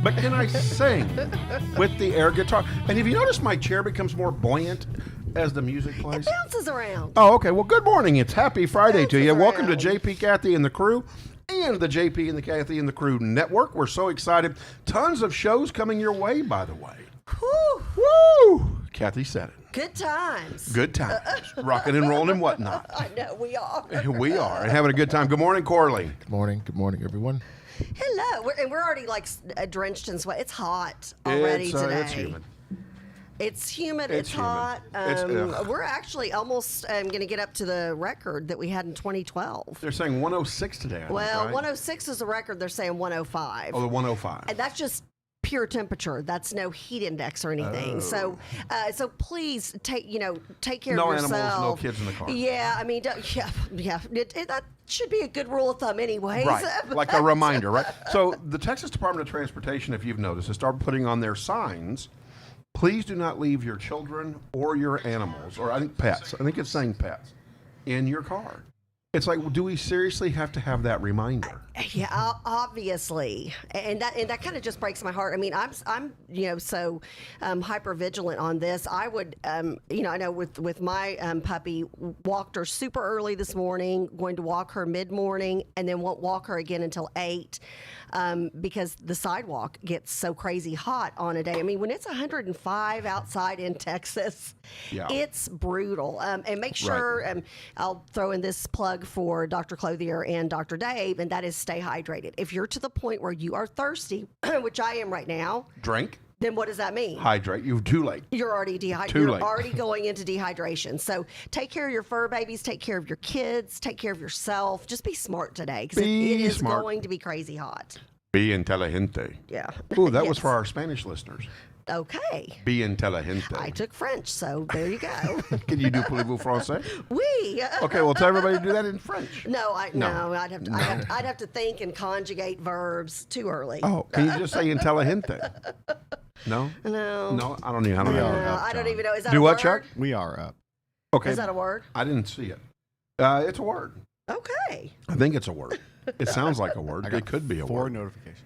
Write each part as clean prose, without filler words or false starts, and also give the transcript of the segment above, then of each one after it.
but can I sing with the air guitar? And have you noticed my chair becomes more buoyant as the music plays? It bounces around. Oh, okay. Well, good morning. It's Happy Friday to you. Bounces Welcome to around. JP, Kathy, and the crew. And the JP and the Kathy and the Crew Network. We're so excited. Tons of shows coming your way, by the way. Whew. Woo! Kathy said it. Good times. Good times. Rocking and rolling and whatnot. I know we are. We are. And having a good time. Good morning, Corley. Good morning. Good morning, everyone. Hello. We're already like drenched in sweat. It's hot already today. It's humid. It's humid. It's humid. hot. Ugh. We're actually almost going to get up to the record that we had in 2012. They're saying 106 today. I think, Well, right? 106 is the record. They're saying 105. Oh, the 105. And that's just pure temperature. That's no heat index or anything. Oh. So please take care No of yourself. animals, no kids in the car. Yeah, I mean, yeah. That should be a good rule of thumb, anyways. Right, like a reminder, right? So the Texas Department of Transportation, if you've noticed, has started putting on their signs, please do not leave your children or your animals, or I think pets, I think it's saying pets, in your car. It's like, do we seriously have to have that reminder? Yeah, obviously, and that kind of just breaks my heart. I mean, I'm so hyper vigilant on this. I would I know with my puppy, walked her super early this morning, going to walk her mid morning, and then won't walk her again until 8. Because the sidewalk gets so crazy hot on a day. I mean, when it's 105 outside in Texas, Yeah. it's brutal. And make sure, I'll throw in this plug for Dr. Clothier and Dr. Dave, and that is stay hydrated. If you're to the point where you are thirsty, which I am right now, Drink, then what does that mean? hydrate. You're too late. You're already dehydrated. Too You're late. already going into dehydration. So take care of your fur babies. Take care of your kids. Take care of yourself. Just be smart today because Be it is smart. going to be crazy hot. Be inteligente. Yeah. Ooh, that was Yes. for our Spanish listeners. Okay. Be inteligente. I took French, so there you go. Can you do parlez-vous français? Oui. Okay, well, tell everybody to do that in French. No, No. I'd have to think and conjugate verbs too early. Oh, can you just say inteligente? No? No. No, I don't even know. No, I don't even know. Is that Do a what, word? Chuck? We are up. Okay. Is that a word? I didn't see it. It's a word. Okay. I think it's a word. It sounds like a word. I got It could be a 4 word. notifications.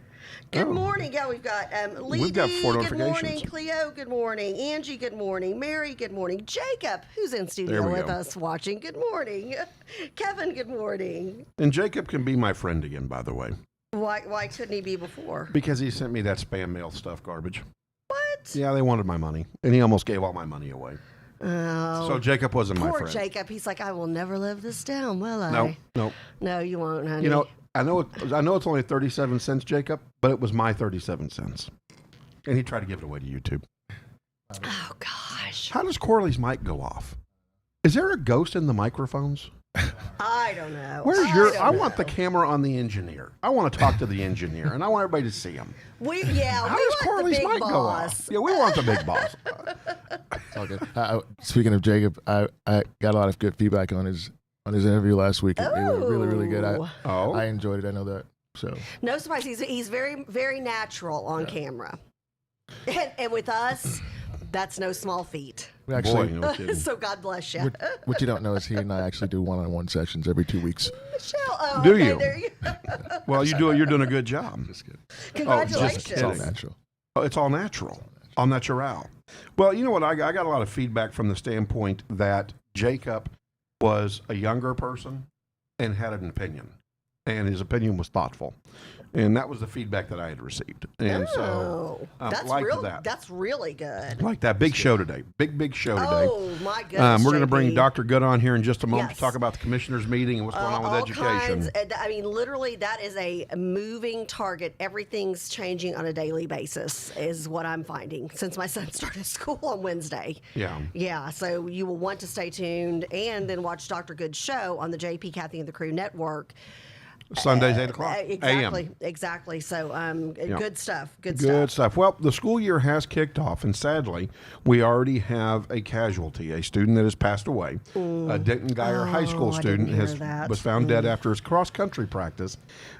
Good Oh. morning. Yeah, we've got Lee. We've got 4 Good morning. notifications. Cleo. Good morning. Angie. Good morning. Mary. Good morning. Jacob, who's in There studio we with go. us watching. Good morning. Kevin. Good morning. And Jacob can be my friend again, by the way, Why couldn't he be before? because he sent me that spam mail stuff garbage. What? Yeah, they wanted my money, and he almost gave all my money away. Oh. So Jacob wasn't my Poor friend. Jacob. He's like, I will never live this down, will I? No. No, you won't, honey. You know, I know it's only 37 cents, Jacob, but it was my 37 cents. And he tried to give it away to YouTube. Oh, gosh. How does Corley's mic go off? Is there a ghost in the microphones? I don't know. Where's don't I know. want the camera on the engineer. I want to talk to the engineer, and I want everybody to see him. How How we does want Corley's the big mic boss. go off? Yeah, we want the big boss. It's all good. Speaking of Jacob, I got a lot of good feedback on his interview last week. It was really, really good. Oh. Oh, I enjoyed it. I know that. So No surprise. He's very, very natural on camera. And with us, that's no small feat. we actually, boy, no kidding. So God bless you. what you don't know is he and I actually do one-on-one sessions every 2 weeks. Michelle, oh, Do okay, you? There you Well, you're doing a good job. Just kidding. Congratulations. It's all kidding. natural. Oh, it's all natural. All natural. Well, you know what? I got a lot of feedback from the standpoint that Jacob was a younger person and had an opinion, and his opinion was thoughtful, and that was the feedback that I had received. And so, that's like real. that. That's really good. Like that big show today, big show today. Oh my goodness. We're going to bring JP. Dr. Good on here in just a moment Yes. to talk about the commissioner's meeting and what's going on with All education. kinds. I mean, literally, that is a moving target. Everything's changing on a daily basis, is what I'm finding since my son started school on Wednesday. Yeah. Yeah, so you will want to stay tuned and then watch Dr. Good's show on the JP, Kathy, and the Crew Network. Sundays, 8 o'clock Exactly, a.m. exactly. So, good stuff. Good Good stuff. stuff. Well, the school year has kicked off, and sadly, we already have a casualty, a student that has passed away. A Denton Geyer High School I student didn't hear that. was found dead after his cross-country practice.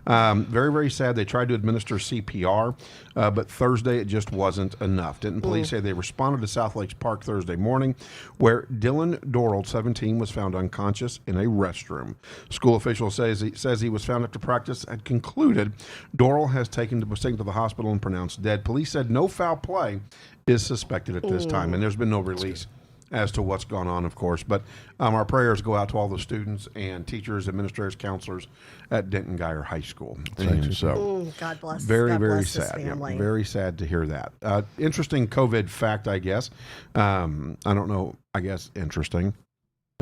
Very, very sad. They tried to administer CPR, but Thursday it just wasn't enough. Denton police say they responded to South Lakes Park Thursday morning, where Dylan Dorrell, 17, was found unconscious in a restroom. School officials says he was found ultrasound after practice had concluded. Doral has taken to the hospital and pronounced dead. Police said no foul play is suspected at this time, and there's been no release as to what's gone on, of course. But our prayers go out to all the students and teachers, administrators, counselors at Denton Geyer High School. And so, God bless. very, God very bless this sad. Yeah, family. very sad to hear that. Interesting COVID fact, I guess. I don't know. I guess interesting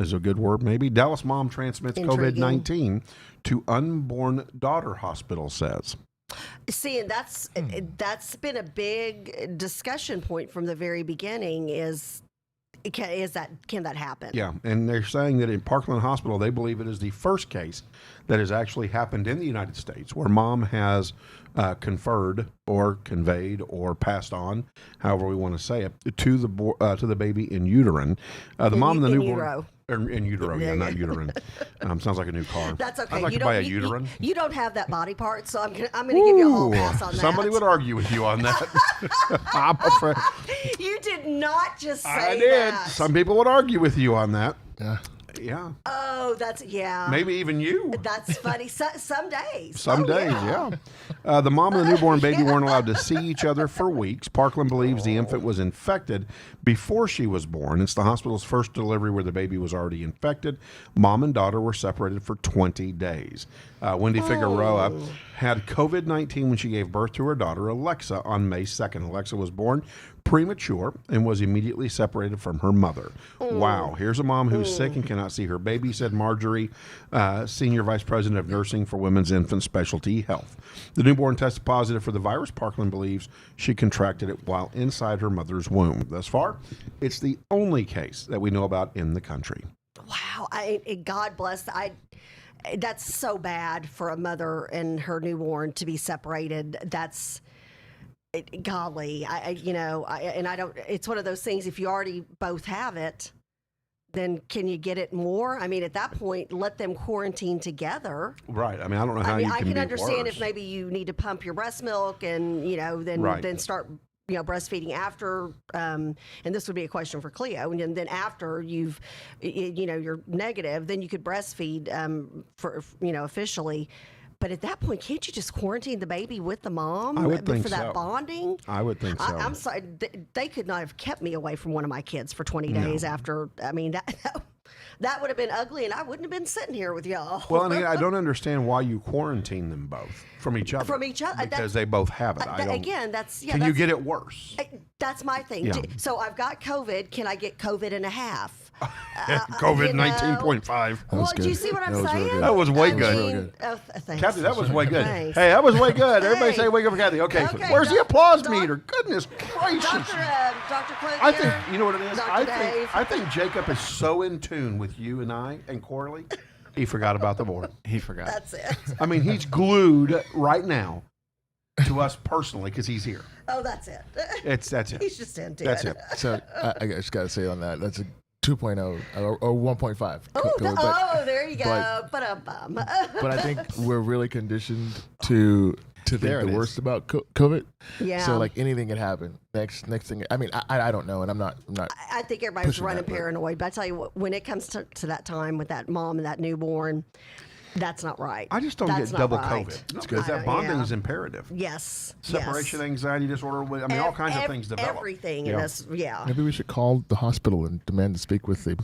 is a good word, maybe. Dallas mom transmits Intriguing. COVID-19 to unborn daughter, hospital says. See, and that's been a big discussion point from the very beginning. Can that happen? Yeah, and they're saying that in Parkland Hospital, they believe it is the first case that has actually happened in the United States where mom has conferred or conveyed or passed on, however we want to say it, to the baby in uterine. The mom and the newborn. Utero. In utero, yeah, not uterine. Sounds like a new car. That's okay. I'd like you to buy a don't, uterine. You don't have that body part, so I'm gonna give you a whole pass on that. Somebody would argue with you on that. I'm afraid. You did not just say I did. that. Some people would argue with you on that. Yeah. Yeah. Oh, yeah. Maybe even you. That's funny. Some days. Some Oh, days, yeah. The mom and the newborn baby weren't allowed to see each other for weeks. Parkland believes the infant was infected before she was born. It's the hospital's first delivery where the baby was already infected. Mom and daughter were separated for 20 days. Wendy Figueroa had COVID-19 when she gave birth to her daughter, Alexa, on May 2nd. Alexa was born premature and was immediately separated from her mother. Wow. Here's a mom who's sick and cannot see her baby, said Marjorie, Senior Vice President of Nursing for Women's Infant Specialty Health. The newborn tested positive for the virus. Parkland believes she contracted it while inside her mother's womb. Thus far, it's the only case that we know about in the country. Wow. God bless. That's so bad for a mother and her newborn to be separated. That's golly. I don't. It's one of those things. If you already both have it, then can you get it more? I mean, at that point, let them quarantine together. Right. I mean, I don't know how I you can can be understand worse. if maybe you need to pump your breast milk and then start breastfeeding after, and this would be a question for Cleo. And then after you're negative, then you could breastfeed for officially. But at that point, can't you just quarantine the baby with the mom I would think for that so. bonding? I would think so. I'm sorry, they could not have kept me away from one of my kids for 20 days after. I mean, that would have been ugly, and I wouldn't have been sitting here with y'all. Well, and I don't understand why you quarantine them both from each other. From each other. Because they both have it. Again, that's Can you get it worse? That's my thing. Yeah. So I've got COVID. Can I get COVID and a half? COVID 19.5. Well, good. do you see what I'm That was real saying? good. That was way I good. mean, Real good. Oh, thanks. Kathy, that was way good. Thanks. Hey, that was way good. Everybody Hey. say wake up for Kathy. Okay. Okay, Where's the Doc- applause Doc- meter? Goodness gracious. Dr. Quinn I here. think, you know what it is? Dr. I Dave. think Jacob is so in tune with you and I and Corley, he forgot about the board. He forgot. That's it. I mean, he's glued right now to us personally because he's here. Oh, that's it. That's it. He's just into That's it. it. So I just got to say on that, that's a 2.0 or 1.5. Oh, there you go. but- But I think we're really conditioned to think There it the is. worst about COVID. Yeah. So like anything can happen. Next thing. I mean, I don't know, and I'm not. I think everybody's pushing running that, but- paranoid. But I tell you what, when it comes to that time with that mom and that newborn, that's not right. I just don't That's get not double right. COVID. I Because that don't- bonding yeah. is imperative. Yes. Separation yes. anxiety disorder. I mean, all kinds of things develop. Everything Yeah. in this, yeah. Maybe we should call the hospital and demand to speak with the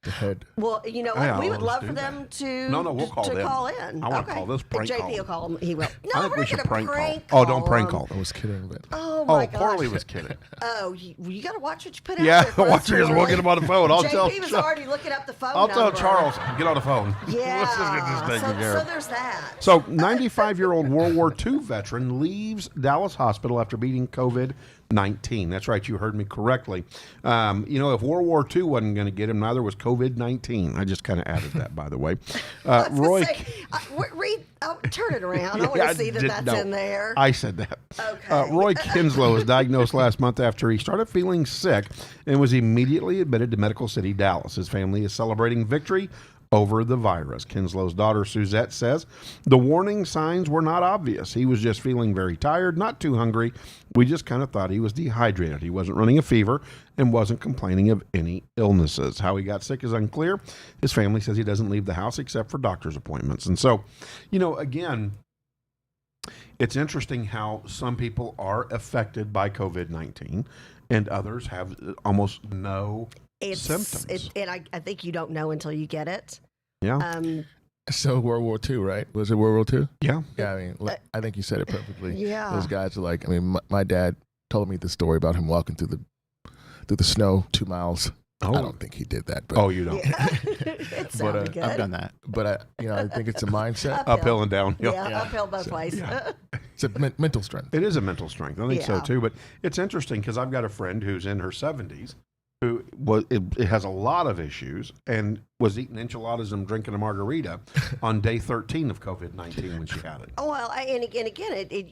head. Well, you know what? Yeah, we would let's love do for that. them to No, we'll call to them. call in. I wanna Okay. call this prank JP call. will call him. He will. No, I think we're we not should gonna prank call. prank Oh, don't prank him. call. I was kidding, but Oh my gosh. Corley was kidding. Oh, you got to watch what you put out Yeah, there. for us, watch this. We'll Corley. get him on the phone. I'll tell. JP was already looking up the phone I'll tell number. Charles. Get on the phone. Yeah. Let's just get this taken care so of. there's that. So, 95-year-old World War II veteran leaves Dallas Hospital after beating COVID-19. That's right, you heard me correctly. If World War II wasn't going to get him, neither was COVID-19. I just kind of added that, by the way. Roy, Turn it around. I want Yeah, to see that did- that's no, in there. I said that. Okay. Roy Kinslow was diagnosed last month after he started feeling sick and was immediately admitted to Medical City, Dallas. His family is celebrating victory over the virus. Kinslow's daughter, Suzette, says the warning signs were not obvious. He was just feeling very tired, not too hungry. We just kind of thought he was dehydrated. He wasn't running a fever and wasn't complaining of any illnesses. How he got sick is unclear. His family says he doesn't leave the house except for doctor's appointments. And so, again, it's interesting how some people are affected by COVID-19 and others have almost no symptoms. And I think you don't know until you get it. Yeah. So World War II, right? Was it World War II? Yeah. Yeah, I mean, I think you said it perfectly. Yeah. Those guys are like, I mean, my dad told me the story about him walking through the snow 2 miles. Oh. I don't think he did that. But, Oh, you don't. Yeah. It sounded good. I've done that. But I think it's a mindset. Uphill and downhill. Yeah, uphill both ways. Yeah. It's a mental strength. It is a mental strength. I think so Yeah. too. But it's interesting because I've got a friend who's in her 70s who it has a lot of issues and was eating enchiladas and drinking a margarita on day 13 of COVID-19 when she had it. Oh, well, and again,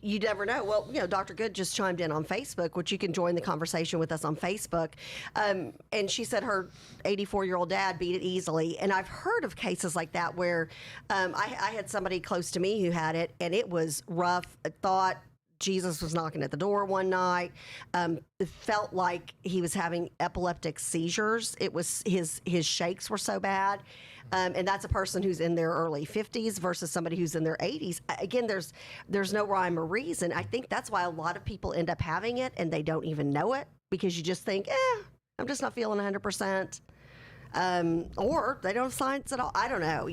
you never know. Well, Dr. Good just chimed in on Facebook, which you can join the conversation with us on Facebook. And she said her 84-year-old dad beat it easily. And I've heard of cases like that where I had somebody close to me who had it, and it was rough. I thought Jesus was knocking at the door one night. It felt like he was having epileptic seizures. It was his shakes were so bad. And that's a person who's in their early 50s versus somebody who's in their 80s. Again, there's no rhyme or reason. I think that's why a lot of people end up having it and they don't even know it because you just think, I'm just not feeling 100%. Or they don't have signs at all. I don't know.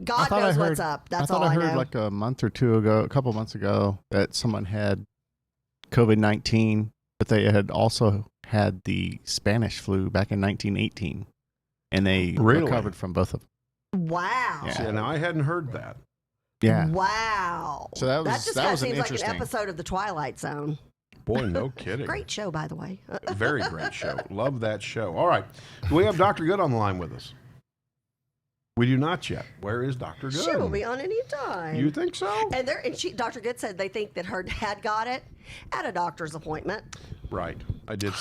God knows what's up. That's all I know. I heard like a couple months ago, that someone had COVID-19, but they had also had the Spanish flu back in 1918, and they recovered from both of them. Wow. Yeah. See, now I hadn't heard that. Yeah. Wow. So that just that kind of was an seems like an interesting episode of The Twilight Zone. Boy, no kidding. Great show, by the way. Very great show. Love that show. All right. Do we have Dr. Good on the line with us? We do not yet. Where is Dr. Good? She will be on any time. You think so? And Dr. Good said they think that her dad got it at a doctor's appointment. Right. I did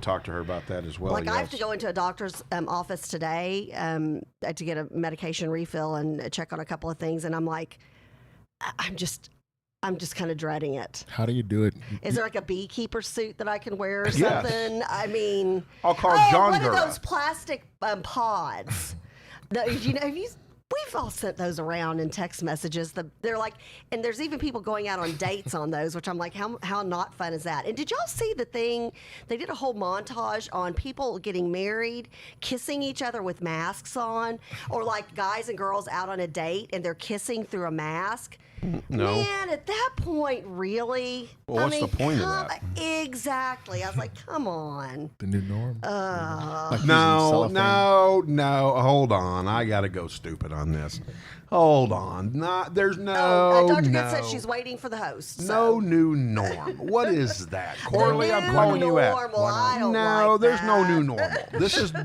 talk to her about that as well. Like yes. I have to go into a doctor's office today to get a medication refill and check on a couple of things, and I'm like, I'm just kind of dreading it. How do you do it? Is there like a beekeeper suit that I can wear or Yes. something? I mean, I'll call John one Gura. of those plastic pods. We've all sent those around in text messages. They're like, and there's even people going out on dates on those, which I'm like, how not fun is that? And did y'all see the thing? They did a whole montage on people getting married, kissing each other with masks on, or like guys and girls out on a date and they're kissing through a mask. No. Man, at that point, really? Well, what's the point of that? Exactly. I was like, come on. The new norm. Like using No. cellophane. Hold on. I got to go stupid on this. Hold on. There's no. Dr. Good no. said she's waiting for the host. No So. new norm. What is that? Corley, I'm new calling you out. normal. I don't No, like there's no that. new normal.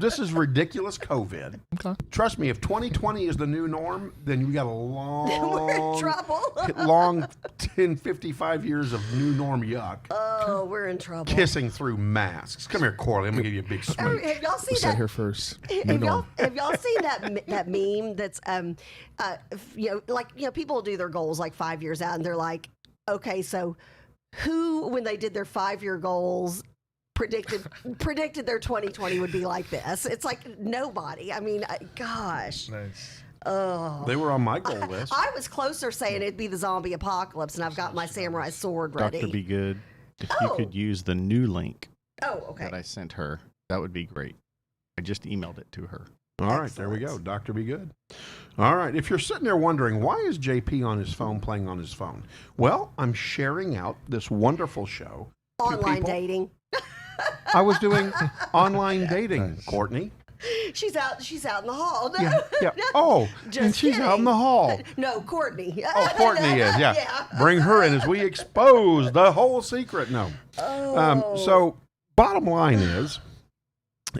This is ridiculous COVID. Okay. Trust me, if 2020 is the new norm, then we got a We're in long, trouble. long 10, 55 years of new norm yuck. Oh, we're in trouble. Kissing through masks. Come here, Corley. I'm gonna give you a big Oh, smooch. have y'all seen Sat that? here first. Have y'all seen that meme that's people do their goals like 5 years out and they're like, okay, so who when they did their 5-year goals predicted their 2020 would be like this? It's like nobody. I mean, gosh. Nice. Oh. They were on my goal list. I was closer saying it'd be the zombie apocalypse, and I've got my samurai sword ready. Dr. Be Good, if you Oh. could use the new link Oh, okay. that I sent her, that would be great. I just emailed it to her. All right, there we go. Excellent. Dr. Be Good. All right, if you're sitting there wondering, why is JP on his phone playing on his phone? Well, I'm sharing out this wonderful show. to Online people. dating. I was doing online dating, Courtney. She's out in the hall. No, Yeah. no, Oh, just and she's out in the kidding. hall. No, Courtney. Oh, Courtney is, yeah. Bring her in as we expose the whole secret. No. Oh. So, bottom line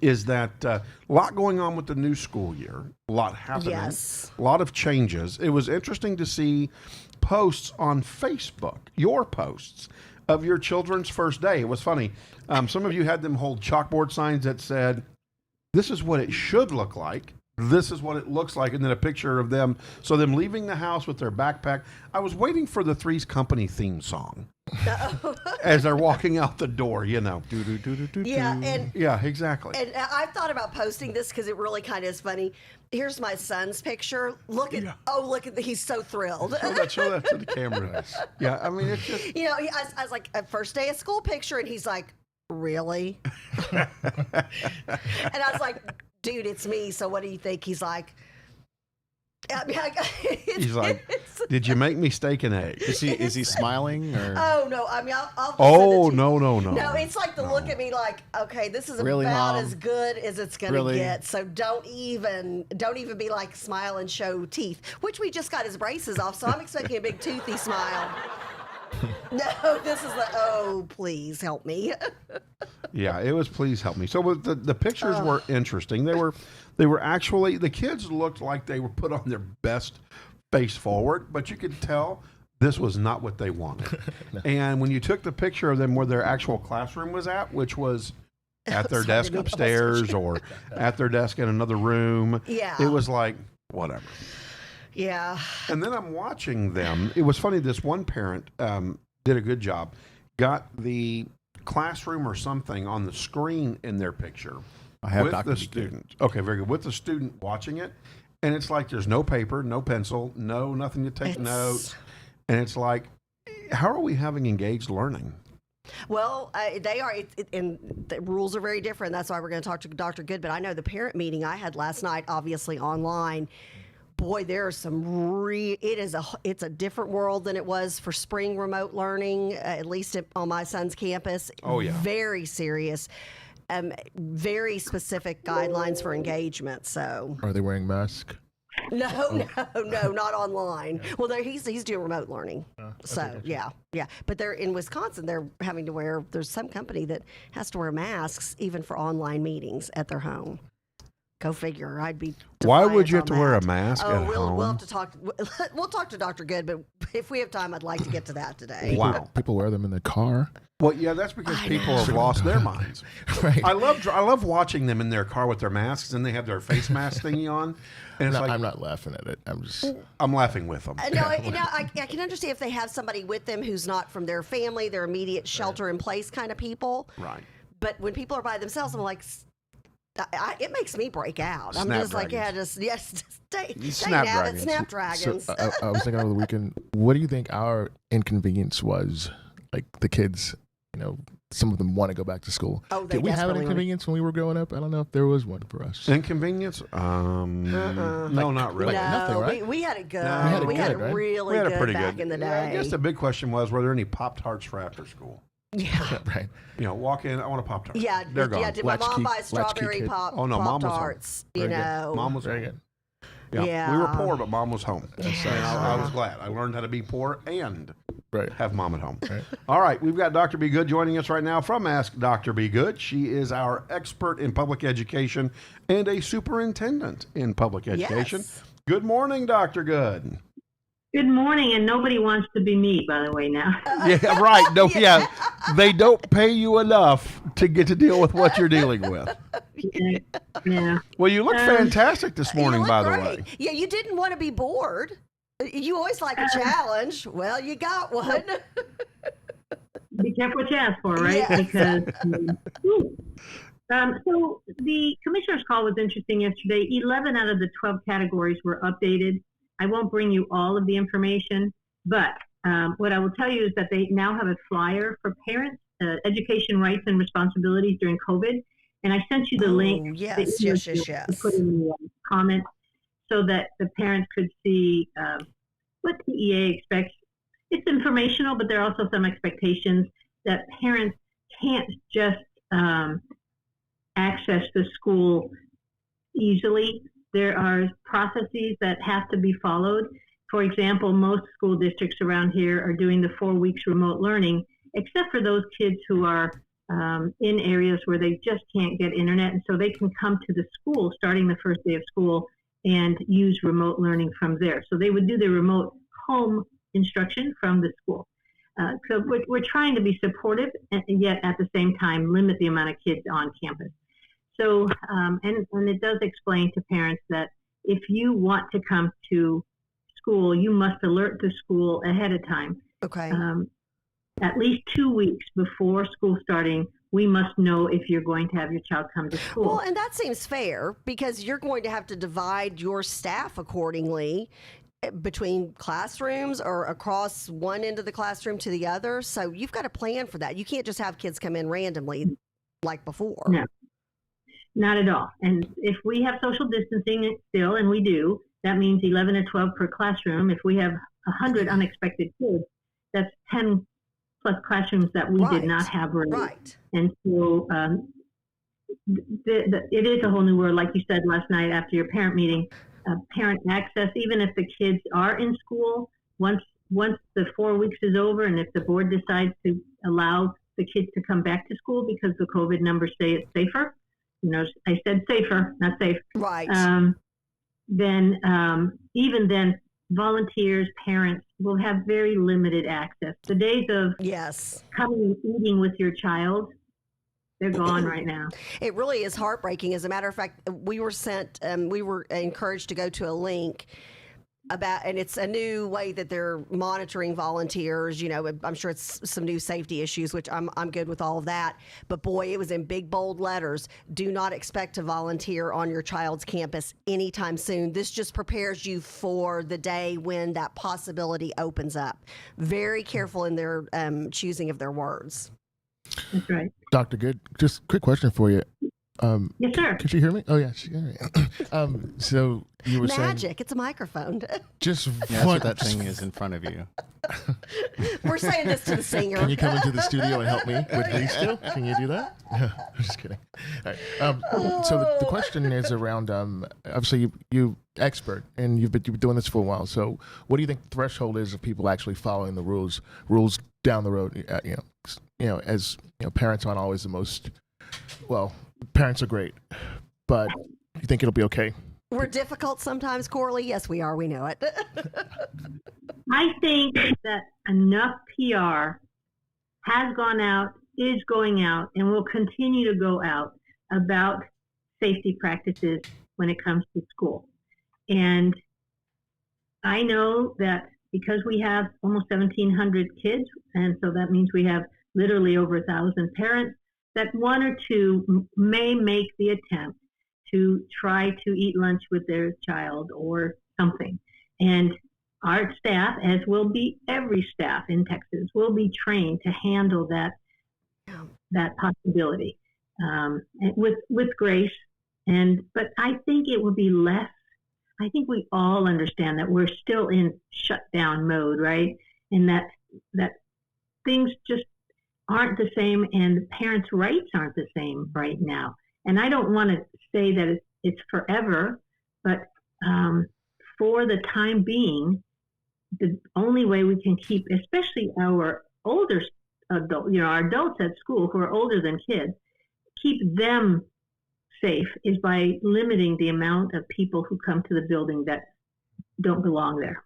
is that a lot going on with the new school year, a lot happening, Yes. a lot of changes. It was interesting to see posts on Facebook, your posts of your children's first day. It was funny. Some of you had them hold chalkboard signs that said, "This is what it should look like. this is what it looks like, and then a picture of them. So them leaving the house with their backpack. I was waiting for the Three's Company theme song as they're walking out the door. You know. Yeah, and Yeah, exactly. And I've thought about posting this because it really kind of is funny. Here's my son's picture. Look at he's so thrilled. Show that to the camera. Yeah, I mean, it's just. You know, I was like, a first day of school picture, and he's like, really? And I was like, dude, it's me. So what do you think? He's like, I mean, He's like, did you make me steak and eggs? Is he smiling or? oh no, I mean, I'll Oh, send it to no, you. no, no. No, it's like the look at me like, okay, this is Really, about Mom? as good as it's gonna Really? get. So don't even be like smile and show teeth, which we just got his braces off. So I'm expecting a big toothy smile. No, this is oh, please help me. Yeah, it was please help me. So the pictures were interesting. They were actually, the kids looked like they were put on their best face forward, but you could tell this was not what they wanted. No. And when you took the picture of them where their actual classroom was at, which was at their desk upstairs or at their desk in another room, it was like, whatever. Yeah. And then I'm watching them. It was funny, this one parent did a good job, got the classroom or something on the screen in their picture. I have with Dr. the student. Okay, very good. With the student watching it, and it's like there's no paper, no pencil, nothing to take notes, and it's like, how are we having engaged learning? Well, they are, and the rules are very different. That's why we're going to talk to Dr. Good. But I know the parent meeting I had last night, obviously online. Boy, there are some it's a different world than it was for spring remote learning, at least on my son's campus. Oh yeah, very serious. Very specific guidelines for engagement. So, are they wearing masks? No, not online. Well, he's doing remote learning. So yeah. But they're in Wisconsin. They're having to wear. There's some company that has to wear masks even for online meetings at their home. Go figure. I'd be. Why would you have to wear a mask at home? We'll have to talk. We'll talk to Dr. Good, but if we have time, I'd like to get to that today. Wow. People wear them in the car. Well, yeah, that's because people have lost their minds. Right. I love watching them in their car with their masks, and they have their face mask thingy on. And it's I'm not laughing at it. I'm laughing with them. I can understand if they have somebody with them who's not from their family, their immediate shelter in place kind of people. Right. But when people are by themselves, I'm like, it makes me break out. I'm just like, Snapdragons. So, I was thinking over the weekend, what do you think our inconvenience was? Like the kids, some of them want to go back to school. Oh, did we have an inconvenience when we were growing up? I don't know if there was one for us. Inconvenience? No, not really. No, nothing, right? we had it good. No, we had it right? really good pretty back good in the day. Yeah, I guess the big question was, were there any Pop-Tarts for after school? Yeah. Right. Walk in, I want a Pop-Tart. Yeah, they're gone. Yeah, did my mom buy strawberry pop? Oh no, Mom was Pop-Tarts, home. you know. Mom was very home. good. Yeah. We were poor, but Mom was home. Yeah. And I was glad. I learned how to be poor and Right. have Mom at home. Right. All right, we've got Dr. Be Good joining us right now from Ask Dr. Be Good. She is our expert in public education and a superintendent in public education. Yes. Good morning, Dr. Good. Good morning, and nobody wants to be me, by the way, now. Yeah, right. No, yeah. They don't pay you enough to get to deal with what you're dealing with. Yeah. Well, you look fantastic this morning, You by look the great. way. Yeah, you didn't want to be bored. You always like a challenge. Well, you got one. Be careful what you ask for, right? Yes. Because so the commissioner's call was interesting yesterday. 11 out of the 12 categories were updated. I won't bring you all of the information, but what I will tell you is that they now have a flyer for parents, education rights and responsibilities during COVID. And I sent you the link. Yes. To put in the comment so that the parents could see what the EA expects. It's informational, but there are also some expectations that parents can't just access the school easily. There are processes that have to be followed. For example, most school districts around here are doing the 4 weeks remote learning, except for those kids who are in areas where they just can't get internet. And so they can come to the school starting the first day of school and use remote learning from there. So they would do the remote home instruction from the school. So we're trying to be supportive and yet at the same time limit the amount of kids on campus. So, and it does explain to parents that if you want to come to school, you must alert the school ahead of time. Okay. At least 2 weeks before school starting, we must know if you're going to have your child come to school. Well, and that seems fair because you're going to have to divide your staff accordingly between classrooms or across one end of the classroom to the other. So you've got to plan for that. You can't just have kids come in randomly like before. No, not at all. And if we have social distancing still, and we do, that means 11 to 12 per classroom. If we have 100 unexpected kids, that's 10 plus classrooms that we did not have ready. Right. And so it is a whole new world. Like you said last night after your parent meeting, parent access, even if the kids are in school, once the 4 weeks is over, and if the board decides to allow the kids to come back to school because the COVID numbers say it's safer, I said safer, not safe. Right. Then even then, volunteers, parents will have very limited access. The days of coming and eating with your child, they're gone right now. It really is heartbreaking. As a matter of fact, we were encouraged to go to a link and it's a new way that they're monitoring volunteers. I'm sure it's some new safety issues, which I'm good with all of that. But boy, it was in big, bold letters. Do not expect to volunteer on your child's campus anytime soon. This just prepares you for the day when that possibility opens up. Very careful in their choosing of their words. That's right. Dr. Good, just a quick question for you. Yes, sir. Can she hear me? Oh, yeah, she can hear me. So you were saying... Magic. It's a microphone. Just that's what that thing is in front of you. We're saying this to the singer. Can you come into the studio and help me with these two? Can you do that? I'm just kidding. All right. So the question is around, obviously you expert, and you've been doing this for a while. So what do you think the threshold is of people actually following the rules down the road? As parents aren't always the most, well, parents are great, but you think it'll be okay? We're difficult sometimes, Corley. Yes, we are. We know it. I think that enough PR has gone out, is going out, and will continue to go out about safety practices when it comes to school. And I know that because we have almost 1,700 kids, and so that means we have literally over 1,000 parents, that one or two may make the attempt to try to eat lunch with their child or something. And our staff, as will be every staff in Texas, will be trained to handle that possibility with grace. But I think it would be less. I think we all understand that we're still in shutdown mode, right? And that things just aren't the same, and parents' rights aren't the same right now. And I don't want to say that it's forever, but for the time being, the only way we can keep, especially our older our adults at school who are older than kids, keep them safe is by limiting the amount of people who come to the building that don't belong there.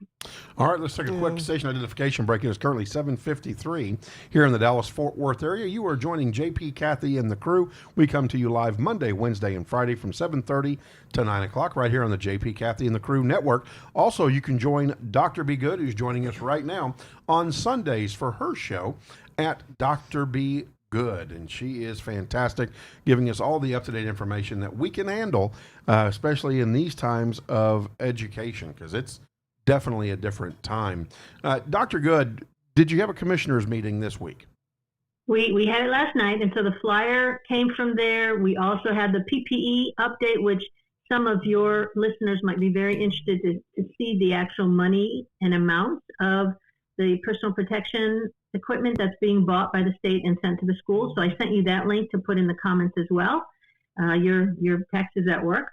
All right, let's take a quick station identification break. It is currently 7:53 here in the Dallas-Fort Worth area. You are joining JP, Kathy, and the crew. We come to you live Monday, Wednesday, and Friday from 7:30 to 9 o'clock right here on the JP, Kathy, and the Crew Network. Also, you can join Dr. B. Good, who's joining us right now on Sundays for her show at Dr. B. Good, and she is fantastic, giving us all the up-to-date information that we can handle, especially in these times of education, because it's definitely a different time. Dr. Good, did you have a commissioners meeting this week? We had it last night, and so the flyer came from there. We also had the PPE update, which some of your listeners might be very interested to see the actual money and amounts of the personal protection equipment that's being bought by the state and sent to the schools. So I sent you that link to put in the comments as well. Your text is at work.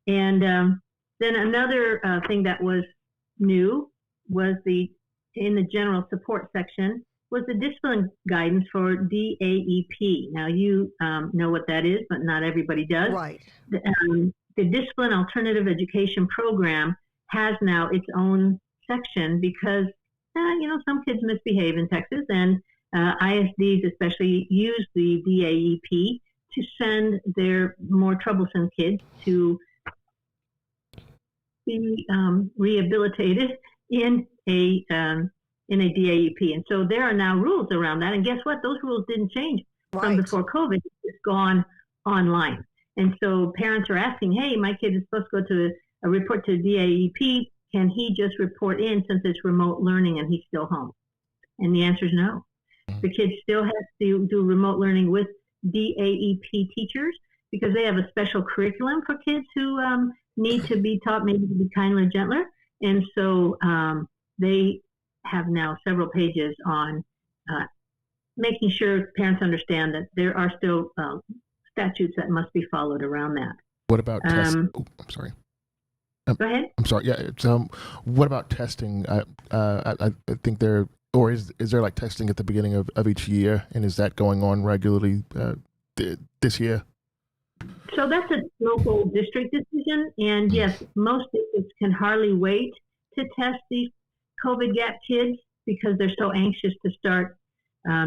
And then another thing that was new was in the general support section was the discipline guidance for DAEP. Now you know what that is, but not everybody does. Right. The Discipline Alternative Education Program has now its own section because some kids misbehave in Texas, and ISDs especially use the DAEP to send their more troublesome kids to be rehabilitated in a DAEP. And so there are now rules around that. And guess what? Those rules didn't change from before COVID. It's gone online. And so parents are asking, hey, my kid is supposed to go to a report to DAEP. Can he just report in since it's remote learning and he's still home? And the answer is no. The kid still has to do remote learning with DAEP teachers because they have a special curriculum for kids who need to be taught maybe to be kinder, gentler. And so they have now several pages on making sure parents understand that there are still statutes that must be followed around that. What about testing? I'm sorry. Go ahead. I'm sorry. Yeah. It's, what about testing? I think there, or is there like testing at the beginning of each year, and is that going on regularly this year? So that's a local district decision, and yes, most districts can hardly wait to test these COVID gap kids because they're so anxious to start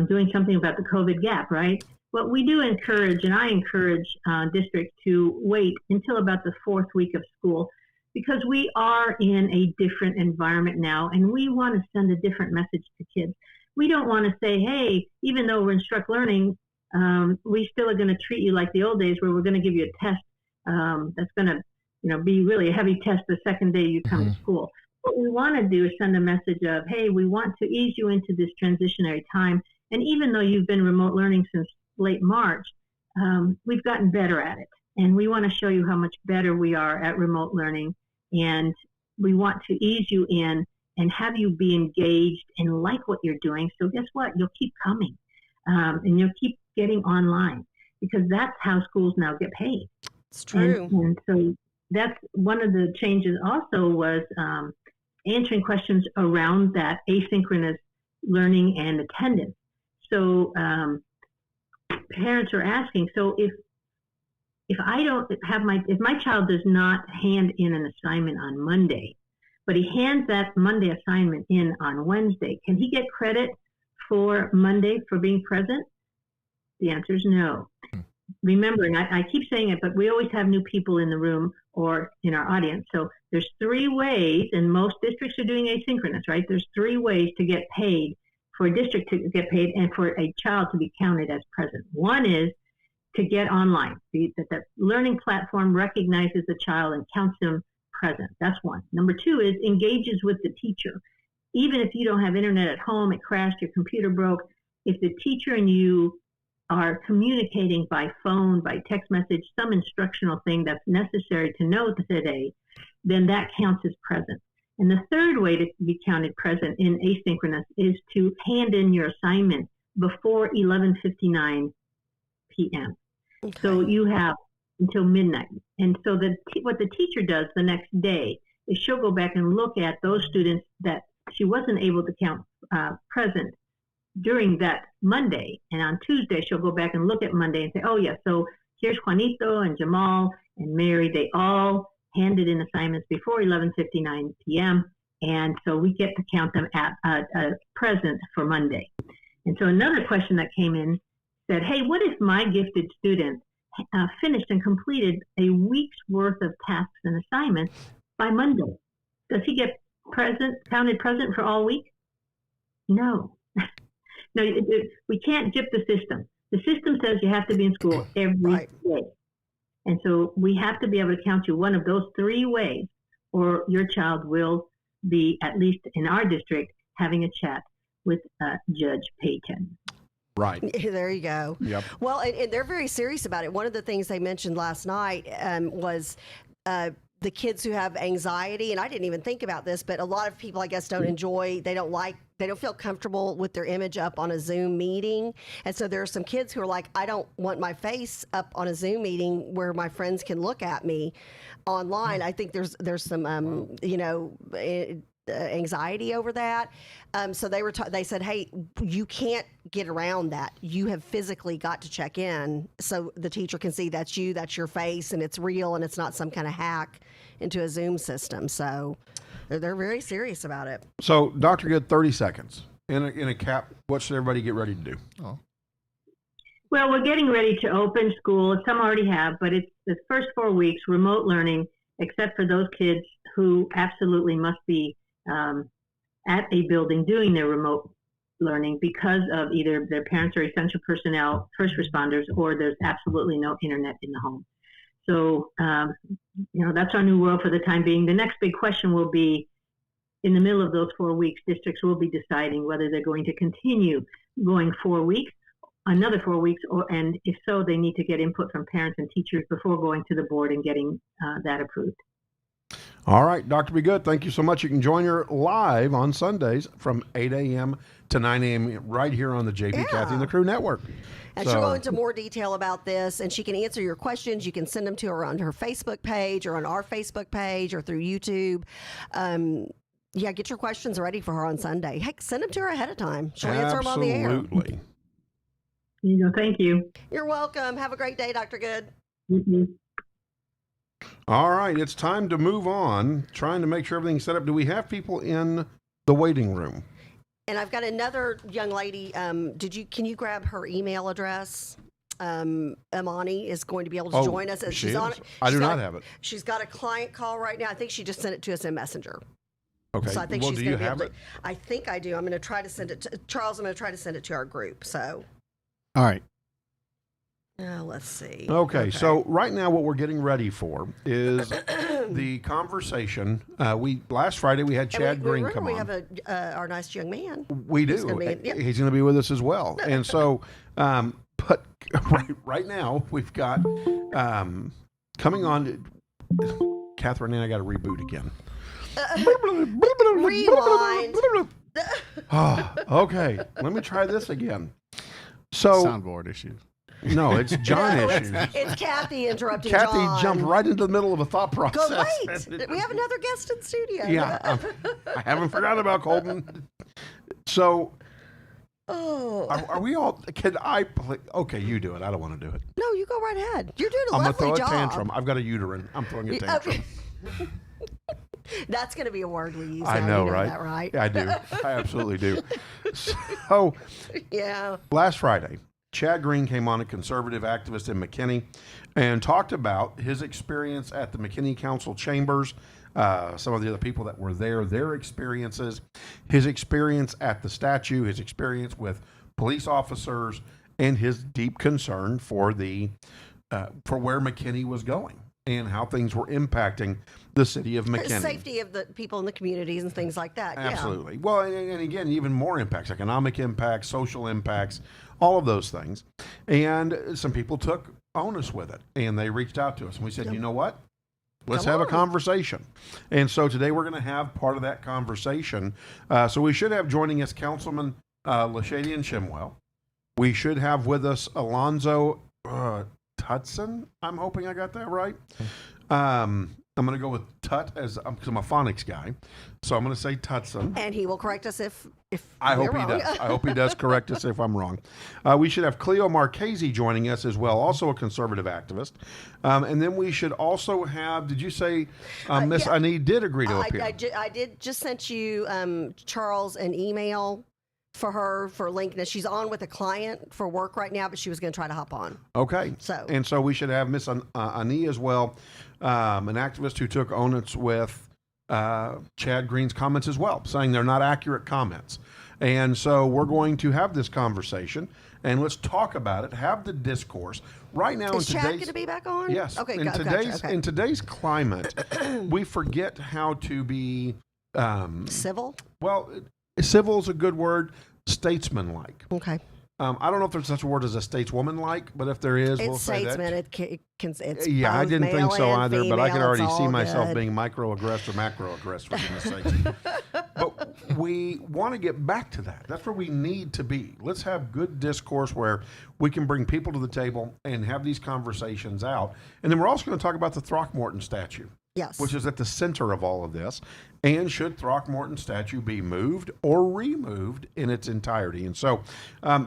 doing something about the COVID gap, right? But we do encourage, and I encourage districts to wait until about the 4th week of school because we are in a different environment now, and we want to send a different message to kids. We don't want to say, hey, even though we're in Struck Learning, we still are going to treat you like the old days where we're going to give you a test that's going to be really a heavy test the second day you come to school. What we want to do is send a message of, hey, we want to ease you into this transitionary time. And even though you've been remote learning since late March, we've gotten better at it. And we want to show you how much better we are at remote learning. And we want to ease you in and have you be engaged and like what you're doing. So guess what? You'll keep coming and you'll keep getting online because that's how schools now get paid. It's true. And so that's one of the changes also was answering questions around that asynchronous learning and attendance. So parents are asking, so if I don't have if my child does not hand in an assignment on Monday, but he hands that Monday assignment in on Wednesday, can he get credit for Monday for being present? The answer is no. Remembering, I keep saying it, but we always have new people in the room or in our audience. So there's 3 ways, and most districts are doing asynchronous, right? There's 3 ways to get paid, for a district to get paid and for a child to be counted as present. One is to get online. That learning platform recognizes the child and counts them present. That's one. Number 2 is engages with the teacher. Even if you don't have internet at home, it crashed, your computer broke, if the teacher and you are communicating by phone, by text message, some instructional thing that's necessary to know today, then that counts as present. And the 3rd way to be counted present in asynchronous is to hand in your assignment before 11:59 p.m. Okay. So you have until midnight. And so what the teacher does the next day is she'll go back and look at those students that she wasn't able to count present during that Monday. And on Tuesday, she'll go back and look at Monday and say, oh, yeah, so here's Juanito and Jamal and Mary. They all handed in assignments before 11:59 p.m. And so we get to count them at present for Monday. And so another question that came in said, hey, what if my gifted student finished and completed a week's worth of tasks and assignments by Monday? Does he get counted present for all week? No. No, we can't gyp the system. The system says you have to be in school every day. And so we have to be able to count you one of those 3 ways, or your child will be, at least in our district, having a chat with Judge Payton. Right. There you go. Yep. Well, and they're very serious about it. One of the things they mentioned last night was the kids who have anxiety, and I didn't even think about this, but a lot of people, I guess, they don't feel comfortable with their image up on a Zoom meeting. And so there are some kids who are like, I don't want my face up on a Zoom meeting where my friends can look at me online. I think there's some, anxiety over that. So they said, hey, you can't get around that. You have physically got to check in so the teacher can see that's you, that's your face, and it's real, and it's not some kind of hack into a Zoom system. So they're very serious about it. So, Dr. Good, 30 seconds. In a cap, what should everybody get ready to do? Oh. Well, we're getting ready to open school. Some already have, but it's the first 4 weeks remote learning, except for those kids who absolutely must be at a building doing their remote learning because of either their parents are essential personnel, first responders, or there's absolutely no internet in the home. So, that's our new world for the time being. The next big question will be, in the middle of those 4 weeks, districts will be deciding whether they're going to continue going 4 weeks, another 4 weeks, and if so, they need to get input from parents and teachers before going to the board and getting that approved. All right, Dr. Be Good, thank you so much. You can join her live on Sundays from 8 a.m. to 9 a.m. right here on the JP Kathy and the Crew Network. And she'll go into more detail about this, and she can answer your questions. You can send them to her on her Facebook page or on our Facebook page or through YouTube. Get your questions ready for her on Sunday. Heck, send them to her ahead of time. She'll answer them on the air. Absolutely. Thank you. You're welcome. Have a great day, Dr. Good. Mm-hmm. All right, it's time to move on. Trying to make sure everything's set up. Do we have people in the waiting room? And I've got another young lady. Can you grab her email address? Imani is going to be able to join us. She is? I do not have it. She's got a client call right now. I think she just sent it to us in Messenger. Okay. So I think well, she's do going you to be have able it? to. I think I do. I'm going to try to send it to Charles. I'm going to try to send it to our group. So. All right. Let's see. Okay, so right now what we're getting ready for is the conversation. Last Friday we had Chad Green come on. We have our nice young man. We do. He's going to be with us as well. And so, but right now we've got coming on. Catherine and I got to reboot again. Rewind. Okay, let me try this again. So Soundboard issues. No, it's John issues. It's Kathy interrupting Kathy John. jumped right into the middle of a thought process. Go wait. We have another guest in studio. Yeah, I haven't forgotten about Colton. So, are we all? Can I play? Okay, you do it. I don't want to do it. No, you go right ahead. You're doing a I'm lovely gonna throw job. a tantrum. I've got a uterine. I'm throwing a tantrum. Okay. That's going to be a word we use. I now. know, You right? That, right? I do. I absolutely do. So, yeah. Last Friday, Chad Green came on, a conservative activist in McKinney, and talked about his experience at the McKinney Council chambers, some of the other people that were there, their experiences, his experience at the statue, his experience with police officers, and his deep concern for for where McKinney was going and how things were impacting the city of McKinney. The safety of the people in the communities and things like that. Absolutely. Yeah. Well, and again, even more impacts, economic impacts, social impacts, all of those things. And some people took onus with it, and they reached out to us, and we said, you know what? Let's have a conversation. And so today we're going to have part of that conversation. So we should have joining us Councilman Lashadian Shemwell. We should have with us Alonzo Tutson. I'm hoping I got that right. I'm going to go with Tut because I'm a phonics guy. So I'm going to say Tutson. And he will correct us if I hope we're he wrong. does. I hope he does correct us if I'm wrong. We should have Cleo Marchese joining us as well, also a conservative activist. And then we should also have, did you say Miss Annie did agree to appear? I did just sent you, Charles, an email for her for link. Now, she's on with a client for work right now, but she was going to try to hop on. Okay. So we should have Miss Annie as well, an activist who took onus with Chad Green's comments as well, saying they're not accurate comments. And so we're going to have this conversation, and let's talk about it, have the discourse. Right now, Is Chad going to be back on? Yes. Okay, in today's climate, we forget how to be civil? Well, civil is a good word. Statesman-like. Okay. I don't know if there's such a word as a stateswoman-like, but if there is, we'll say that. It's yeah, I didn't think so either, but I could already see myself good. being microaggressed or macroaggressed, for goodness sakes. But we want to get back to that. That's where we need to be. Let's have good discourse where we can bring people to the table and have these conversations out. And then we're also going to talk about the Throckmorton statue. Yes. Which is at the center of all of this. And should Throckmorton statue be moved or removed in its entirety? And so,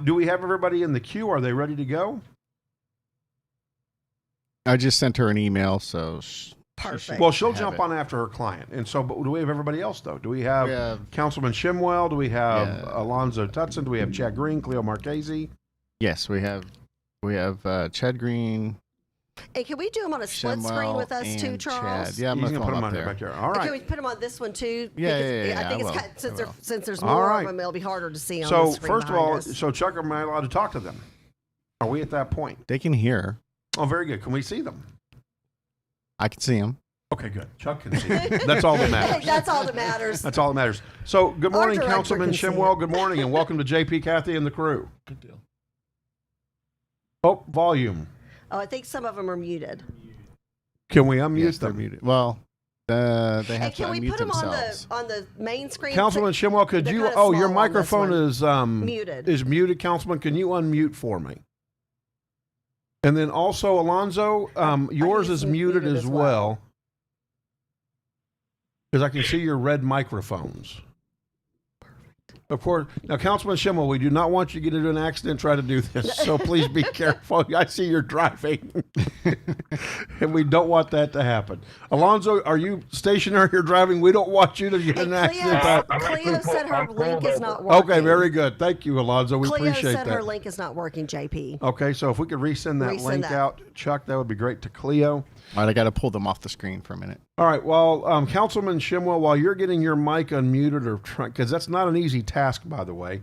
do we have everybody in the queue? Are they ready to go? I just sent her an email, so perfect. Well, she'll jump on after her client. And so, but do we have everybody else, though? Do we have Councilman Shemwell? Do we have Alonzo Tutson? Do we have Chad Green, Cleo Marchese? Yes, we have We have Chad Green, And can we do them on a split screen with us too, and Charles? Chad. Yeah, I'm He's going gonna to put them up on there. back there. All And right. can we put them on this one too? Yeah, Because yeah, I think I will. since there's All more right. of them, it'll be harder to see on So the screen first of behind all, us. so Chuck, am I allowed to talk to them? Are we at that point? They can hear. Oh, very good. Can we see them? I can see them. Okay, good. Chuck can see them. That's all that Hey, matters. that's all that matters. That's all that matters. So, good Our morning, director Councilman can see Shemwell. it. Good morning, and welcome to JP, Kathy, and the crew. Good deal. Oh, volume. Oh, I think some of them are muted. Can we unmute Yes, they're them? muted. Well, they have And to can we unmute put them themselves. on the main screen? Councilman Shemwell, could They're you? kinda Oh, your small on this microphone one. is Muted. Is muted, Councilman. Can you unmute for me? And then also, Alonzo, yours he's is muted as well. Because I can see your red microphones. Of course. Now, Councilman Shemwell, we do not want you to get into an accident and try to do this, so please be careful. I see you're driving, and we don't want that to happen. Alonzo, are you stationary or driving? We don't want you to get in an accident. Cleo said her link is not working. Okay, very good. Thank you, Alonzo. We Cleo appreciate said that. her link is not working, JP. Okay, so if we could resend that Resend link that. out, Chuck, that would be great to Cleo. All right, I got to pull them off the screen for a minute. All right, well, Councilman Shemwell, while you're getting your mic unmuted or trying, because that's not an easy task, by the way.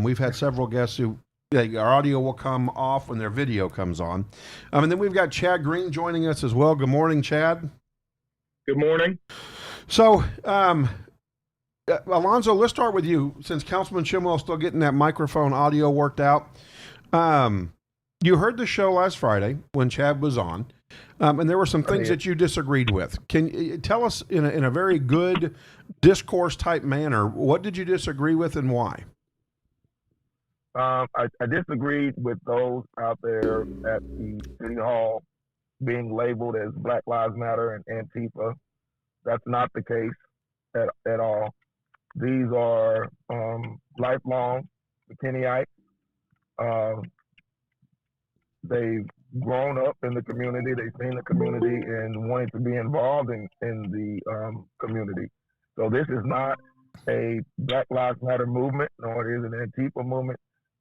We've had several guests who, our audio will come off when their video comes on. And then we've got Chad Green joining us as well. Good morning, Chad. Good morning. So, Alonzo, let's start with you, since Councilman Shemwell is still getting that microphone audio worked out. You heard the show last Friday when Chad was on, and there were some things that you disagreed with. Can you tell us in a very good discourse type manner, what did you disagree with and why? I disagreed with those out there at the City Hall being labeled as Black Lives Matter and Antifa. That's not the case at all. These are lifelong McKinneyite. They've grown up in the community. They've seen the community and wanted to be involved in the community. So this is not a Black Lives Matter movement, nor is it an Antifa movement.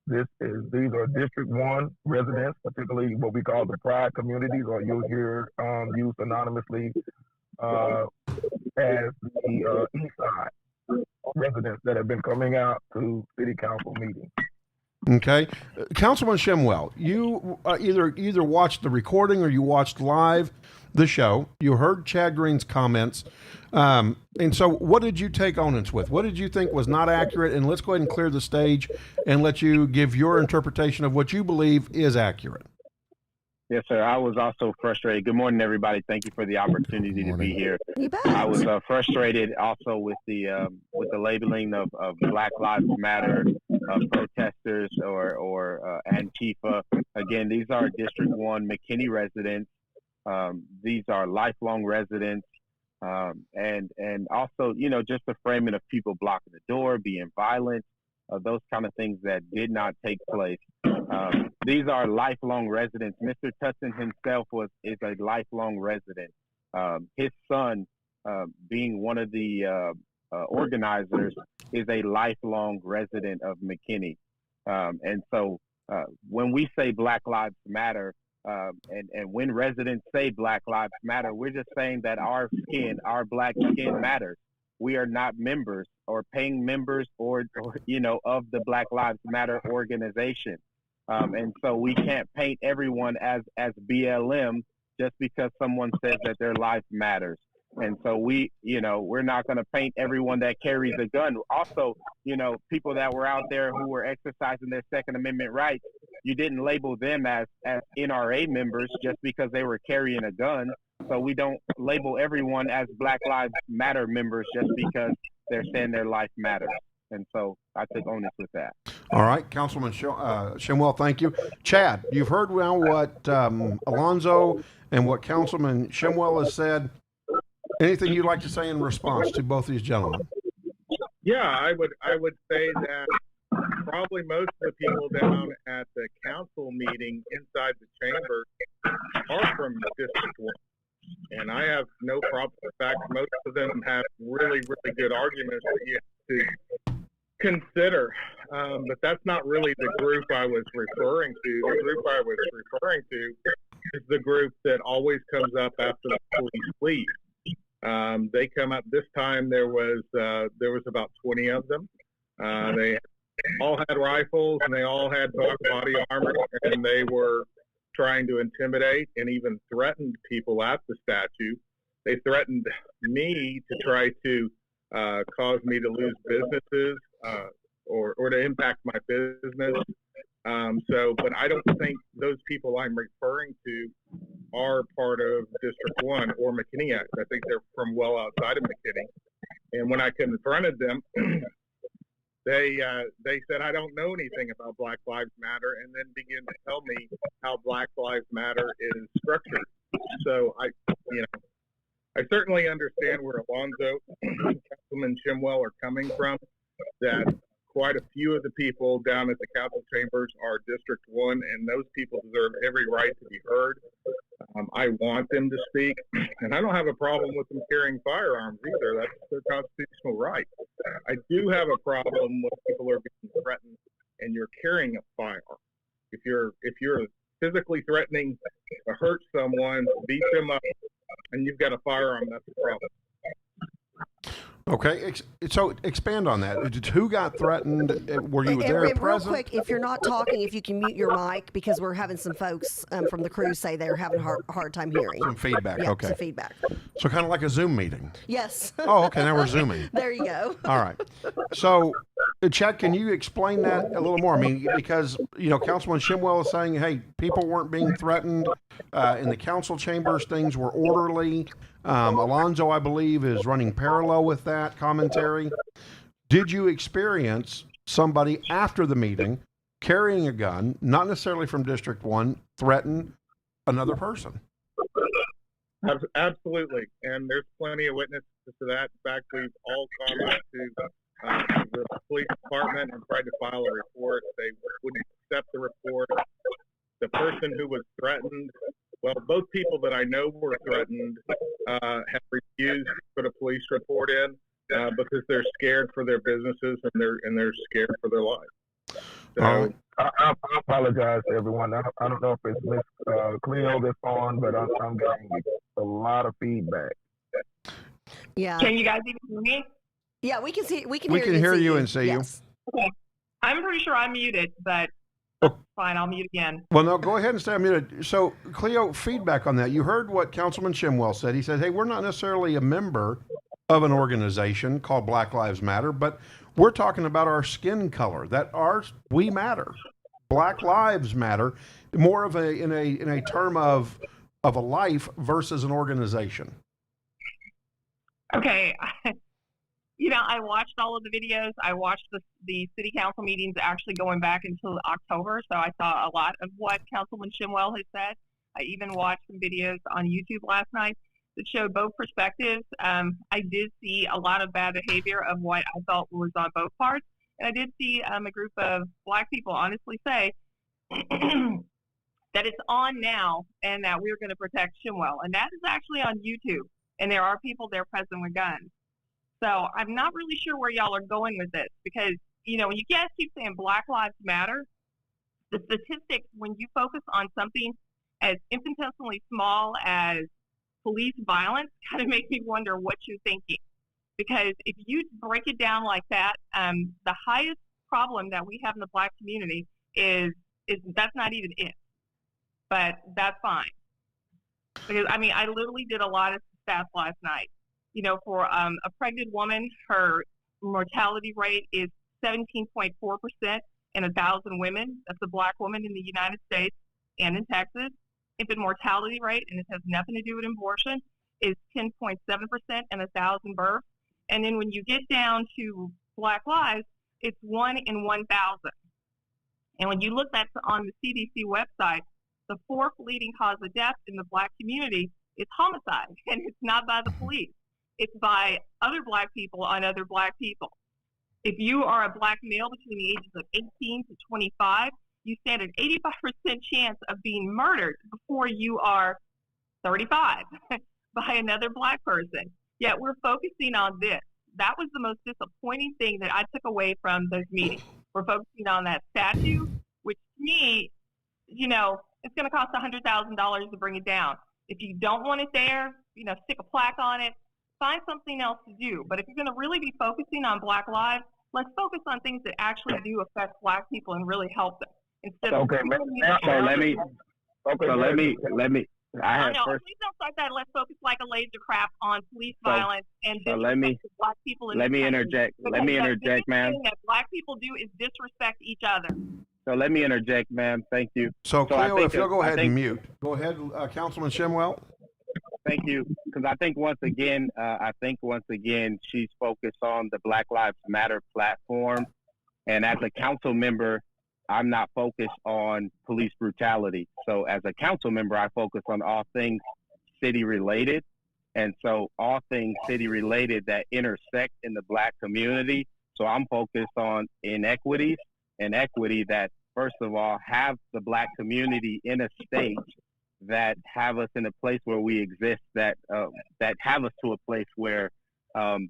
These are District 1 residents, particularly what we call the Pride communities, or you'll hear used anonymously as the East Side residents that have been coming out to City Council meetings. Okay, Councilman Shemwell, you either watched the recording or you watched live the show. You heard Chad Green's comments, and so what did you take onus with? What did you think was not accurate? And let's go ahead and clear the stage and let you give your interpretation of what you believe is accurate. Yes, sir. I was also frustrated. Good morning, everybody. Thank you for the opportunity to be here. You bet. I was frustrated also with the labeling of Black Lives Matter protesters or Antifa. Again, these are District 1 McKinney residents. These are lifelong residents. And also, just the framing of people blocking the door, being violent, those kind of things that did not take place. These are lifelong residents. Mr. Tutson himself is a lifelong resident. His son, being one of the organizers, is a lifelong resident of McKinney. And so when we say Black Lives Matter, and when residents say Black Lives Matter, we're just saying that our black skin matters. We are not members or paying members or of the Black Lives Matter organization. And so we can't paint everyone as BLM just because someone says that their life matters. And so we're not going to paint everyone that carries a gun. Also, people that were out there who were exercising their Second Amendment rights, you didn't label them as NRA members just because they were carrying a gun. So we don't label everyone as Black Lives Matter members just because they're saying their life matters. And so I took onus with that. All right, Councilman Shemwell, thank you. Chad, you've heard now what Alonzo and what Councilman Shemwell has said. Anything you'd like to say in response to both these gentlemen? Yeah, I would say that probably most of the people down at the council meeting inside the chamber are from District 1. And I have no problem. In fact, most of them have really, really good arguments that you have to consider. but that's not really the group I was referring to. The group I was referring to is the group that always comes up after the police leave. They come up. This time there was about 20 of them. They all had rifles and they all had body armor, and they were trying to intimidate and even threaten people at the statue. They threatened me to try to cause me to lose businesses or to impact my business. But I don't think those people I'm referring to are part of District 1 or McKinney Act. I think they're from well outside of McKinney. And when I confronted them, they said, I don't know anything about Black Lives Matter, and then began to tell me how Black Lives Matter is structured. So I certainly understand where Alonzo, Councilman Shemwell are coming from, that quite a few of the people down at the council chambers are District 1, and those people deserve every right to be heard. I want them to speak, and I don't have a problem with them carrying firearms either. That's their constitutional right. I do have a problem when people are being threatened and you're carrying a firearm. If you're physically threatening to hurt someone, beat them up, and you've got a firearm, that's a problem. Okay, so expand on that. Who got threatened? Were you there and present? Real quick, if you're not talking, if you can mute your mic, because we're having some folks from the crew say they're having a hard time hearing. Some feedback, Yeah, okay. some feedback. So kind of like a Zoom meeting. Yes. Oh, okay, now we're Zooming. There you go. All right. So, Chad, can you explain that a little more? I mean, because, Councilman Shemwell is saying, hey, people weren't being threatened in the council chambers. Things were orderly. Alonzo, I believe, is running parallel with that commentary. Did you experience somebody after the meeting carrying a gun, not necessarily from District 1, threaten another person? Absolutely, and there's plenty of witnesses to that. In fact, we've all gone up to the police department and tried to file a report. They wouldn't accept the report. The person who was threatened, well, both people that I know were threatened have refused to put a police report in because they're scared for their businesses and they're scared for their lives. So, I apologize to everyone. I don't know if it's Miss Cleo that's on, but I'm getting a lot of feedback. Yeah. Can you guys even hear me? Yeah, we can see. We can hear you and see yes. you. Okay. I'm pretty sure I'm muted, but fine. I'll mute again. Well, no, go ahead and stay muted. So, Cleo, feedback on that. You heard what Councilman Shemwell said. He said, hey, we're not necessarily a member of an organization called Black Lives Matter, but we're talking about our skin color, that we matter. Black lives matter, more of in a term of a life versus an organization. Okay. I watched all of the videos. I watched the city council meetings actually going back until October, so I saw a lot of what Councilman Shemwell has said. I even watched some videos on YouTube last night that showed both perspectives. I did see a lot of bad behavior of what I felt was on both parts, and I did see a group of Black people honestly say that it's on now and that we're going to protect Shemwell, and that is actually on YouTube, and there are people there present with guns. So I'm not really sure where y'all are going with this because, when you guys keep saying Black Lives Matter, the statistics, when you focus on something as infinitesimally small as police violence, kind of make me wonder what you're thinking. Because if you break it down like that, the highest problem that we have in the Black community is that's not even it. But that's fine. Because, I literally did a lot of stats last night. For a pregnant woman, her mortality rate is 17.4% in 1,000 women. That's a Black woman in the United States and in Texas. Infant mortality rate, and it has nothing to do with abortion, is 10.7% in 1,000 births. And then when you get down to Black lives, it's 1 in 1,000. And when you look at on the CDC website, the fourth leading cause of death in the Black community is homicide, and it's not by the police. It's by other Black people on other Black people. If you are a Black male between the ages of 18 to 25, you stand an 85% chance of being murdered before you are 35 by another Black person. Yet we're focusing on this. That was the most disappointing thing that I took away from those meetings. we're focusing on that statue, which to me, it's going to cost $100,000 to bring it down. If you don't want it there, stick a plaque on it, find something else to do. But if you're going to really be focusing on Black lives, let's focus on things that actually do affect Black people and really help them. Instead of let me. I have first. Please don't start that. Let's focus like a laser crap on police violence and Black people. Let me interject. Let me interject, ma'am. Thing that Black people do is disrespect each other. So let me interject, ma'am. Thank you. So Cleo, if you'll go ahead and mute. Go ahead, Councilman Shemwell. Thank you. Because I think once again, she's focused on the Black Lives Matter platform, and as a council member, I'm not focused on police brutality. So as a council member, I focus on all things city related. And so all things city related that intersect in the Black community. So I'm focused on inequities and equity that, first of all, have the Black community in a state that have us in a place where we exist, that have us to a place where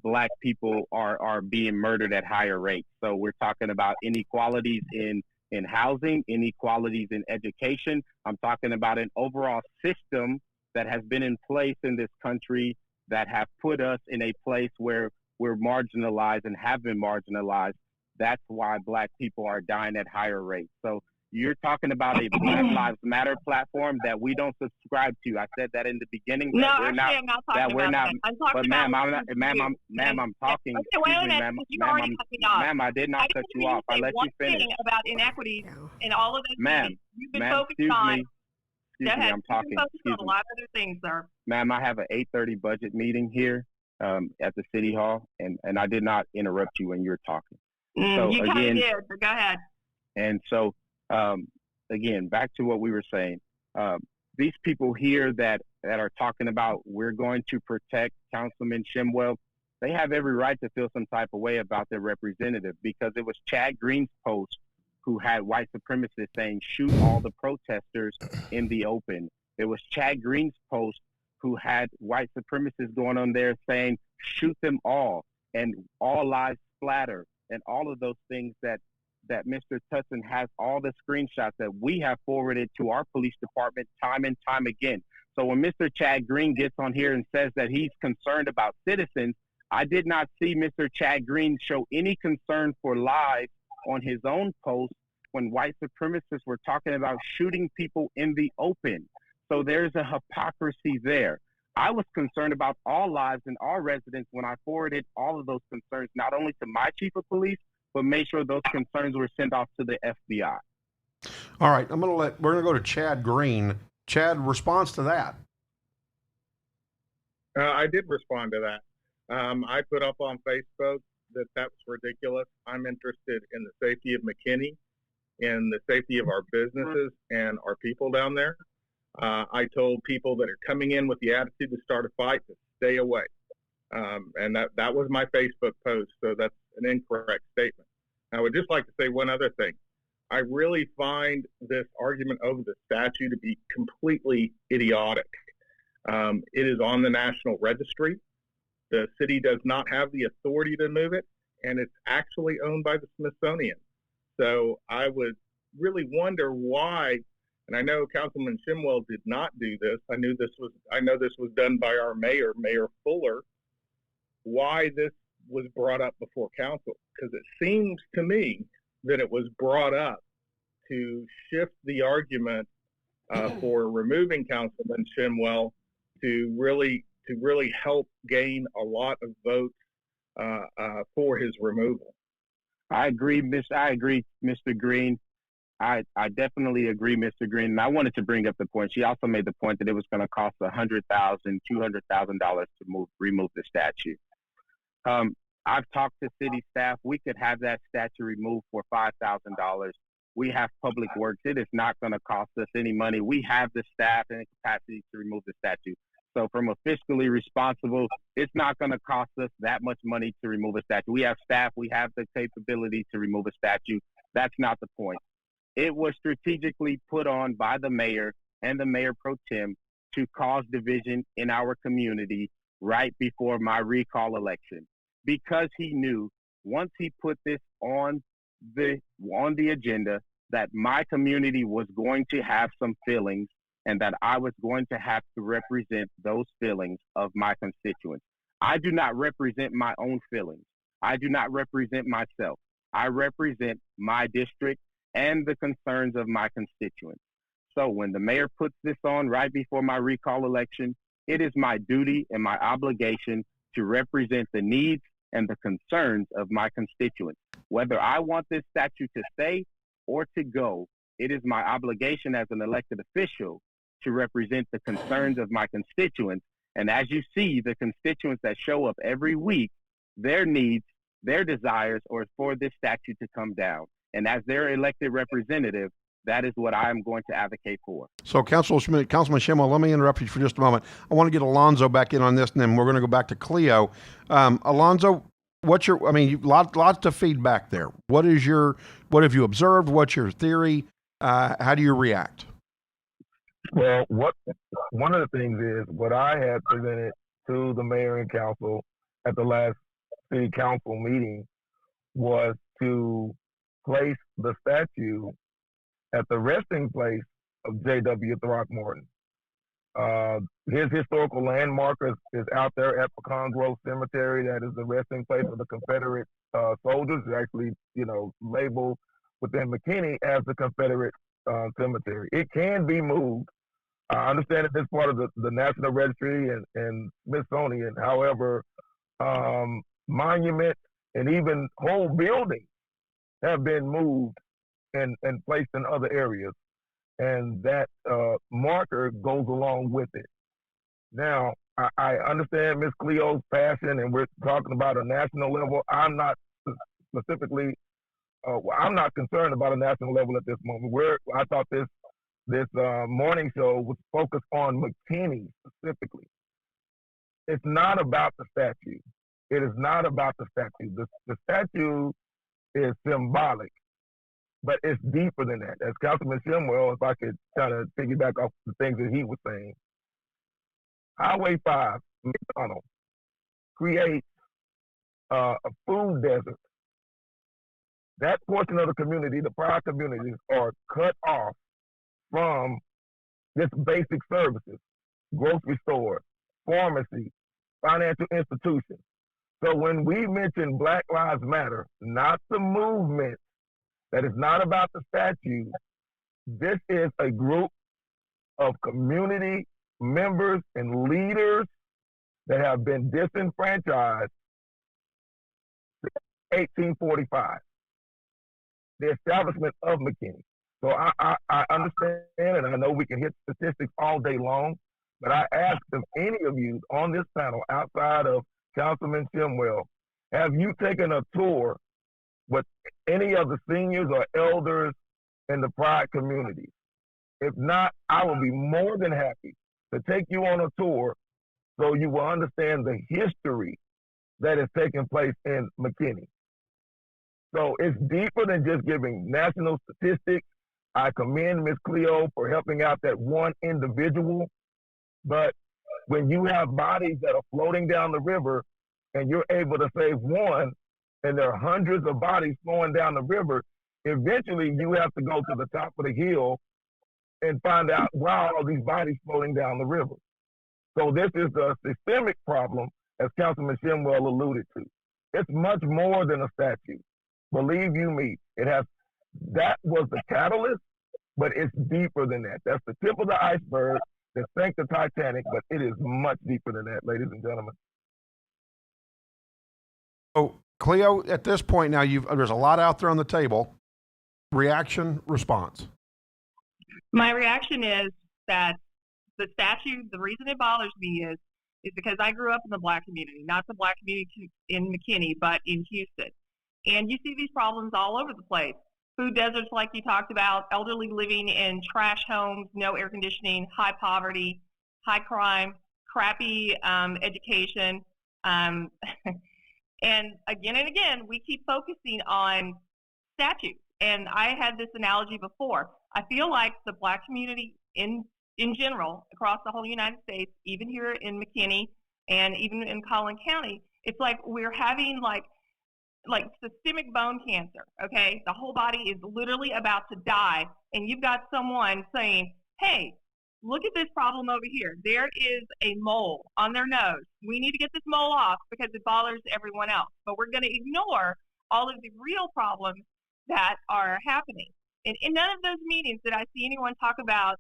Black people are being murdered at higher rates. So we're talking about inequalities in housing, inequalities in education. I'm talking about an overall system that has been in place in this country that have put us in a place where we're marginalized and have been marginalized. That's why Black people are dying at higher rates. So you're talking about a Black Lives Matter platform that we don't subscribe to. I said that in the beginning. No, I'm not talking about that. I'm talking about. Ma'am, I'm talking. Okay, wait a minute. You already cut me off. Ma'am, I did not cut you off. I let you finish. About inequities and all of those ma'am, things you've been ma'am, focused on. Excuse me, I'm talking. Excuse me. A lot of other things, sir. Ma'am, I have an 8:30 budget meeting here at the City Hall, and I did not interrupt you when you were talking. So you kind of did, but go ahead. And so, again, back to what we were saying. These people here that are talking about we're going to protect Councilman Shemwell, they have every right to feel some type of way about their representative, because it was Chad Green's post who had white supremacists saying shoot all the protesters in the open. It was Chad Green's post who had white supremacists going on there saying shoot them all and all lives splatter and all of those things that Mr. Tutson has all the screenshots that we have forwarded to our police department time and time again. So when Mr. Chad Green gets on here and says that he's concerned about citizens, I did not see Mr. Chad Green show any concern for lives on his own post when white supremacists were talking about shooting people in the open. So there's a hypocrisy there. I was concerned about all lives and all residents when I forwarded all of those concerns, not only to my chief of police, but made sure those concerns were sent off to the FBI. All right, we're going to go to Chad Green. Chad, response to that. I did respond to that. I put up on Facebook that was ridiculous. I'm interested in the safety of McKinney, in the safety of our businesses and our people down there. I told people that are coming in with the attitude to start a fight to stay away. And that was my Facebook post, so that's an incorrect statement. I would just like to say one other thing. I really find this argument over the statue to be completely idiotic. It is on the National Registry. The city does not have the authority to move it, and it's actually owned by the Smithsonian. So I would really wonder why, and I know Councilman Shemwell did not do this. I know this was done by our mayor, Mayor Fuller. Why this was brought up before council? Because it seems to me that it was brought up to shift the argument for removing Councilman Shemwell to really help gain a lot of votes for his removal. I agree, Mr. Green. I definitely agree, Mr. Green. And I wanted to bring up the point. She also made the point that it was going to cost $100,000, $200,000 to remove the statue. I've talked to city staff. We could have that statue removed for $5,000. We have public works. It is not going to cost us any money. We have the staff and the capacity to remove the statue. So from a fiscally responsible, it's not going to cost us that much money to remove a statue. We have staff. We have the capability to remove a statue. That's not the point. It was strategically put on by the mayor and the mayor pro tem to cause division in our community right before my recall election, because he knew once he put this on on the agenda that my community was going to have some feelings and that I was going to have to represent those feelings of my constituents. I do not represent my own feelings. I do not represent myself. I represent my district and the concerns of my constituents. So when the mayor puts this on right before my recall election, it is my duty and my obligation to represent the needs and the concerns of my constituents. Whether I want this statute to stay or to go, it is my obligation as an elected official to represent the concerns of my constituents. And as you see, the constituents that show up every week, their needs, their desires are for this statute to come down. And as their elected representative, that is what I am going to advocate for. So, Councilman Shemwell, let me interrupt you for just a moment. I want to get Alonzo back in on this, and then we're going to go back to Cleo. Alonzo, lots of feedback there. What have you observed? What's your theory? How do you react? Well, one of the things is what I had presented to the mayor and council at the last city council meeting was to place the statue at the resting place of J.W. Throckmorton. His historical landmark is out there at Pecan Grove Cemetery. That is the resting place of the Confederate soldiers. It's actually, labeled within McKinney as the Confederate cemetery. It can be moved. I understand that it's part of the National Registry and Smithsonian. However, monuments and even whole buildings have been moved and placed in other areas. And that marker goes along with it. Now, I understand Ms. Cleo's passion, and we're talking about a national level. I'm not specifically, I'm not concerned about a national level at this moment. I thought this morning show was focused on McKinney specifically. It's not about the statue. It is not about the statue. The statue is symbolic, but it's deeper than that. As Councilman Shemwell, if I could kind of piggyback off the things that he was saying, Highway 5, McDonald, creates a food desert. That portion of the community, the prior communities, are cut off from this basic services, grocery stores, pharmacy, financial institutions. So when we mention Black Lives Matter, not the movement, that is not about the statue, this is a group of community members and leaders that have been disenfranchised since 1845, the establishment of McKinney. So I understand, and I know we can hit statistics all day long, but I ask if any of you on this panel, outside of Councilman Shemwell, have you taken a tour with any of the seniors or elders in the Pride community? If not, I will be more than happy to take you on a tour so you will understand the history that is taking place in McKinney. So it's deeper than just giving national statistics. I commend Ms. Cleo for helping out that one individual, but when you have bodies that are floating down the river and you're able to save one, and there are hundreds of bodies flowing down the river, eventually you have to go to the top of the hill and find out why are all these bodies floating down the river. So this is a systemic problem, as Councilman Shemwell alluded to. It's much more than a statue. Believe you me, that was the catalyst, but it's deeper than that. That's the tip of the iceberg that sank the Titanic, but it is much deeper than that, ladies and gentlemen. So, Cleo, at this point now, there's a lot out there on the table. Reaction, response. My reaction is that the statue, the reason it bothers me is because I grew up in the Black community, not the Black community in McKinney, but in Houston. And you see these problems all over the place. Food deserts, like you talked about, elderly living in trash homes, no air conditioning, high poverty, high crime, crappy education. And again, we keep focusing on statues. And I had this analogy before. I feel like the Black community in general, across the whole United States, even here in McKinney and even in Collin County, it's like we're having like like systemic bone cancer, okay? The whole body is literally about to die, and you've got someone saying, hey, look at this problem over here. There is a mole on their nose. We need to get this mole off because it bothers everyone else. But we're going to ignore all of the real problems that are happening. And in none of those meetings did I see anyone talk about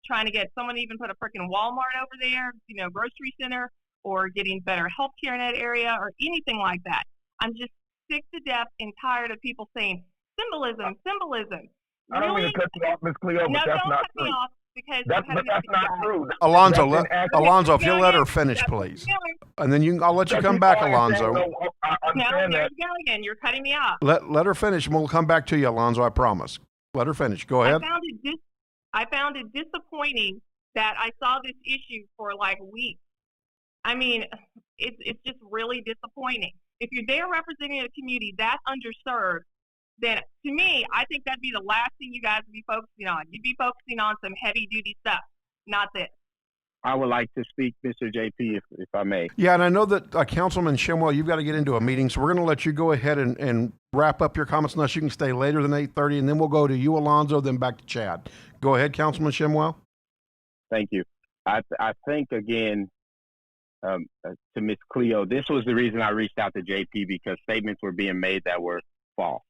trying to get someone to even put a freaking Walmart over there, grocery center, or getting better health care in that area or anything like that. I'm just sick to death and tired of people saying symbolism. I don't mean to cut you off, Ms. Cleo, but No, that's don't not cut me true. off because That's not true. Alonzo, That's inaccurate. Alonzo, if you'll let her Okay, finish, that's what please. you're doing. And then I'll let you That's come just back, why I'm saying, Alonzo. no, I No, understand there that. you go again. You're cutting me off. Let her finish, and we'll come back to you, Alonzo, I promise. Let her finish. Go ahead. I found it disappointing that I saw this issue for like weeks. I mean, it's just really disappointing. If you're there representing a community that's underserved, then to me, I think that'd be the last thing you guys would be focusing on. You'd be focusing on some heavy duty stuff, not this. I would like to speak, Mr. JP, if I may. Yeah, and I know that Councilman Shemwell, you've got to get into a meeting, so we're going to let you go ahead and wrap up your comments unless you can stay later than 8:30, and then we'll go to you, Alonzo, then back to Chad. Go ahead, Councilman Shemwell. Thank you. I think, again, to Ms. Cleo, this was the reason I reached out to JP, because statements were being made that were false.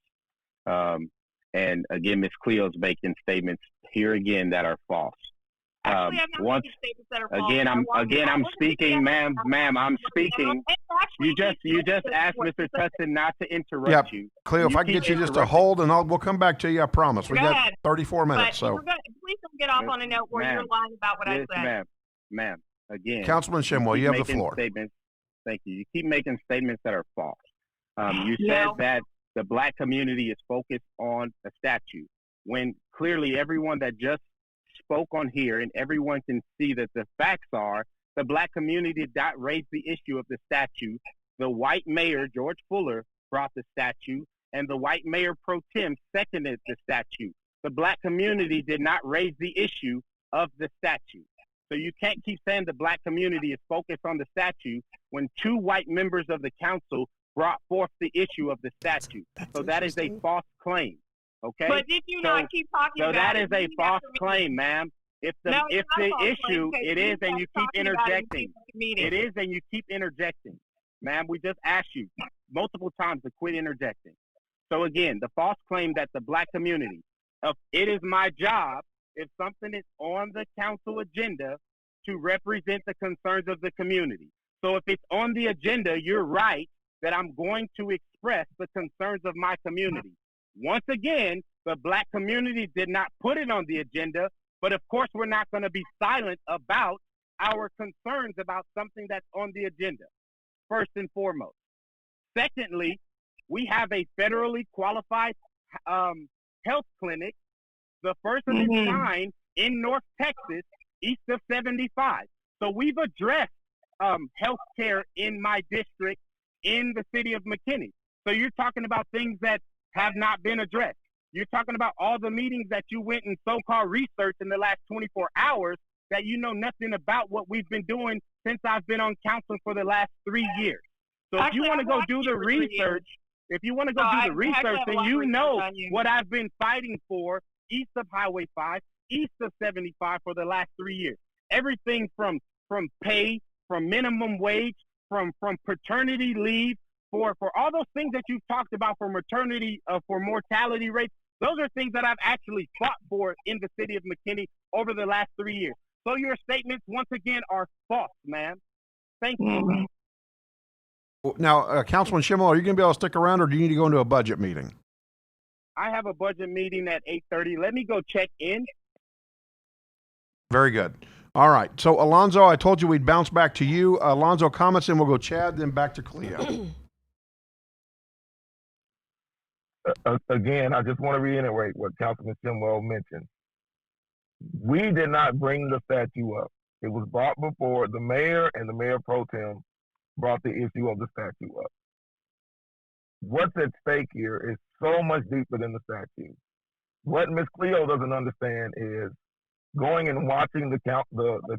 And again, Ms. Cleo's making statements here again that are false. Actually, I'm not making statements that are false. I'm speaking, ma'am, I'm speaking. You just asked Mr. Tutson not to interrupt you. Cleo, if I can get you just to hold, and we'll come back to you, I promise. We got 34 minutes. But please don't get off on a note where you're lying about what I said. Ma'am, again. Councilman Shemwell, you have the floor. Thank you. You keep making statements that are false. You said that the black community is focused on a statue, when clearly everyone that just spoke on here and everyone can see that the facts are the black community did not raise the issue of the statue. The white mayor, George Fuller, brought the statue, and the white mayor pro tem seconded the statue. The black community did not raise the issue of the statue. So you can't keep saying the black community is focused on the statue when two white members of the council brought forth the issue of the statue. So that is a false claim. Okay. But did you not keep talking about it? So that is a false claim, ma'am. If the issue, it is, and you keep interjecting. It is, and you keep interjecting. Ma'am, we just asked you multiple times to quit interjecting. So again, the false claim that the black community, it is my job, if something is on the council agenda, to represent the concerns of the community. So if it's on the agenda, you're right that I'm going to express the concerns of my community. Once again, the black community did not put it on the agenda, but of course we're not going to be silent about our concerns about something that's on the agenda, first and foremost. Secondly, we have a federally qualified health clinic, the first of its kind in North Texas, east of 75. So we've addressed health care in my district in the city of McKinney. So you're talking about things that have not been addressed. You're talking about all the meetings that you went and so-called researched in the last 24 hours that you know nothing about what we've been doing since I've been on council for the last 3 years. So if you want to go do the research, then you know what I've been fighting for east of Highway 5, east of 75 for the last 3 years. Everything from pay, from minimum wage, from paternity leave, for all those things that you've talked about for maternity, for mortality rates. Those are things that I've actually fought for in the city of McKinney over the last 3 years. So your statements, once again, are false, ma'am. Thank you. Now, Councilman Shemwell, are you going to be able to stick around, or do you need to go into a budget meeting? I have a budget meeting at 8:30. Let me go check in. Very good. All right. So, Alonzo, I told you we'd bounce back to you. Alonzo, comments, and we'll go Chad, then back to Cleo. Again, I just want to reiterate what Councilman Shemwell mentioned. We did not bring the statue up. It was brought before the mayor, and the mayor pro tem brought the issue of the statue up. What's at stake here is so much deeper than the statue. What Ms. Cleo doesn't understand is going and watching the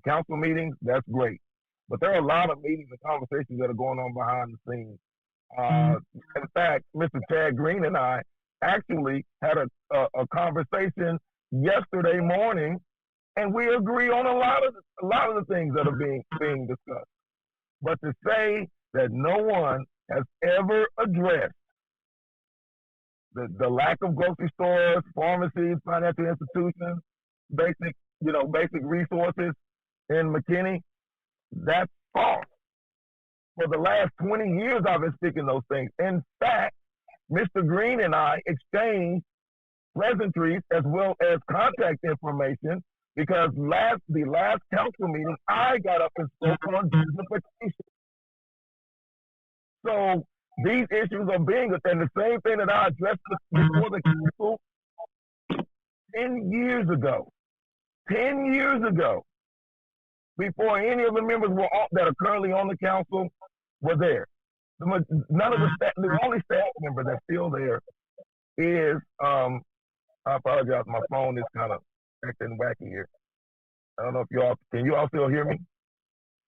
council meetings, that's great. But there are a lot of meetings and conversations that are going on behind the scenes In fact, Mr. Chad Green and I actually had a conversation yesterday morning, and we agree on a lot of the things that are being discussed. But to say that no one has ever addressed the lack of grocery stores, pharmacies, financial institutions, basic resources in McKinney, that's false. For the last 20 years, I've been speaking those things. In fact, Mr. Green and I exchanged pleasantries as well as contact information because the last council meeting, I got up and spoke on gentrification. So these issues are being, and the same thing that I addressed before the council 10 years ago, before any of the members that are currently on the council were there. None of the only staff member that's still there is, I apologize, my phone is kind of acting wacky here. I don't know if can you all still hear me?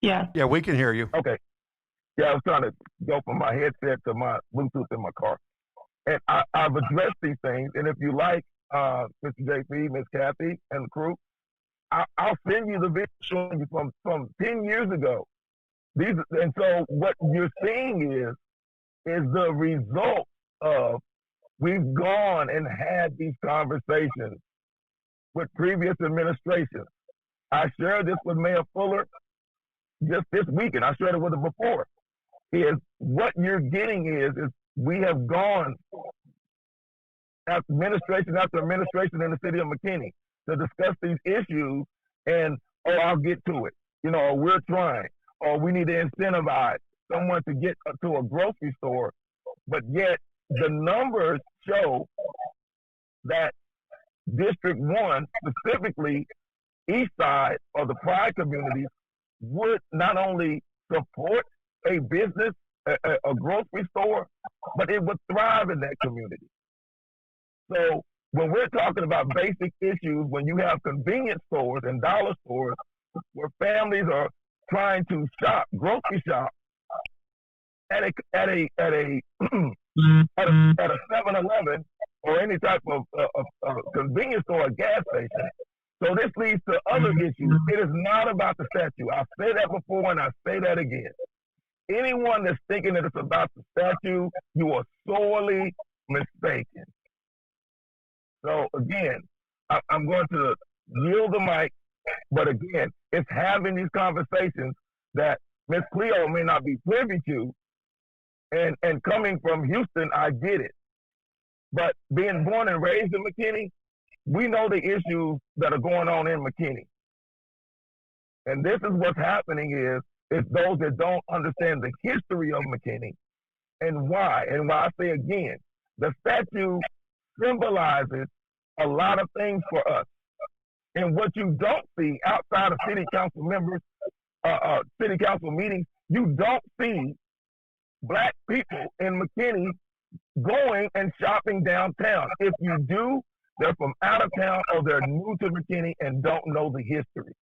Yeah. Yeah, we can hear you. Okay. Yeah, I was trying to go from my headset to my Bluetooth in my car. And I've addressed these things. And if you like, Mr. JP, Miss Kathy, and the crew, I'll send you the video showing you from 10 years ago. And so what you're seeing is the result of we've gone and had these conversations with previous administrations. I shared this with Mayor Fuller just this weekend. I shared it with him before. Is what you're getting is we have gone administration after administration in the city of McKinney to discuss these issues, and I'll get to it. Or we're trying, or we need to incentivize someone to get to a grocery store, but yet the numbers show that District 1, specifically East Side or the Pride communities, would not only support a business, a grocery store, but it would thrive in that community. So when we're talking about basic issues, when you have convenience stores and dollar stores where families are trying to grocery shop at a 7-Eleven or any type of convenience store or gas station. So this leads to other issues. It is not about the statue. I say that before and I say that again. Anyone that's thinking that it's about the statue, you are sorely mistaken. So again, I'm going to yield the mic, but again, it's having these conversations that Ms. Cleo may not be privy to, and coming from Houston, I get it. But being born and raised in McKinney, we know the issues that are going on in McKinney. And this is what's happening is those that don't understand the history of McKinney and why. And why I say again, the statue symbolizes a lot of things for us. And what you don't see outside of city council members, city council meetings, you don't see Black people in McKinney going and shopping downtown. If you do, they're from out of town or they're new to McKinney and don't know the history.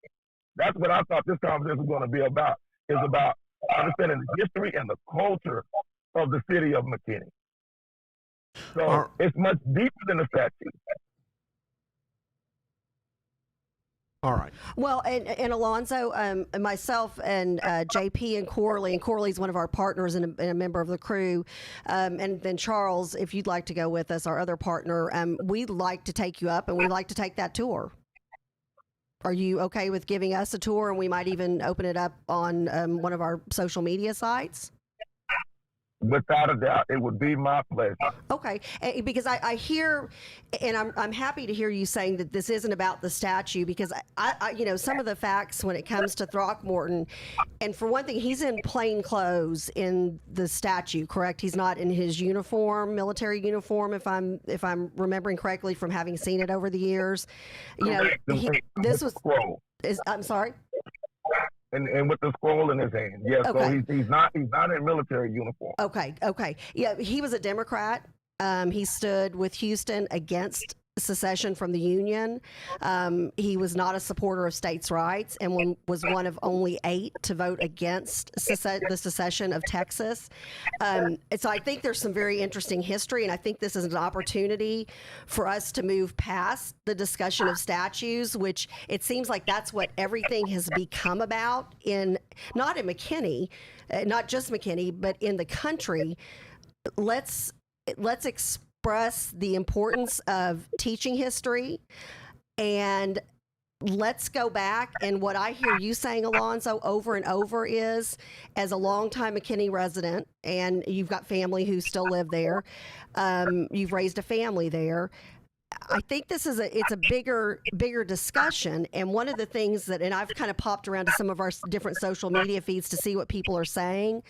That's what I thought this conversation was going to be about, is about understanding the history and the culture of the city of McKinney. So it's much deeper than the statue. All right. Well, and Alonzo, myself and JP and Corley's one of our partners and a member of the crew, and then Charles, if you'd like to go with us, our other partner, we'd like to take you up and we'd like to take that tour. Are you okay with giving us a tour, and we might even open it up on one of our social media sites? Without a doubt, it would be my pleasure. Okay, because I hear, and I'm happy to hear you saying that this isn't about the statue, because I some of the facts when it comes to Throckmorton, and for one thing, he's in plain clothes in the statue, correct? He's not in his uniform, military uniform, if I'm remembering correctly from having seen it over the years. This was. I'm sorry. And with the scroll in his hand. Yes, okay. So he's not in military uniform. Okay. Yeah, he was a Democrat. He stood with Houston against secession from the Union. He was not a supporter of states' rights and was one of only 8 to vote against the secession of Texas. And so I think there's some very interesting history, and I think this is an opportunity for us to move past the discussion of statues, which it seems like that's what everything has become about not in McKinney, not just McKinney, but in the country. Let's express the importance of teaching history, and let's go back. And what I hear you saying, Alonzo, over and over is, as a longtime McKinney resident, and you've got family who still live there, you've raised a family there. I think it's a bigger discussion. And one of the things and I've kind of popped around to some of our different social media feeds to see what people are saying.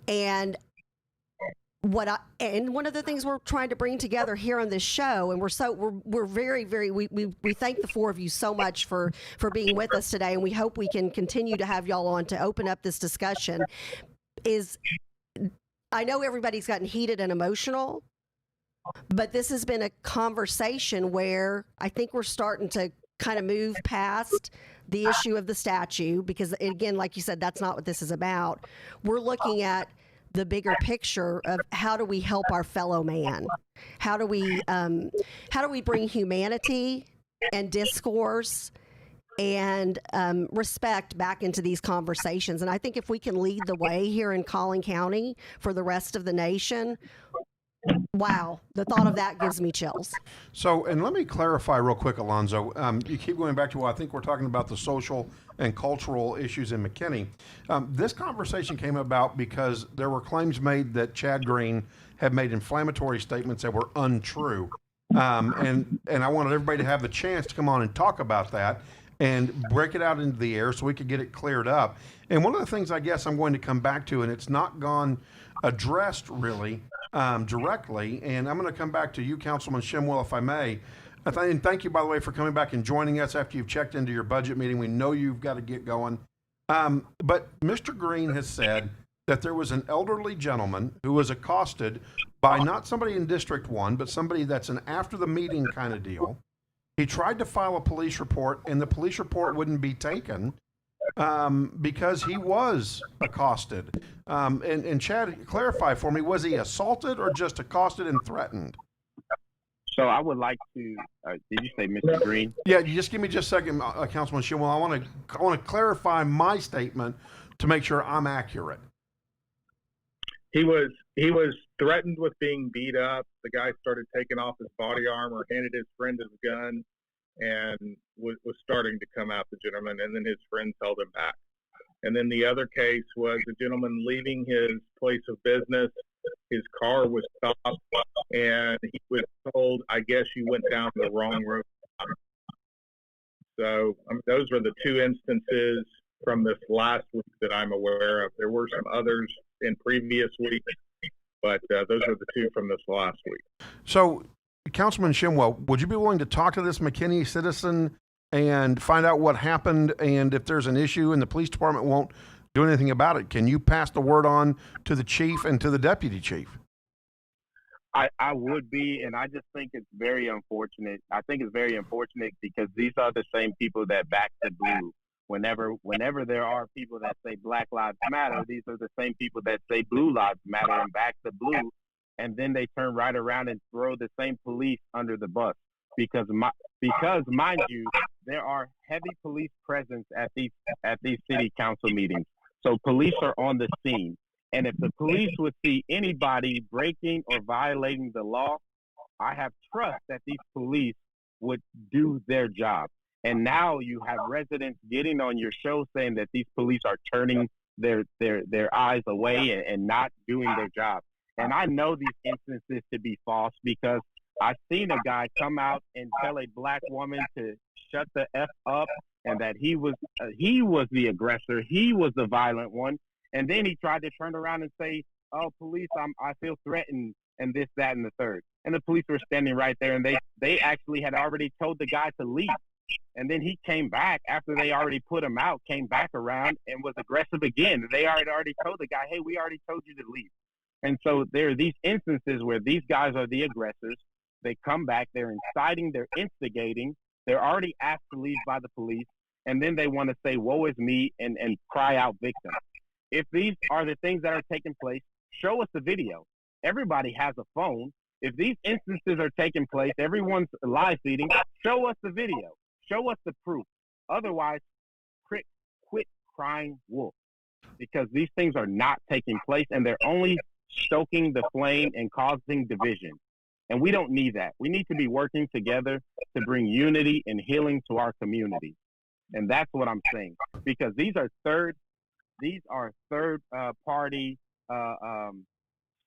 And one of the things we're trying to bring together here on this show, and we're very, very, we thank the 4 of you so much for being with us today, and we hope we can continue to have y'all on to open up this discussion. I know everybody's gotten heated and emotional, but this has been a conversation where I think we're starting to kind of move past the issue of the statue, because again, like you said, that's not what this is about. We're looking at the bigger picture of how do we help our fellow man? How do we bring humanity and discourse and respect back into these conversations? And I think if we can lead the way here in Collin County for the rest of the nation, wow, the thought of that gives me chills. So, and let me clarify real quick, Alonzo. You keep going back to, well, I think we're talking about the social and cultural issues in McKinney. This conversation came about because there were claims made that Chad Green had made inflammatory statements that were untrue. And I wanted everybody to have the chance to come on and talk about that and break it out into the air so we could get it cleared up. And one of the things I guess I'm going to come back to, and it's not gone addressed really directly, and I'm going to come back to you, Councilman Shemwell, if I may. And thank you, by the way, for coming back and joining us after you've checked into your budget meeting. We know you've got to get going. But Mr. Green has said that there was an elderly gentleman who was accosted by not somebody in District 1, but somebody that's an after the meeting kind of deal. He tried to file a police report, and the police report wouldn't be taken because he was accosted. And Chad, clarify for me, was he assaulted or just accosted and threatened? So I would like to. Did you say Mr. Green? Yeah, you just give me just a second, Councilman Shemwell. I want to clarify my statement to make sure I'm accurate. He was threatened with being beat up. The guy started taking off his body armor, handed his friend his gun, and was starting to come at the gentleman, and then his friends held him back. And then the other case was a gentleman leaving his place of business. His car was stopped, and he was told, I guess you went down the wrong road. So those were the 2 instances from this last week that I'm aware of. There were some others in previous weeks, but those are the 2 from this last week. So, Councilman Shemwell, would you be willing to talk to this McKinney citizen and find out what happened, and if there's an issue and the police department won't do anything about it, can you pass the word on to the chief and to the deputy chief? I would be, and I just think it's very unfortunate. I think it's very unfortunate because these are the same people that back the blue. Whenever there are people that say Black Lives Matter, these are the same people that say Blue Lives Matter and back the blue, and then they turn right around and throw the same police under the bus. Because mind you, there are heavy police presence at these city council meetings. So police are on the scene. And if the police would see anybody breaking or violating the law, I have trust that these police would do their job. And now you have residents getting on your show saying that these police are turning their eyes away and not doing their job. And I know these instances to be false because I've seen a guy come out and tell a black woman to shut the F up and that he was the aggressor. He was the violent one. And then he tried to turn around and say, oh, police, I feel threatened and this, that, and the third. And the police were standing right there, and they actually had already told the guy to leave. And then he came back after they already put him out, came back around and was aggressive again. They already told the guy, hey, we already told you to leave. And so there are these instances where these guys are the aggressors. They come back, they're inciting, they're instigating, they're already asked to leave by the police, and then they want to say, woe is me, and cry out victim. If these are the things that are taking place, show us the video. Everybody has a phone. If these instances are taking place, everyone's live feeding, show us the video. Show us the proof. Otherwise, quit crying wolf, because these things are not taking place, and they're only stoking the flame and causing division. And we don't need that. We need to be working together to bring unity and healing to our community. And that's what I'm saying, because these are third party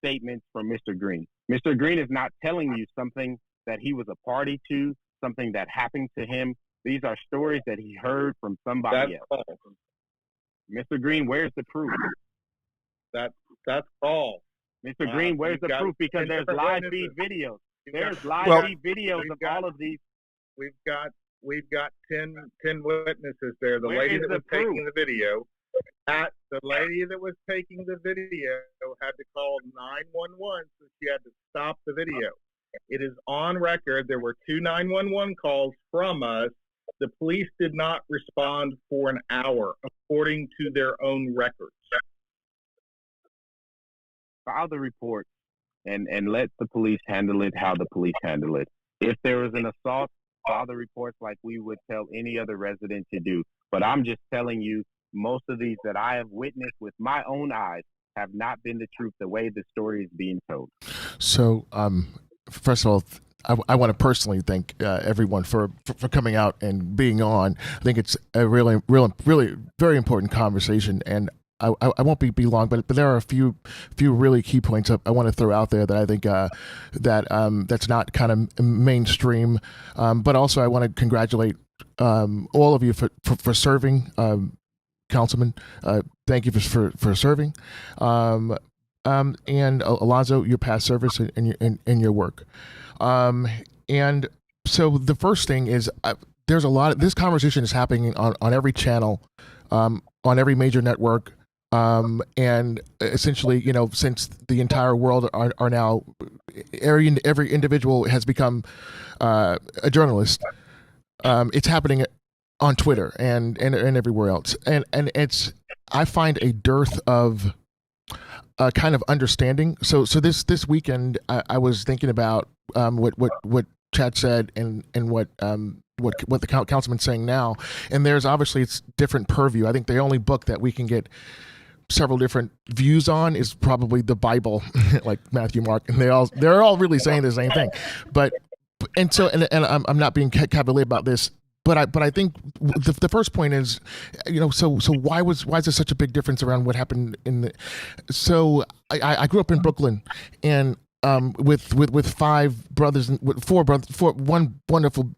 statements from Mr. Green. Mr. Green is not telling you something that he was a party to, something that happened to him. These are stories that he heard from somebody else. Mr. Green, where's the proof? That's false. Mr. Green, where's the proof? Because there's live feed videos. There's live feed videos of all of these. We've got 10 witnesses there. The Where lady is that the was taking the video, the lady that was taking the video had to call 911, so she had to stop the video. It is on record. There were 2 911 calls from us. The police did not respond for an hour, according to their own records. File the report and let the police handle it how the police handle it. If there was an assault, file the reports like we would tell any other resident to do. But I'm just telling you, most of these that I have witnessed with my own eyes have not been the truth the way the story is being told. So, first of all, I want to personally thank everyone for coming out and being on. I think it's a really very important conversation, and I won't be long, but there are a few really key points I want to throw out there that I think that's not kind of mainstream, but also I want to congratulate all of you for serving, Councilman. Thank you for serving, and Alonzo, your past service and your work. And so the first thing is there's a lot of this conversation is happening on every channel, on every major network. And essentially, since the entire world are now, every individual has become a journalist. It's happening on Twitter and everywhere else. And I find a dearth of kind of understanding. So this weekend, I was thinking about what Chad said and what the councilman's saying now. And there's obviously it's different purview. I think the only book that we can get several different views on is probably the Bible, like Matthew, Mark, and they're all really saying the same thing. But I'm not being cavalier about this, but I think the first point is, so why is there such a big difference around what happened so I grew up in Brooklyn, and with 5 brothers and one wonderful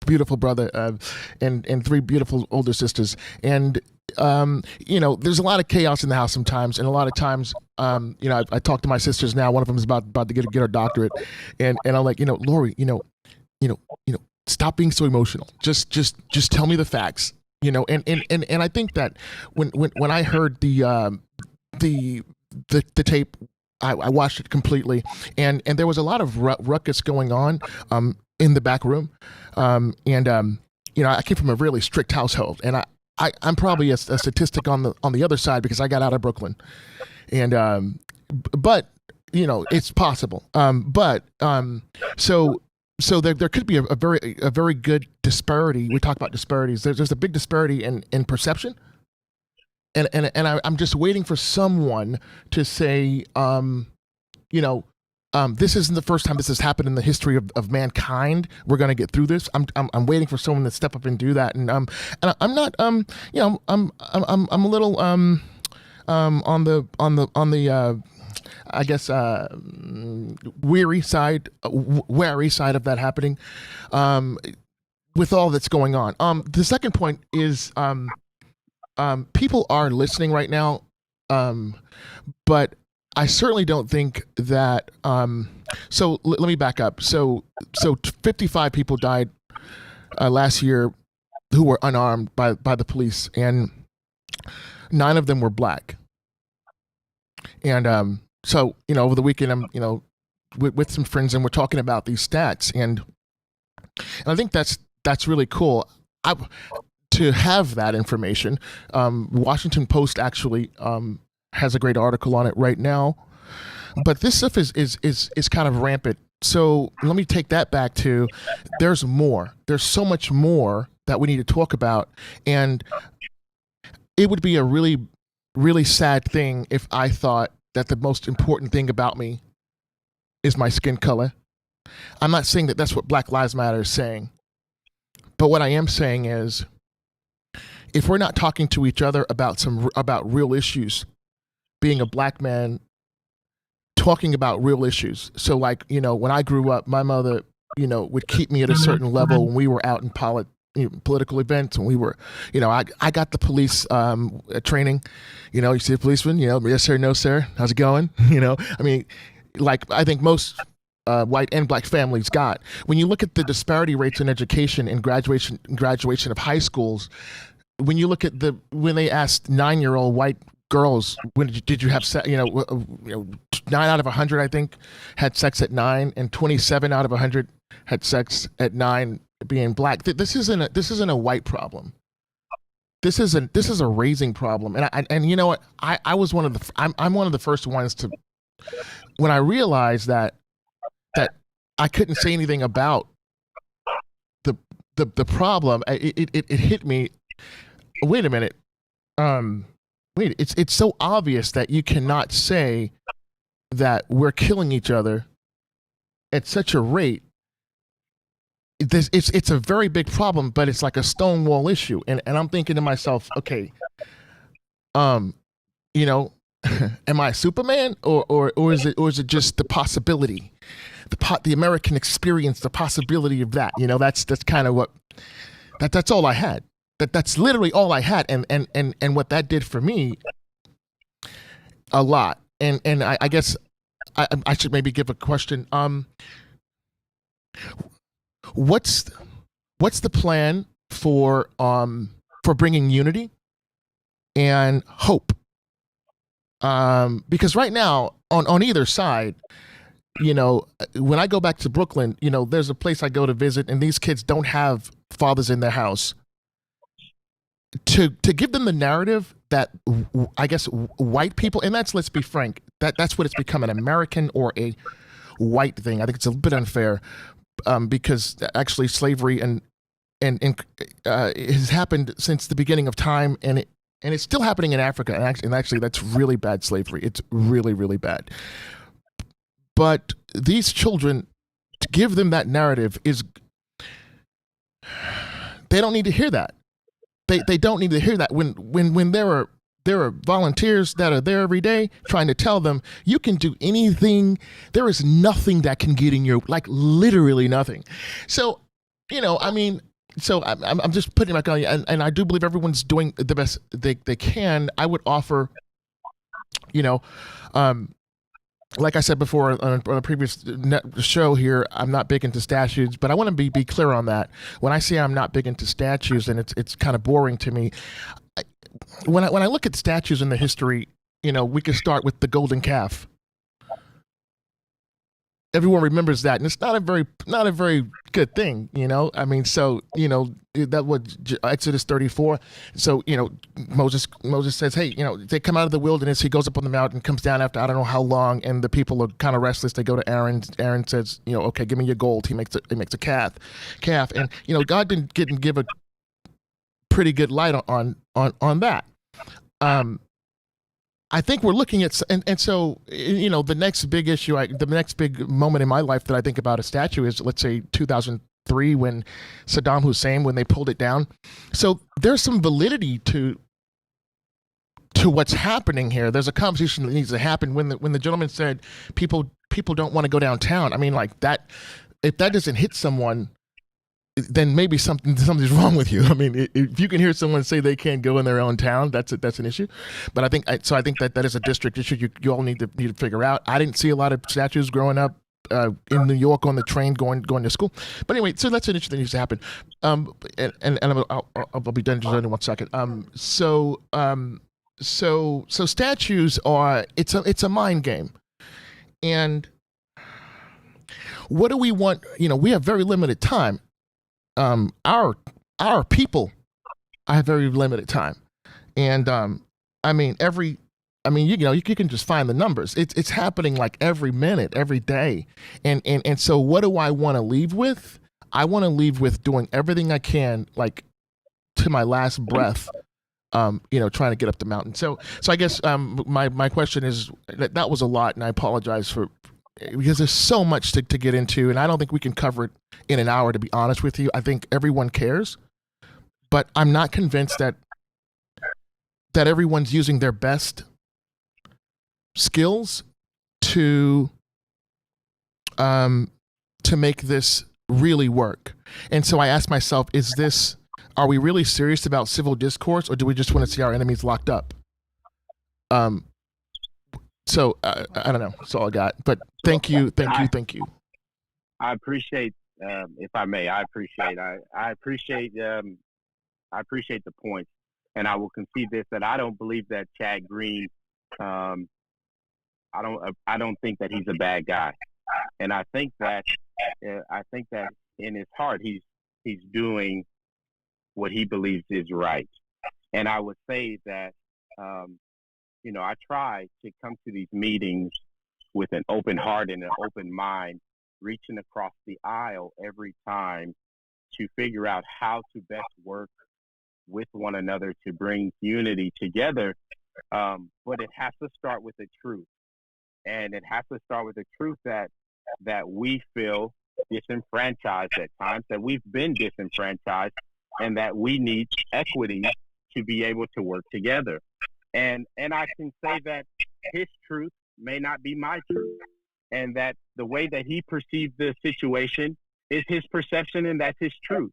beautiful brother and 3 beautiful older sisters, and there's a lot of chaos in the house sometimes, and a lot of times I talk to my sisters now. One of them is about to get her doctorate, and I'm like, Lori, stop being so emotional, just tell me the facts, and I think that when I heard the tape, I watched it completely, and there was a lot of ruckus going on in the back room, I came from a really strict household, and I'm probably a statistic on the other side because I got out of Brooklyn, and but it's possible, so there could be a very good disparity. We talk about disparities. There's a big disparity in perception. And I'm just waiting for someone to say, this isn't the first time this has happened in the history of mankind. We're going to get through this. I'm waiting for someone to step up and do that. And I'm not I'm a little on the I guess wary side of that happening, with all that's going on. The second point is. People are listening right now, but I certainly don't think that. So let me back up. So 55 people died last year who were unarmed by the police, and 9 of them were black. And so over the weekend, I'm with some friends, and we're talking about these stats, and I think that's really cool. To have that information, Washington Post actually has a great article on it right now. But this stuff is kind of rampant. So let me take that back to there's more. There's so much more that we need to talk about. And it would be a really, really sad thing if I thought that the most important thing about me is my skin color. I'm not saying that that's what Black Lives Matter is saying. But what I am saying is, if we're not talking to each other about real issues, being a black man, talking about real issues. So like, when I grew up, my mother, would keep me at a certain level when we were out in political events, when we were, I got the police training, you see a policeman, yes sir, no sir, how's it going? I mean, like I think most white and black families got. When you look at the disparity rates in education and graduation of high schools, when you look at when they asked 9-year-old white girls, when did you have sex? 9 out of 100, I think, had sex at 9, and 27 out of 100 had sex at 9. Being black, this isn't a white problem. This is a raising problem, and you know what? I was one of the I'm one of the first ones to, when I realized that I couldn't say anything about the problem. It hit me. Wait a minute. It's so obvious that you cannot say that we're killing each other at such a rate. It's a very big problem, but it's like a stonewall issue. And I'm thinking to myself, okay, am I Superman or is it just the possibility, the American experience, the possibility of that? That's kind of what that's all I had. That's literally all I had, and what that did for me a lot. And I guess I should maybe give a question. What's the plan for bringing unity and hope? Because right now on either side, when I go back to Brooklyn, there's a place I go to visit, and these kids don't have fathers in their house. To give them the narrative that I guess white people, and let's be frank, that's what it's become, an American or a white thing. I think it's a bit unfair, because actually slavery and it has happened since the beginning of time, and it's still happening in Africa, and actually that's really bad slavery. It's really, really bad. But these children, to give them that narrative they don't need to hear that. They don't need to hear that when there are volunteers that are there every day trying to tell them you can do anything. There is nothing that can get in your, like, literally nothing. So, so I'm just putting it back on you, and I do believe everyone's doing the best they can. I would offer, like I said before on a previous show here, I'm not big into statues, but I want to be clear on that. When I say I'm not big into statues, and it's kind of boring to me, when I look at statues in the history, we could start with the golden calf. Everyone remembers that, and it's not a very good thing, I mean, so that was Exodus 34. So Moses says, hey, they come out of the wilderness. He goes up on the mountain, comes down after I don't know how long, and the people are kind of restless. They go to Aaron. Aaron says, okay, give me your gold. He makes a calf, and God didn't give a pretty good light on that. I think we're looking at, and so, the next big issue, the next big moment in my life that I think about a statue is, let's say, 2003, when Saddam Hussein, when they pulled it down. So there's some validity to what's happening here. There's a conversation that needs to happen. When the gentleman said people don't want to go downtown, I mean, like that, if that doesn't hit someone, then maybe something's wrong with you. I mean, if you can hear someone say they can't go in their own town, that's an issue. But I think that is a district issue you all need to figure out. I didn't see a lot of statues growing up in New York on the train going to school. But anyway, so that's an issue that needs to happen. And I'll be done just in 1 second. So statues are, it's a mind game, and what do we want? We have very limited time. Our people have very limited time, and you can just find the numbers. It's happening like every minute, every day, and so what do I want to leave with? I want to leave with doing everything I can, like to my last breath, trying to get up the mountain. So I guess my question is that was a lot, and I apologize because there's so much to get into, and I don't think we can cover it in an hour, to be honest with you. I think everyone cares, but I'm not convinced that everyone's using their best skills to make this really work. And so I ask myself, are we really serious about civil discourse, or do we just want to see our enemies locked up? So I don't know. That's all I got. But thank you. I appreciate, if I may, I appreciate the points, and I will concede this, that I don't believe that Chad Green, I don't think that he's a bad guy, and I think that in his heart he's doing what he believes is right. And I would say that I try to come to these meetings with an open heart and an open mind, reaching across the aisle every time to figure out how to best work with one another to bring unity together. But it has to start with the truth. And it has to start with the truth that we feel disenfranchised at times, that we've been disenfranchised, and that we need equity to be able to work together. And I can say that his truth may not be my truth, and that the way that he perceived the situation is his perception, and that's his truth.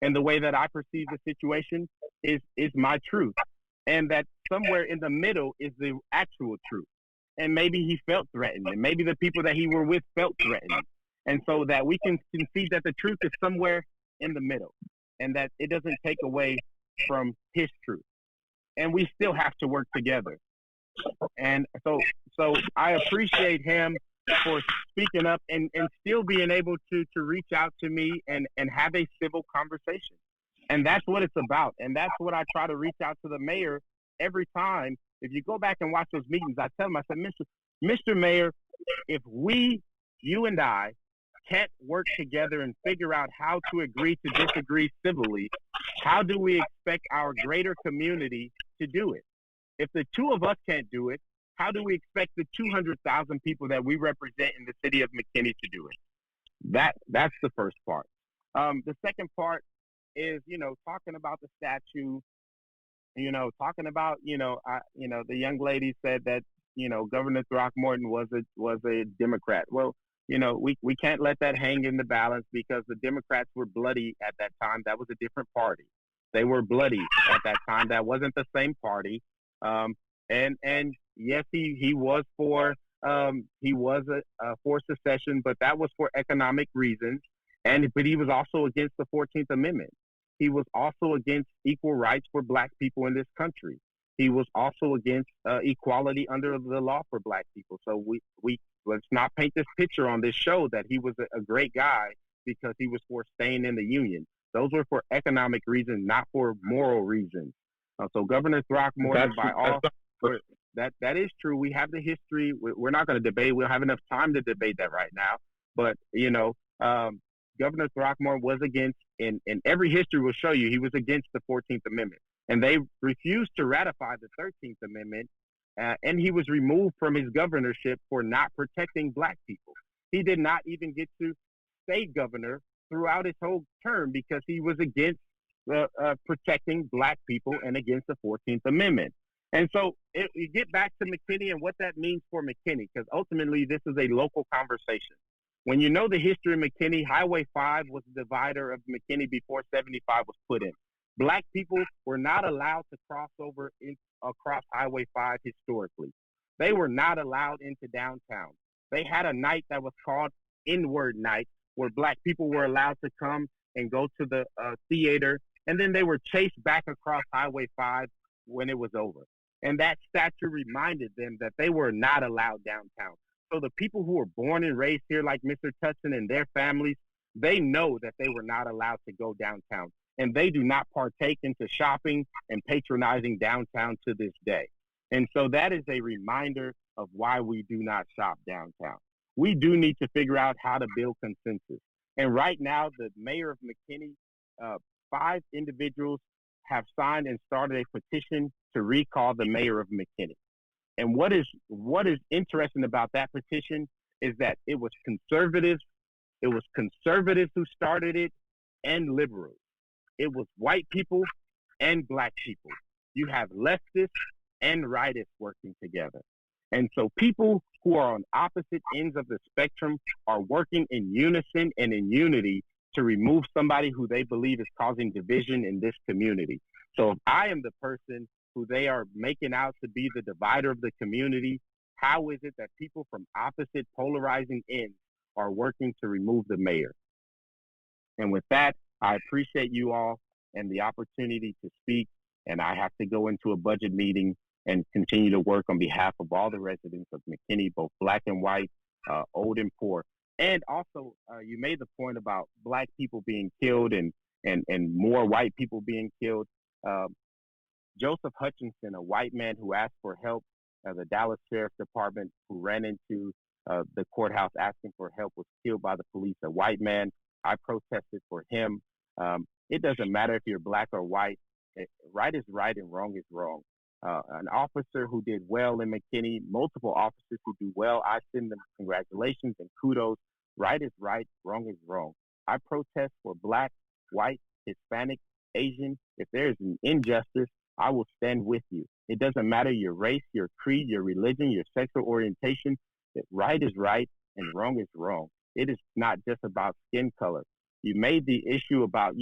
And the way that I perceive the situation is my truth. And that somewhere in the middle is the actual truth. And maybe he felt threatened, and maybe the people that he were with felt threatened. And so that we can concede that the truth is somewhere in the middle, and that it doesn't take away from his truth. And we still have to work together. And so I appreciate him for speaking up and still being able to reach out to me and have a civil conversation. And that's what it's about. And that's what I try to reach out to the mayor every time. If you go back and watch those meetings, I tell him, I said, Mr. Mayor, if you and I can't work together and figure out how to agree to disagree civilly, how do we expect our greater community to do it? If the two of us can't do it, how do we expect the 200,000 people that we represent in the city of McKinney to do it? That's the first part. The second part is, talking about the statue, talking about, the young lady said that, Governor Throckmorton was a Democrat. Well, we can't let that hang in the balance, because the Democrats were bloody at that time. That was a different party. They were bloody at that time. That wasn't the same party. And yes, he was for secession, but that was for economic reasons. But he was also against the 14th Amendment. He was also against equal rights for Black people in this country. He was also against equality under the law for Black people. So we let's not paint this picture on this show that he was a great guy because he was for staying in the Union. Those were for economic reasons, not for moral reasons. So Governor Throckmorton, that is true. We have the history. We're not going to debate. We don't have enough time to debate that right now. But, Governor Throckmorton was against, and every history will show you, he was against the 14th Amendment. And they refused to ratify the 13th Amendment, and he was removed from his governorship for not protecting Black people. He did not even get to stay governor throughout his whole term because he was against protecting Black people and against the 14th Amendment. And so you get back to McKinney and what that means for McKinney, because ultimately this is a local conversation. When you know the history of McKinney, Highway 5 was the divider of McKinney before 75 was put in. Black people were not allowed to cross over across Highway 5 historically. They were not allowed into downtown. They had a night that was called Inward Night, where Black people were allowed to come and go to the theater, and then they were chased back across Highway 5 when it was over. And that statue reminded them that they were not allowed downtown. So the people who were born and raised here, like Mr. Tutson and their families, they know that they were not allowed to go downtown. And they do not partake into shopping and patronizing downtown to this day. And so that is a reminder of why we do not shop downtown. We do need to figure out how to build consensus. And right now, the mayor of McKinney, 5 individuals have signed and started a petition to recall the mayor of McKinney. And what is interesting about that petition is that it was conservatives who started it, and liberals. It was white people and black people. You have leftists and rightists working together. And so people who are on opposite ends of the spectrum are working in unison and in unity to remove somebody who they believe is causing division in this community. So if I am the person who they are making out to be the divider of the community, how is it that people from opposite polarizing ends are working to remove the mayor? And with that, I appreciate you all and the opportunity to speak. And I have to go into a budget meeting and continue to work on behalf of all the residents of McKinney, both black and white, old and poor. And also, you made the point about black people being killed and more white people being killed. Joseph Hutchinson, a white man who asked for help, the Dallas Sheriff's Department, who ran into the courthouse asking for help, was killed by the police, a white man. I protested for him. It doesn't matter if you're black or white. Right is right and wrong is wrong. An officer who did well in McKinney, multiple officers who do well, I send them congratulations and kudos. Right is right, wrong is wrong. I protest for black, white, Hispanic, Asian. If there is an injustice, I will stand with you. It doesn't matter your race, your creed, your religion, your sexual orientation. Right is right and wrong is wrong. It is not just about skin color. You made the issue about,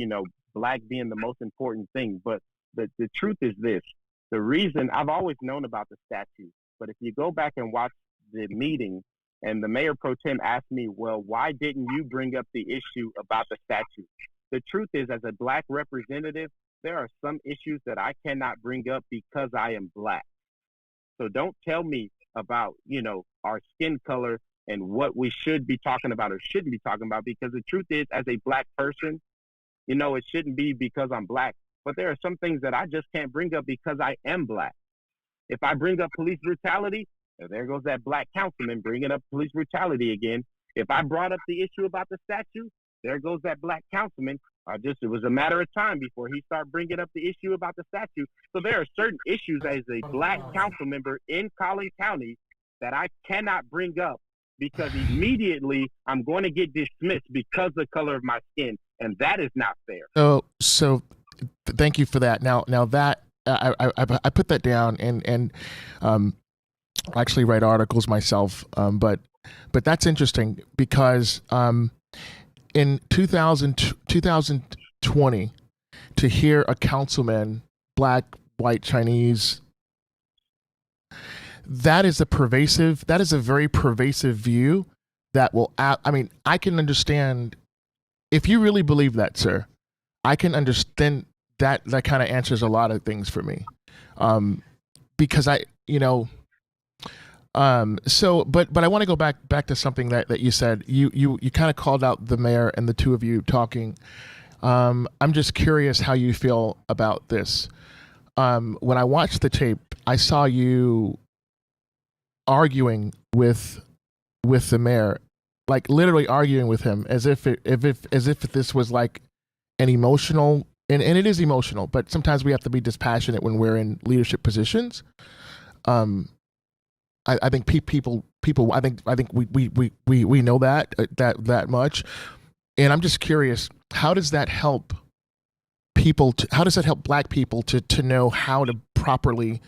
black being the most important thing, but the truth is this. The reason I've always known about the statue, but if you go back and watch the meeting and the mayor pro tem asked me, well, why didn't you bring up the issue about the statue? The truth is, as a black representative, there are some issues that I cannot bring up because I am black. So don't tell me about, our skin color and what we should be talking about or shouldn't be talking about, because the truth is, as a black person, it shouldn't be because I'm black. But there are some things that I just can't bring up because I am black. If I bring up police brutality, there goes that black councilman bringing up police brutality again. If I brought up the issue about the statue, there goes that black councilman. It was a matter of time before he started bringing up the issue about the statue. So there are certain issues as a black council member in Collin County that I cannot bring up because immediately I'm going to get dismissed because of the color of my skin. And that is not fair. So thank you for that. Now that I put that down and I actually write articles myself. But that's interesting because in 2020, to hear a councilman, black, white, Chinese, that is a very pervasive view that will, I can understand if you really believe that, sir. I can understand that kind of answers a lot of things for me. Because but I want to go back to something that you said. You kind of called out the mayor and the two of you talking. I'm just curious how you feel about this. When I watched the tape, I saw you arguing with the mayor, like literally arguing with him as if this was like an emotional, and it is emotional, but sometimes we have to be dispassionate when we're in leadership positions. I think people. I think we know that much, and I'm just curious. How does that help people? How does that help Black people to know how to properly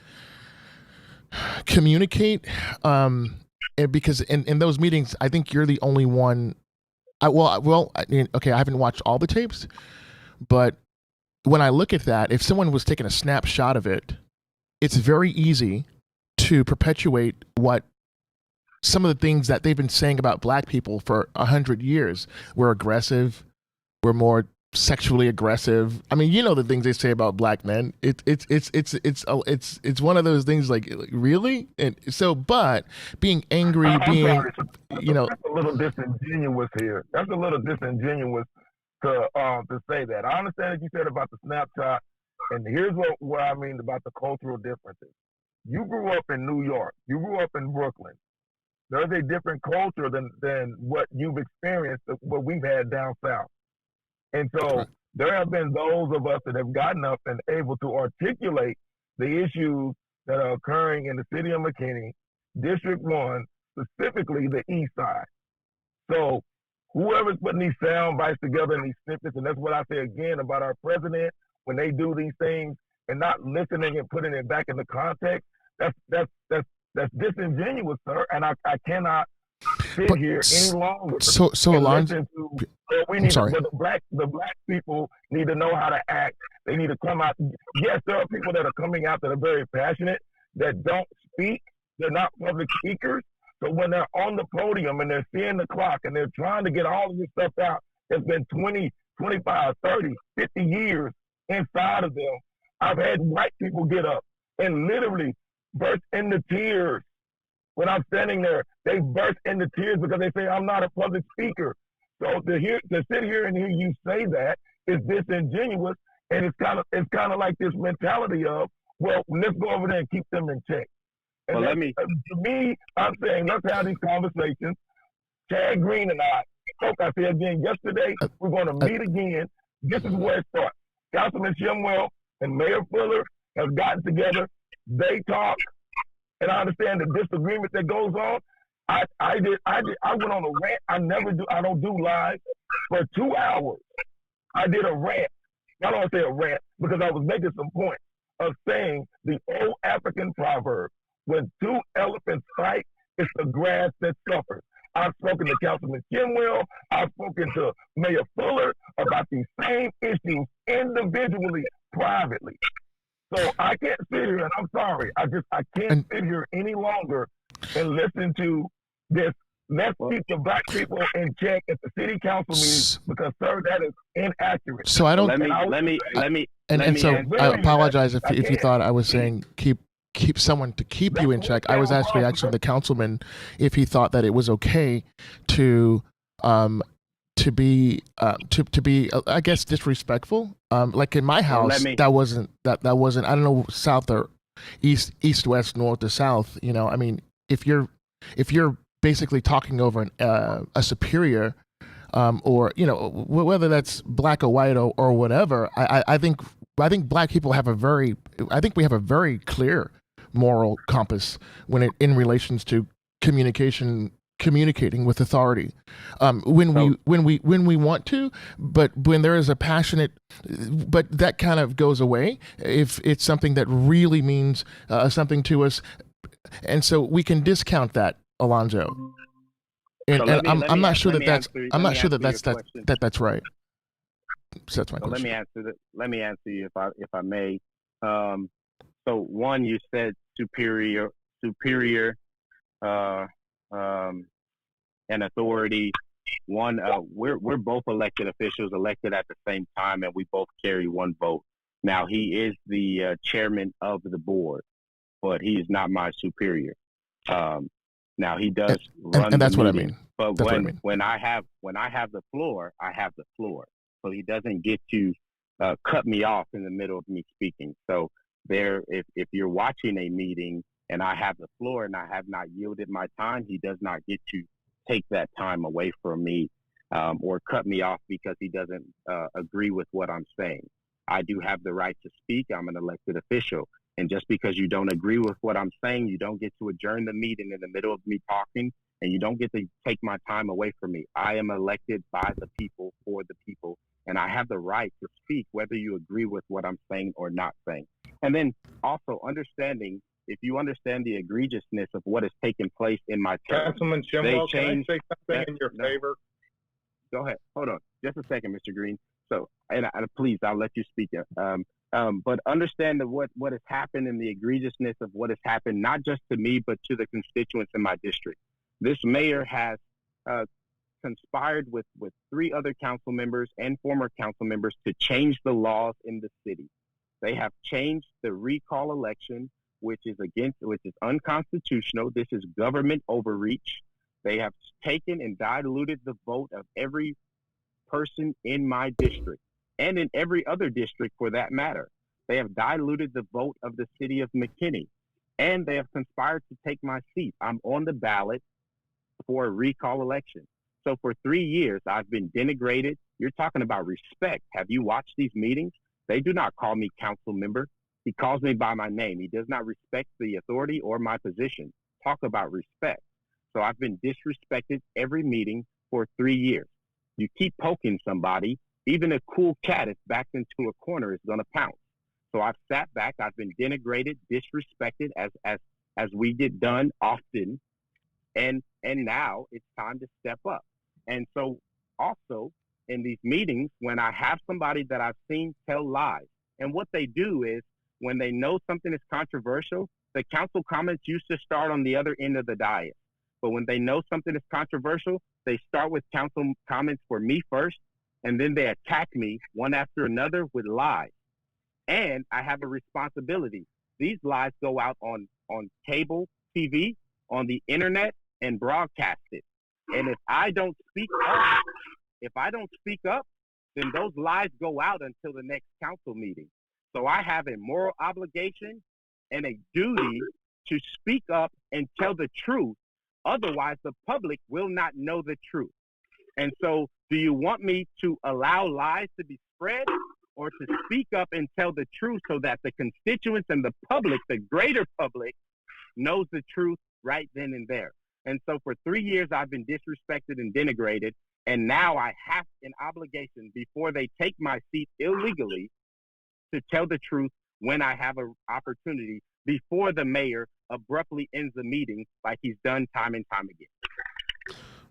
communicate? Because in those meetings, I think you're the only one. I haven't watched all the tapes, but when I look at that, if someone was taking a snapshot of it, it's very easy to perpetuate what some of the things that they've been saying about Black people for 100 years. We're aggressive. We're more sexually aggressive. I mean, you know the things they say about black men. It's one of those things like really. And so, but being angry, I'm being sorry. you know, That's a little disingenuous here. That's a little disingenuous to say that. I understand what you said about the snapshot, and here's what I mean about the cultural differences. You grew up in New York. You grew up in Brooklyn. There's a different culture than what you've experienced, what we've had down south. And so there have been those of us that have gotten up and able to articulate the issues that are occurring in the city of McKinney, District 1, specifically the east side. So whoever's putting these sound bites together and these snippets, and that's what I say again about our president, when they do these things and not listening and putting it back into context, that's disingenuous, sir. And I cannot sit here any longer. So Alonzo, The black people need to know how to act. They need to come out. Yes, there are people that are coming out that are very passionate, that don't speak. They're not public speakers. So when they're on the podium and they're seeing the clock and they're trying to get all of this stuff out, it's been 20, 25, 30, 50 years inside of them. I've had white people get up and literally burst into tears. When I'm standing there, they burst into tears because they say, I'm not a public speaker. So to sit here and hear you say that is disingenuous, and it's kind of like this mentality of, well, let's go over there and keep them in check. And well, to me, I'm saying let's have these conversations. Chad Green and I spoke. I said again yesterday, we're going to meet again. This is where it starts. Councilman Shemwell and Mayor Fuller have gotten together. They talk, and I understand the disagreement that goes on. I went on a rant. I don't do live for 2 hours. I did a rant. I don't want to say a rant because I was making some points of saying the old African proverb, when two elephants fight, it's the grass that suffers. I've spoken to Councilman Shemwell. I've spoken to Mayor Fuller about these same issues individually, privately. So I can't sit here, and I'm sorry. I can't sit here any longer and listen to this. Let's keep the black people in check at the city council meetings because, sir, that is inaccurate. So I don't. Let me. I apologize if you thought I was saying keep someone to keep you in check. I was actually asking the councilman if he thought that it was okay to be I guess disrespectful. Like in my house, that wasn't. I don't know, south or east, west, north or south. You know, I mean, if you're basically talking over a superior, or you know, whether that's black or white or whatever, I think black people have a very clear moral compass in relations to communicating with authority, when we want to, but when there is a passionate, but that kind of goes away if it's something that really means something to us, and so we can discount that, Alonzo. And I'm not sure that that's right. So that's my question. Let me answer you if I may. So one, you said superior, and authority. One, we're both elected officials, elected at the same time, and we both carry one vote. Now he is the chairman of the board, but he is not my superior. Now he does run, and that's the what meeting, I mean. But that's when I have the floor, I have the floor. So he doesn't get to cut me off in the middle of me speaking. So if you're watching a meeting and I have the floor and I have not yielded my time, he does not get to take that time away from me or cut me off because he doesn't agree with what I'm saying. I do have the right to speak. I'm an elected official. And just because you don't agree with what I'm saying, you don't get to adjourn the meeting in the middle of me talking, and you don't get to take my time away from me. I am elected by the people, for the people, and I have the right to speak whether you agree with what I'm saying or not saying. And then also understanding, if you understand the egregiousness of what has taken place in my term. Councilman Shemwell, can I say something in your favor? Go ahead. Hold on. Just a second, Mr. Green. So, and please, I'll let you speak. But understand that what has happened and the egregiousness of what has happened, not just to me, but to the constituents in my district. This mayor has conspired with 3 other council members and former council members to change the laws in the city. They have changed the recall election, which is unconstitutional. This is government overreach. They have taken and diluted the vote of every person in my district and in every other district for that matter. They have diluted the vote of the city of McKinney, and they have conspired to take my seat. I'm on the ballot for a recall election. So for 3 years, I've been denigrated. You're talking about respect. Have you watched these meetings? They do not call me council member. He calls me by my name. He does not respect the authority or my position. Talk about respect. So I've been disrespected every meeting for 3 years. You keep poking somebody, even a cool cat if backed into a corner is going to pounce. So I've sat back. I've been denigrated, disrespected as we get done often. And now it's time to step up. And so also in these meetings, when I have somebody that I've seen tell lies, and what they do is when they know something is controversial, the council comments used to start on the other end of the dais. But when they know something is controversial, they start with council comments for me first, and then they attack me one after another with lies. And I have a responsibility. These lies go out on cable TV, on the internet, and broadcast it. And if I don't speak up, then those lies go out until the next council meeting. So I have a moral obligation and a duty to speak up and tell the truth. Otherwise, the public will not know the truth. And so do you want me to allow lies to be spread, or to speak up and tell the truth so that the constituents and the public, the greater public, knows the truth right then and there? And so for 3 years, I've been disrespected and denigrated. And now I have an obligation before they take my seat illegally to tell the truth when I have an opportunity before the mayor abruptly ends the meeting like he's done time and time again.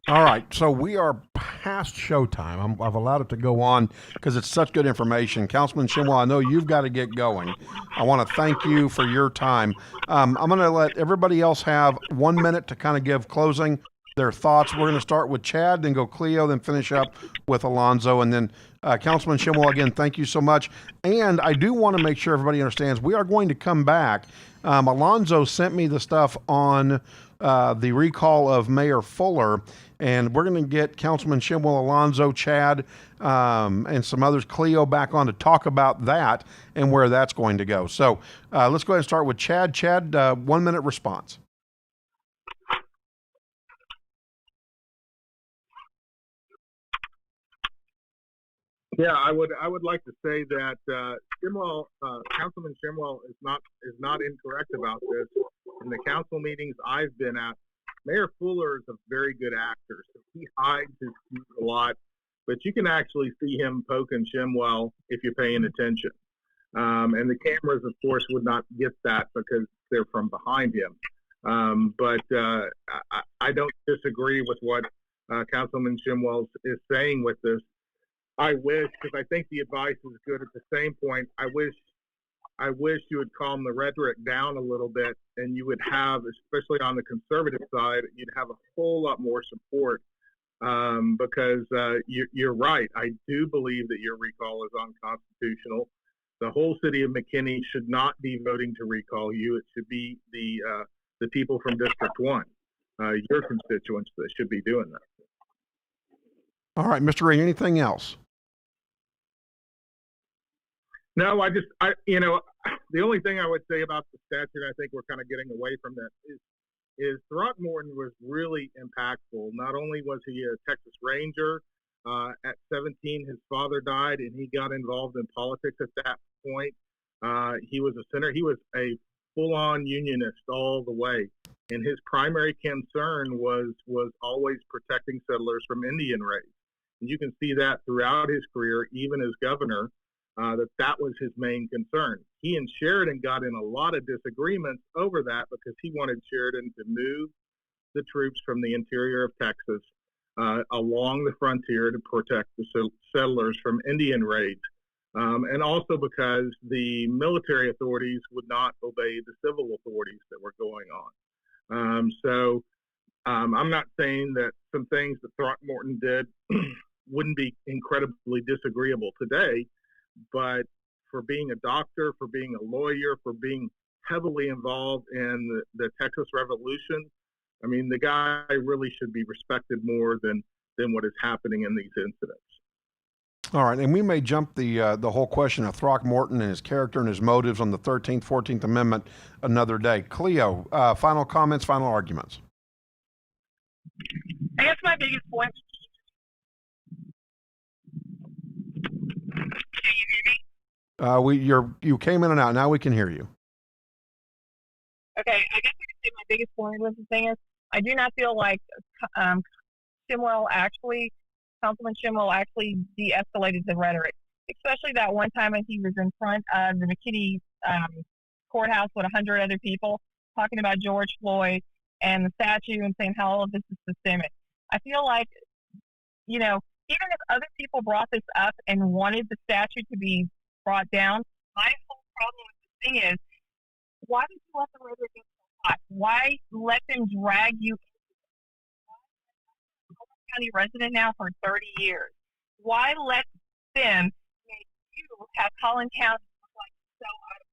All right, so we are past showtime. I've allowed it to go on because it's such good information. Councilman Shemwell, I know you've got to get going. I want to thank you for your time. I'm going to let everybody else have 1 minute to kind of give closing their thoughts. We're going to start with Chad, then go Cleo, then finish up with Alonzo, and then Councilman Shemwell, again, thank you so much. And I do want to make sure everybody understands we are going to come back. Alonzo sent me the stuff on the recall of Mayor Fuller, and we're going to get Councilman Shemwell, Alonzo, Chad, and some others, Cleo, back on to talk about that and where that's going to go. So let's go ahead and start with Chad. Chad, 1 minute response. Yeah, I would like to say that Shemwell, Councilman Shemwell is not incorrect about this. In the council meetings I've been at, Mayor Fuller is a very good actor. So he hides his views a lot, but you can actually see him poking Shemwell if you're paying attention. And the cameras, of course, would not get that because they're from behind him. But I don't disagree with what Councilman Shemwell is saying with this. I wish, because I think the advice is good. At the same point, I wish you would calm the rhetoric down a little bit, and you would have, especially on the conservative side, you'd have a whole lot more support. Because you're right. I do believe that your recall is unconstitutional. The whole city of McKinney should not be voting to recall you. It should be the people from District 1, your constituents, that should be doing that. All right, Mr. Ray, anything else? No, the only thing I would say about the statute, I think we're kind of getting away from that, is Throckmorton was really impactful. Not only was he a Texas Ranger, at 17, his father died, and he got involved in politics at that point. He was a senator. He was a full-on unionist all the way, and his primary concern was always protecting settlers from Indian raids. And you can see that throughout his career, even as governor, that was his main concern. He and Sheridan got in a lot of disagreements over that because he wanted Sheridan to move the troops from the interior of Texas along the frontier to protect the settlers from Indian raids. And also because the military authorities would not obey the civil authorities that were going on. So I'm not saying that some things that Throckmorton did wouldn't be incredibly disagreeable today, but for being a doctor, for being a lawyer, for being heavily involved in the Texas Revolution, I mean, the guy really should be respected more than what is happening in these incidents. All right, and we may jump the whole question of Throckmorton and his character and his motives on the 13th, 14th Amendment another day. Cleo, final comments, final arguments. I guess my biggest point. Can you hear me? You came in and out. Now we can hear you. Okay, I guess I could say my biggest point with the thing is I do not feel like Councilman Shemwell actually de-escalated the rhetoric, especially that one time when he was in front of the McKinney courthouse with 100 other people talking about George Floyd and the statue and saying how all of this is systemic. I feel like, you know, even if other people brought this up and wanted the statue to be brought down, my whole problem with the thing is, why did you let the rhetoric get so hot? Why let them drag you County resident now for 30 years? Why let them make you have Collin County look like so out of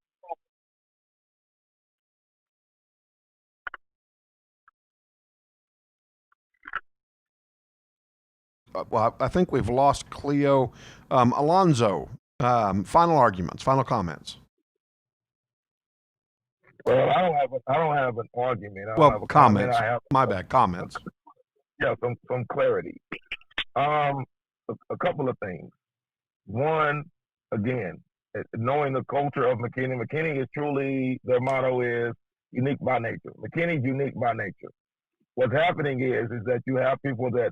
control? Well, I think we've lost Cleo. Alonzo, final arguments, final comments. Well, I don't have an argument. I don't have a comments. Comment. My bad, comments. Yeah, some clarity. A couple of things. One, again, knowing the culture of McKinney. McKinney is truly, their motto is unique by nature. McKinney's unique by nature. What's happening is that you have people that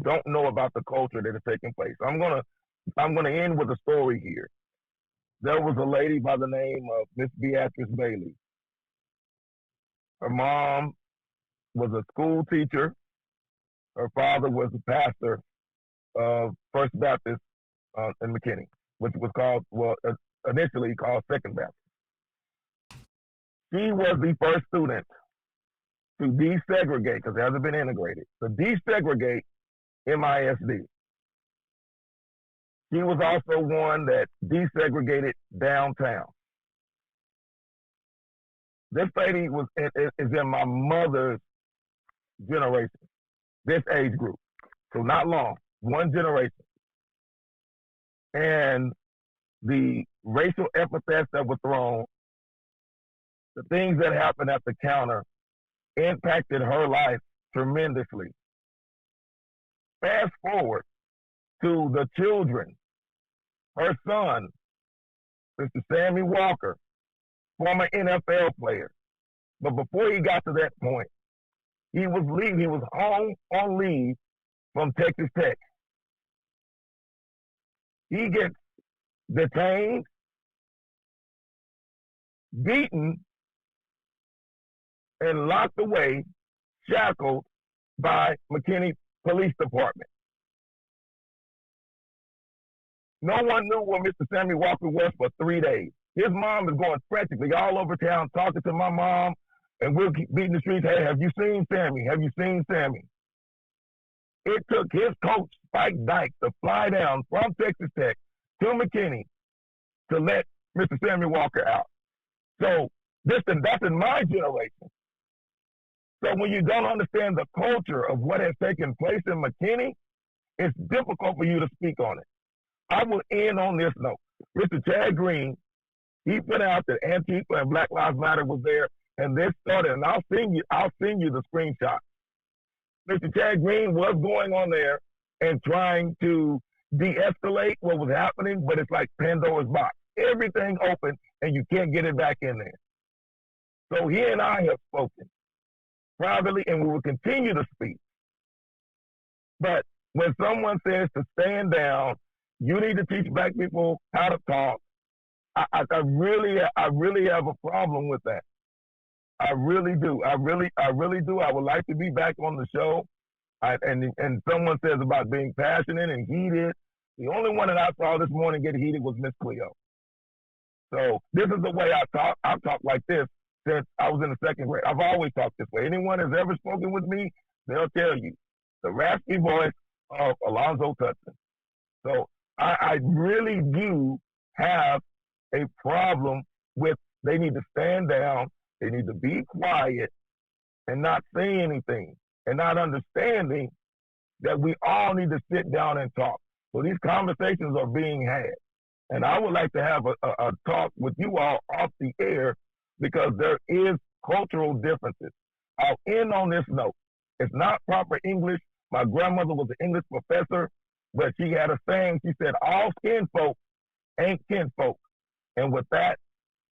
don't know about the culture that is taking place. I'm gonna end with a story here. There was a lady by the name of Miss Beatrice Bailey. Her mom was a school teacher. Her father was a pastor of First Baptist in McKinney, which was called, initially called Second Baptist. She was the first student to desegregate, because it hasn't been integrated, to desegregate MISD. She was also one that desegregated downtown. This lady is in my mother's generation, this age group. So not long, one generation. And the racial epithets that were thrown, the things that happened at the counter impacted her life tremendously. Fast forward to the children. Her son, Mr. Sammy Walker, former NFL player. But before he got to that point, he was home on leave from Texas Tech. He gets detained, beaten, and locked away, shackled by McKinney Police Department. No one knew where Mr. Sammy Walker was for 3 days. His mom is going frantically all over town talking to my mom, and we'll keep beating the streets. Hey, have you seen Sammy? Have you seen Sammy? It took his coach, Spike Dykes, to fly down from Texas Tech to McKinney to let Mr. Sammy Walker out. So that's in my generation. So when you don't understand the culture of what has taken place in McKinney, it's difficult for you to speak on it. I will end on this note. Mr. Chad Green, he put out that Antifa and Black Lives Matter was there, and this started, and I'll send you the screenshot. Mr. Chad Green was going on there and trying to de-escalate what was happening, but it's like Pandora's box. Everything open, and you can't get it back in there. So he and I have spoken privately, and we will continue to speak. But when someone says to stand down, you need to teach black people how to talk, I really have a problem with that. I really do. I really do. I would like to be back on the show. And someone says about being passionate and heated. The only one that I saw this morning get heated was Miss Cleo. So this is the way I talk. I talk like this since I was was in the second grade. I've always talked this way. Anyone has ever spoken with me, they'll tell you the raspy voice of Alonzo Cutson. So I really do have a problem with they need to stand down, they need to be quiet and not say anything and not understanding that we all need to sit down and talk. So these conversations are being had. And I would like to have a talk with you all off the air because there is cultural differences. I'll end on this note. It's not proper English. My grandmother was an English professor, but she had a saying. She said, all skin folk ain't kinfolk. And with that,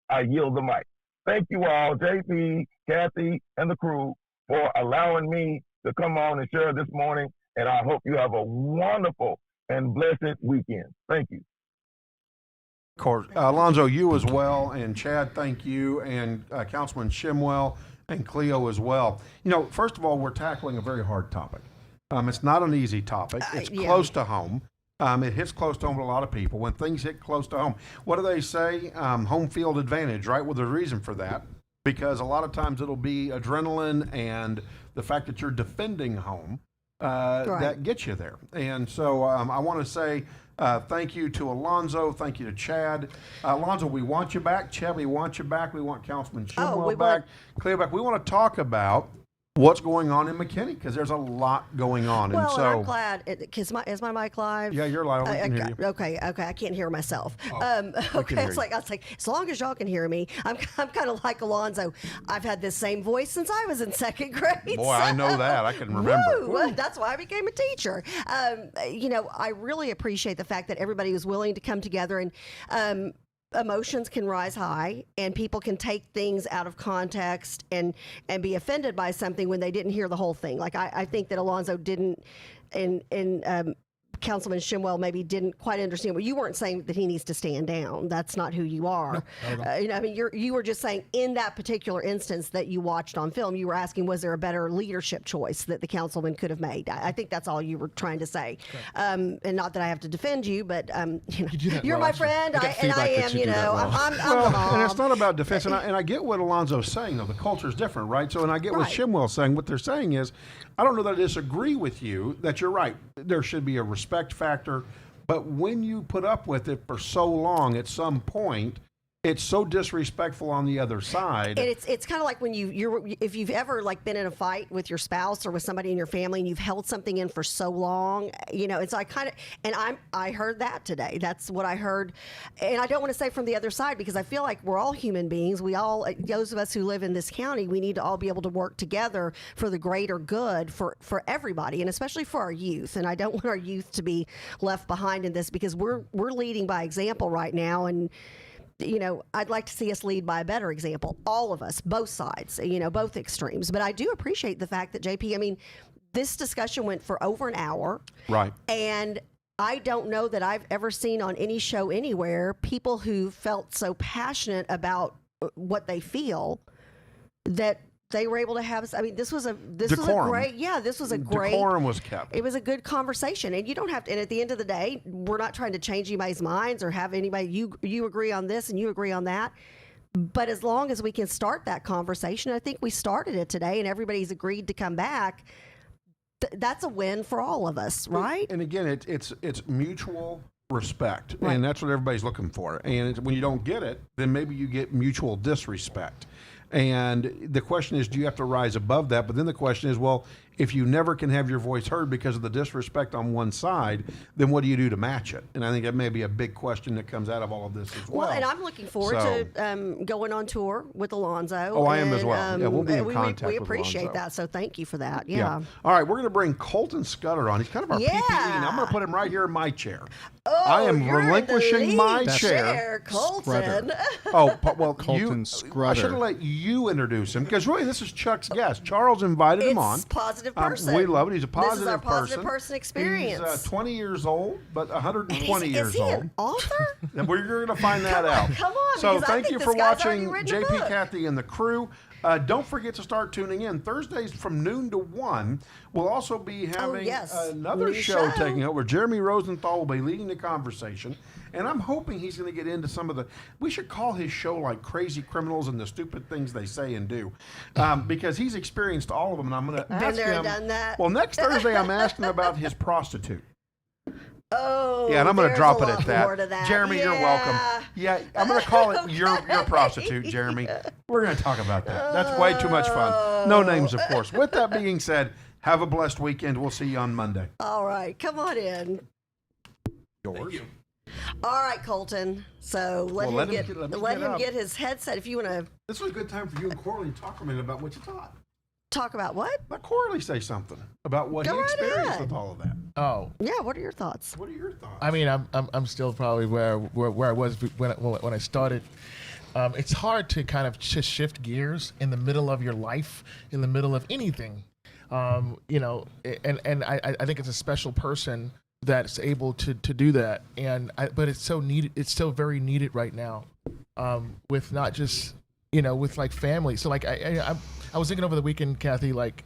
I yield the mic. Thank you all, JP, Kathy, and the crew for allowing me to come on and share this morning. And I hope you have a wonderful and blessed weekend. Thank you. Of course. Alonzo, you as well. And Chad, thank you. And Councilman Shemwell and Cleo as well. You know, first of all, we're tackling a very hard topic. It's not an easy topic. It's Yeah. close to home. It hits close to home to a lot of people. When things hit close to home, what do they say? Home field advantage, right? Well, there's a reason for that. Because a lot of times it'll be adrenaline and the fact that you're defending home that gets you there. And so I want to say thank you to Alonzo. Thank you to Chad. Alonzo, we want you back. Chad, we want you back. We want Councilman Shemwell back. Cleo back. We want to talk about what's going on in McKinney because there's a lot going on. Well, and so I'm glad. Is my mic live? Yeah, you're live. We can hear you. Okay. I can't hear myself. Okay, hear I was like, as long as y'all can hear me, I'm kind of like Alonzo. I've had this same voice since I was in second grade. Boy, I know that. I can remember. Woo! That's why I became a teacher. You know, I really appreciate the fact that everybody was willing to come together and. Emotions can rise high and people can take things out of context and be offended by something when they didn't hear the whole thing. Like I think that Alonzo didn't and Councilman Shemwell maybe didn't quite understand. Well, you weren't saying that he needs to stand down. That's not who you are. No, you know, I mean, you were just saying in that particular instance that you watched on film, you were asking, was there a better leadership choice that the councilman could have made? I think that's all you were trying to say. And not that I have to defend you, but you know, you're my friend, and I am. You know, I'm the mom. And it's not about defense. And I get what Alonzo's saying, though. The culture's different, right? So, and I get what Shemwell's saying. What they're saying is, I don't know that I disagree with you that you're right. There should be a respect factor, but when you put up with it for so long, at some point, it's so disrespectful on the other side. And it's kind of like when if you've ever like been in a fight with your spouse or with somebody in your family and you've held something in for so long, you know, it's like I heard that today. That's what I heard. And I don't want to say from the other side because I feel like we're all human beings. We all, those of us who live in this county, we need to all be able to work together for the greater good for everybody and especially for our youth. And I don't want our youth to be left behind in this because we're leading by example right now. And you know, I'd like to see us lead by a better example. All of us, both sides, you know, both extremes. But I do appreciate the fact that, JP, I mean, this discussion went for over an hour. Right. And I don't know that I've ever seen on any show anywhere people who felt so passionate about what they feel that they were able to have. I mean, this was a great. Decorum was kept. It was a good conversation, and you don't have to. And at the end of the day, we're not trying to change anybody's minds or have anybody. You agree on this and you agree on that. But as long as we can start that conversation, I think we started it today, and everybody's agreed to come back. That's a win for all of us, right? And again, it's mutual respect, and that's what everybody's looking for. And when you don't get it, then maybe you get mutual disrespect. And the question is, do you have to rise above that? But then the question is, well, if you never can have your voice heard because of the disrespect on one side, then what do you do to match it? And I think that may be a big question that comes out of all of this as well. Well, and I'm looking forward to going on tour with Alonzo. Oh, I am as well. Yeah, we'll be in contact we with appreciate Alonzo. that, so thank you for that. Yeah. All right, we're going to bring Colton Scudder on. He's kind of our PPE, and I'm going to put him right here in my chair. Oh, I am you're relinquishing in the my lead chair. Colton. Oh, well, Colton I Scudder. should have let you introduce him because really this is Chuck's guest. Charles invited him on. It's positive person. We love it. He's a positive This is our positive person. person experience. He's 20 years old, but 120 is years he old. An author? And we're going to find that out. Come on, So because I thank think you this for guy's already watching written a JP, book. Kathy, and the crew. Don't forget to start tuning in. Thursdays from noon to 1. We'll also be having another New show show. taking over. Jeremy Rosenthal will be leading the conversation. And I'm hoping he's going to get into some of the. We should call his show like Crazy Criminals and the Stupid Things They Say and Do, because he's experienced all of them. And I'm going to ask Been there him. and done that. Well, next Thursday I'm asking about his prostitute. Oh, Yeah, and I'm going to there's drop a it lot at that. more to that. Jeremy, you're welcome. Yeah, I'm going to call it your prostitute, Jeremy. We're going to talk about that. That's way too much fun. No names, of course. With that being said, have a blessed weekend. We'll see you on Monday. All right, come on in. Yours. All right, Colton. So let Well, him let him get up. his headset. If you want to This is a good time for you and Corley to talk a minute about what you thought. talk about what? Let Corley say something about what Go he right experienced ahead. with all of that. Oh, Yeah, what are your thoughts? What are your thoughts? I mean, I'm still probably where I was when I started. It's hard to kind of just shift gears in the middle of your life, in the middle of anything. You know, and I think it's a special person that's able to do that. But it's so needed. It's so very needed right now, with not just, you know, with like family. So like I was thinking over the weekend, Kathy, like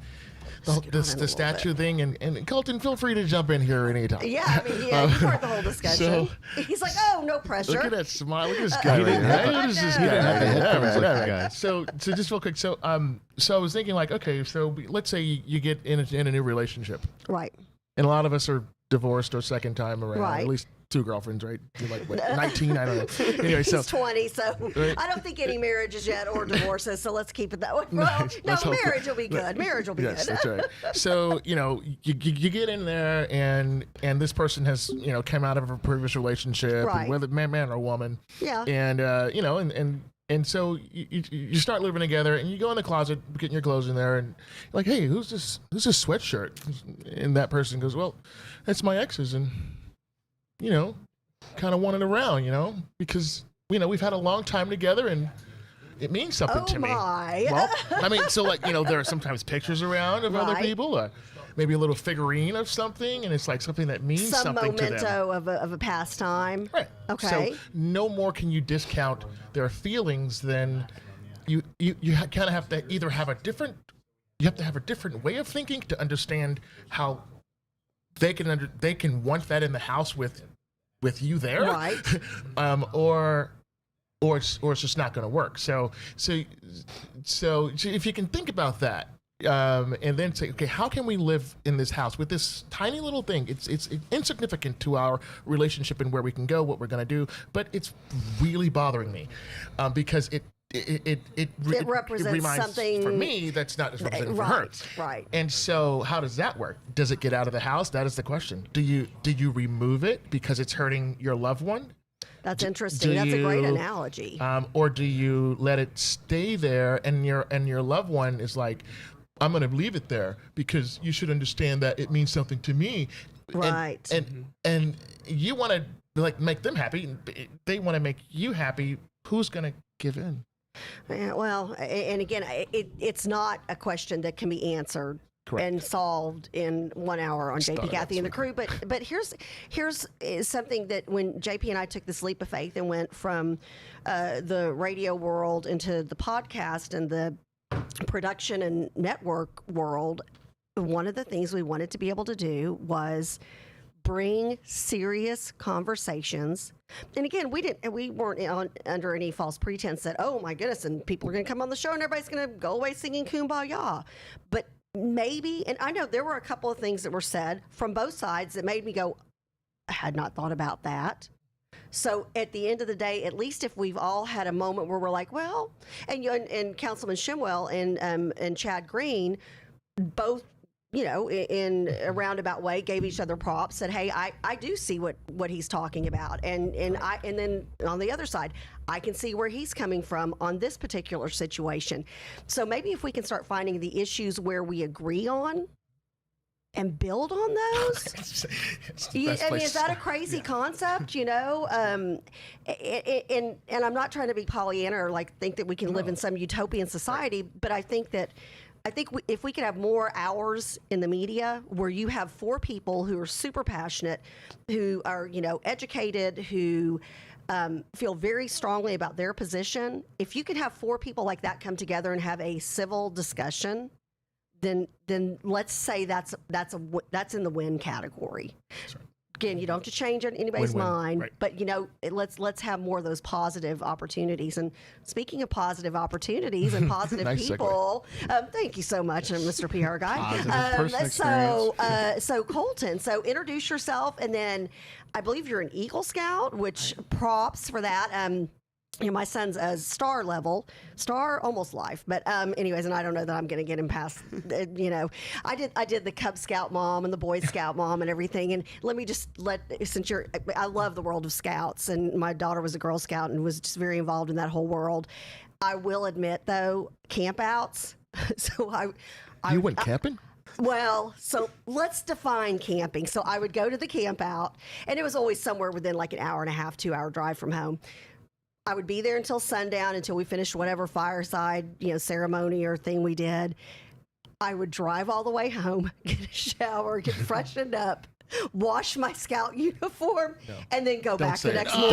the statue thing, and Colton, feel free to jump in here anytime. Yeah, I mean, yeah, you heard the whole discussion. He's like, oh, no pressure. Look at that smile. Look at this guy. Look at this He guy. didn't have the headphones like you guys. So just real quick. So I was thinking like, okay, so let's say you get in a new relationship, Right. and a lot of us are divorced or second time around. Right. At least 2 girlfriends, right? You're like what, 19? I don't know. Anyway, so He's 20, so Right. I don't think any marriages yet or divorces, so let's keep it that way. Well, Nice. no, Let's hope so. marriage will be good. Marriage will be yes, good. that's right. So you know, you get in there, and this person has, you know, come out of a previous relationship, Right. whether man or woman, Yeah. and you know, and so you start living together, and you go in the closet, getting your clothes in there, and you're like, hey, who's this sweatshirt? And that person goes, well, that's my ex's, and you know, kind of want it around, you know, because you know we've had a long time together, and it means something Oh to me. my. Well, I mean, so like, you know, there are sometimes pictures around of other Right. people, or maybe a little figurine of something, and it's like something that means Some something to them. memento of a past time. Right. Okay. So no more can you discount their feelings than you kind of have to either have a different way of thinking to understand how they can want that in the house with you there, Right. or it's just not going to work. So if you can think about that, and then say, okay, how can we live in this house with this tiny little thing? It's insignificant to our relationship and where we can go, what we're going to do, but it's really bothering me, because it represents reminds something- for me that's not as representative for her. Right. Right. And so, how does that work? Does it get out of the house? That is the question. Do you remove it because it's hurting your loved one? That's interesting. That's a great analogy. Or do you let it stay there, and your loved one is like, I'm going to leave it there because you should understand that it means something to me. Right. And you want to like make them happy. They want to make you happy. Who's going to give in? Yeah, well, and again, it's not a question that can be answered Correct. and solved in 1 hour on JP, Start Kathy, and the crew. But here's something that when JP and I took this leap of faith and went from the radio world into the podcast and the production and network world, one of the things we wanted to be able to do was bring serious conversations. And again, we weren't under any false pretense that, oh my goodness, and people are going to come on the show and everybody's going to go away singing Kumbaya. But maybe, and I know there were a couple of things that were said from both sides that made me go, I had not thought about that. So at the end of the day, at least if we've all had a moment where we're like, well, and Councilman Shemwell and Chad Green both, you know, in a roundabout way, gave each other props, said, hey, I do see what he's talking about. And then on the other side, I can see where he's coming from on this particular situation. So maybe if we can start finding the issues where we agree on and build on those. It's I mean, is that a crazy concept? You know, and I'm not trying to be Pollyanna or like think that we can live in some utopian society, but I think if we could have more hours in the media where you have 4 people who are super passionate, who are, you know, educated, who feel very strongly about their position, if you could have 4 people like that come together and have a civil discussion, then let's say that's in the win category. Again, you don't have to change anybody's Win-win, mind, right. but let's have more of those positive opportunities. And speaking of positive opportunities and positive Nice segue. people, thank you so much, Mr. PR guy. Positive person experience. So Colton, so introduce yourself, and then I believe you're an Eagle Scout, which props for that. My son's a star almost life, but anyways, and I don't know that I'm going to get him past. I did the Cub Scout mom and the Boy Scout mom and everything. And I love the world of Scouts, and my daughter was a Girl Scout and was just very involved in that whole world. I will admit though, campouts. So You went camping? Well, so let's define camping. So I would go to the camp out, and it was always somewhere within like an hour and a half, 2-hour drive from home. I would be there until sundown, until we finished whatever fireside, ceremony or thing we did. I would drive all the way home, get a shower, get freshened up, wash my Scout uniform, and then go back the next morning.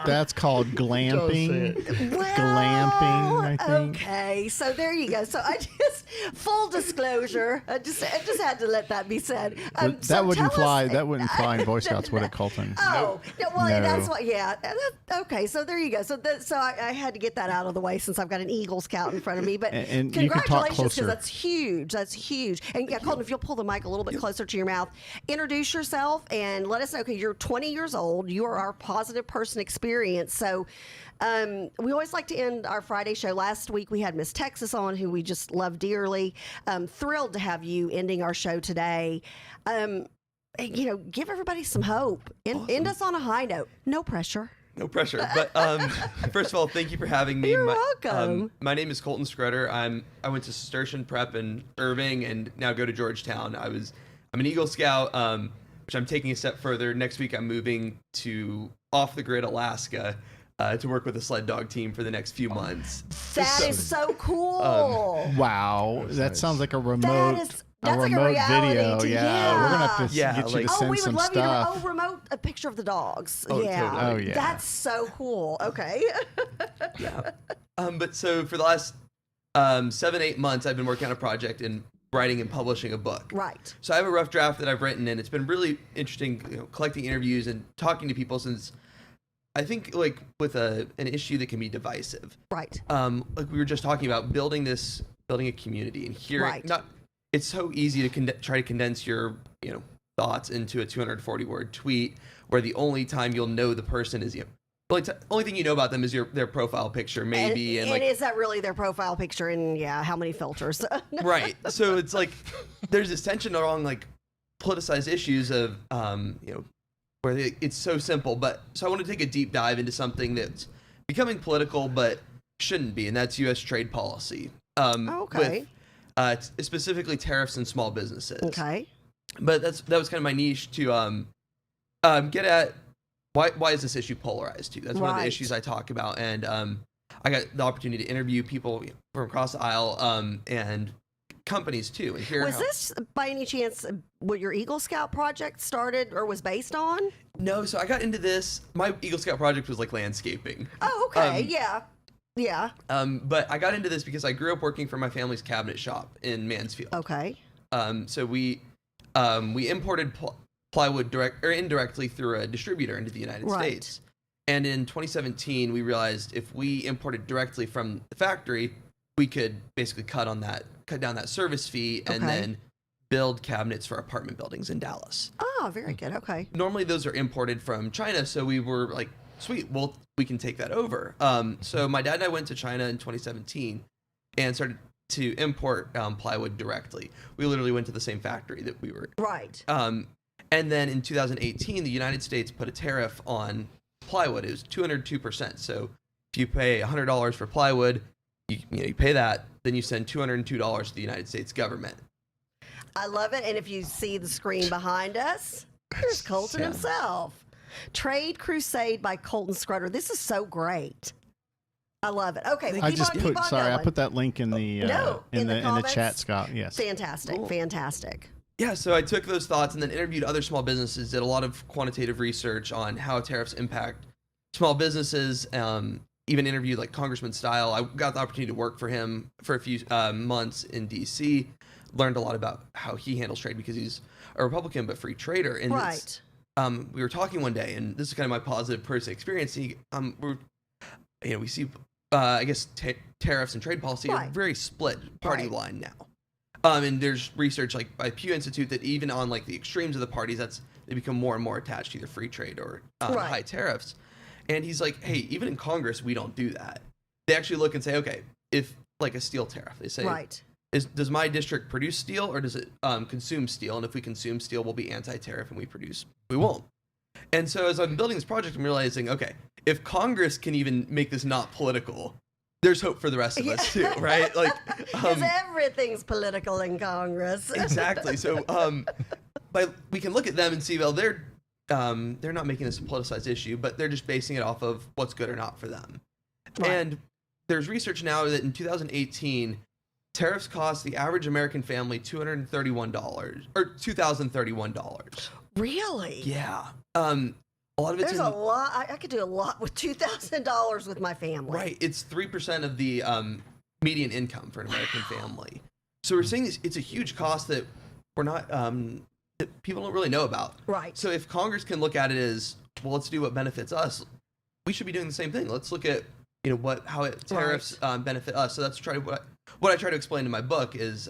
That's called glamping. Glamping, I think. Okay, so there you go. So I just, full disclosure, I just had to let that be said. That wouldn't fly in Boy Scouts, would it, Colton? Oh, no, well, No. that's what. Yeah. Okay, so there you go. So I had to get that out of the way since I've got an Eagle Scout in front of me. But And you can talk congratulations, because closer. that's huge. That's huge. And yeah, Colton, if you'll pull the mic a little bit closer to your mouth, introduce yourself and let us know. Okay, you're 20 years old. You are our positive person experience. So we always like to end our Friday show. Last week we had Miss Texas on, who we just love dearly. Thrilled to have you ending our show today. Give everybody some hope. End us on a high note. No pressure. No pressure. But first of all, thank you for having me. You're welcome. My name is Colton Scrutter. I went to Cistercian Prep in Irving and now go to Georgetown. I'm an Eagle Scout, which I'm taking a step further. Next week, I'm moving to off-the-grid Alaska to work with a sled dog team for the next few months. That is so cool. Wow, that sounds like a remote. That's like a remote reality video. TV. Yeah, we're gonna have to Yeah, get you like- to send we would some love stuff. you to remote a picture of the dogs. Oh, yeah. totally. Oh, yeah. That's so cool. Okay. Yeah. But so for the last 7-8 months, I've been working on a project and writing and publishing a book. Right. So I have a rough draft that I've written, and it's been really interesting, collecting interviews and talking to people, since I think like with an issue that can be divisive. Right. Like we were just talking about building a community, and hearing Right. it's so easy to try to condense your thoughts into a 240-word tweet, where the only time you'll know the person is only thing you know about them is their profile picture, maybe, and is that really their profile picture? And how many filters? Right. So it's like there's this tension along like politicized issues of where it's so simple. But so I want to take a deep dive into something that's becoming political but shouldn't be, and that's U.S. trade policy. Okay. With specifically tariffs and small businesses. Okay. But that was kind of my niche to get at why is this issue polarized too? That's one of the Right. issues I talk about, and I got the opportunity to interview people from across the aisle and companies too, and hear Was this by any chance what your Eagle Scout project started or was based on? No, so I got into this. My Eagle Scout project was like landscaping. Oh, okay. Yeah. Yeah. But I got into this because I grew up working for my family's cabinet shop in Mansfield. Okay. So we imported plywood direct or indirectly through a distributor into the United Right. States. And in 2017, we realized if we imported directly from the factory, we could basically cut down that service fee and Okay. then build cabinets for apartment buildings in Dallas. Oh, very good. Okay. Normally those are imported from China, so we were like, sweet, well, we can take that over. So my dad and I went to China in 2017 and started to import plywood directly. We literally went to the same factory that we were. Right. And then in 2018, the United States put a tariff on plywood. It was 202%. So if you pay $100 for plywood, you pay that, then you send $202 to the United States government. I love it. And if you see the screen behind us, there's Colton himself. Trade Crusade by Colton Scrutter. This is so great. I love it. Okay, I keep just on, keep on I going. put that link in the in the comments? chat, Scott. Yes. Fantastic, Cool. fantastic. Yeah, so I took those thoughts and then interviewed other small businesses, did a lot of quantitative research on how tariffs impact small businesses, even interviewed like Congressman Style. I got the opportunity to work for him for a few months in D.C., learned a lot about how he handles trade because he's a Republican but free trader. And Right. we were talking one day, and this is kind of my positive personal experience. We see, I guess, tariffs and trade policy are very split party line now. And there's research like by Pew Institute that even on like the extremes of the parties, they become more and more attached to either free trade or high tariffs. And he's like, hey, even in Congress, we don't do that. They actually look and say, okay, if like a steel tariff, they say, does my district produce steel or does it consume steel? And if we consume steel, we'll be anti-tariff, and we won't. And so as I'm building this project, I'm realizing, okay, if Congress can even make this not political, there's hope for the rest of us too, right? Like, because everything's political in Congress. Exactly. So, we can look at them and see, well, they're not making this a politicized issue, but they're just basing it off of what's good or not for them. And there's research now that in 2018, tariffs cost the average American family $2,031. Really? Yeah. A lot of it's a lot. I could do a lot with $2,000 with my family. Right. It's 3% of the median income for an American family. So we're seeing this. It's a huge cost that we're not that people don't really know about. Right. So if Congress can look at it as, well, let's do what benefits us, we should be doing the same thing. Let's look at how tariffs benefit us. So that's what I try to explain in my book is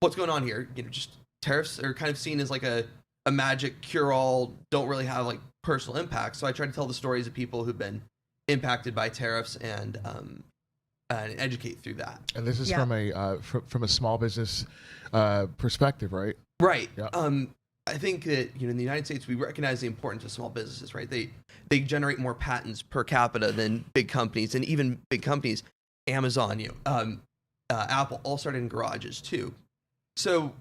what's going on here. Just tariffs are kind of seen as like a magic cure-all, don't really have like personal impact. So I try to tell the stories of people who've been impacted by tariffs and educate through that. And this is from a small business perspective, right? Right. Yeah. I think that in the United States we recognize the importance of small businesses, right? They generate more patents per capita than big companies, and even big companies, Amazon, Apple, all started in garages too. So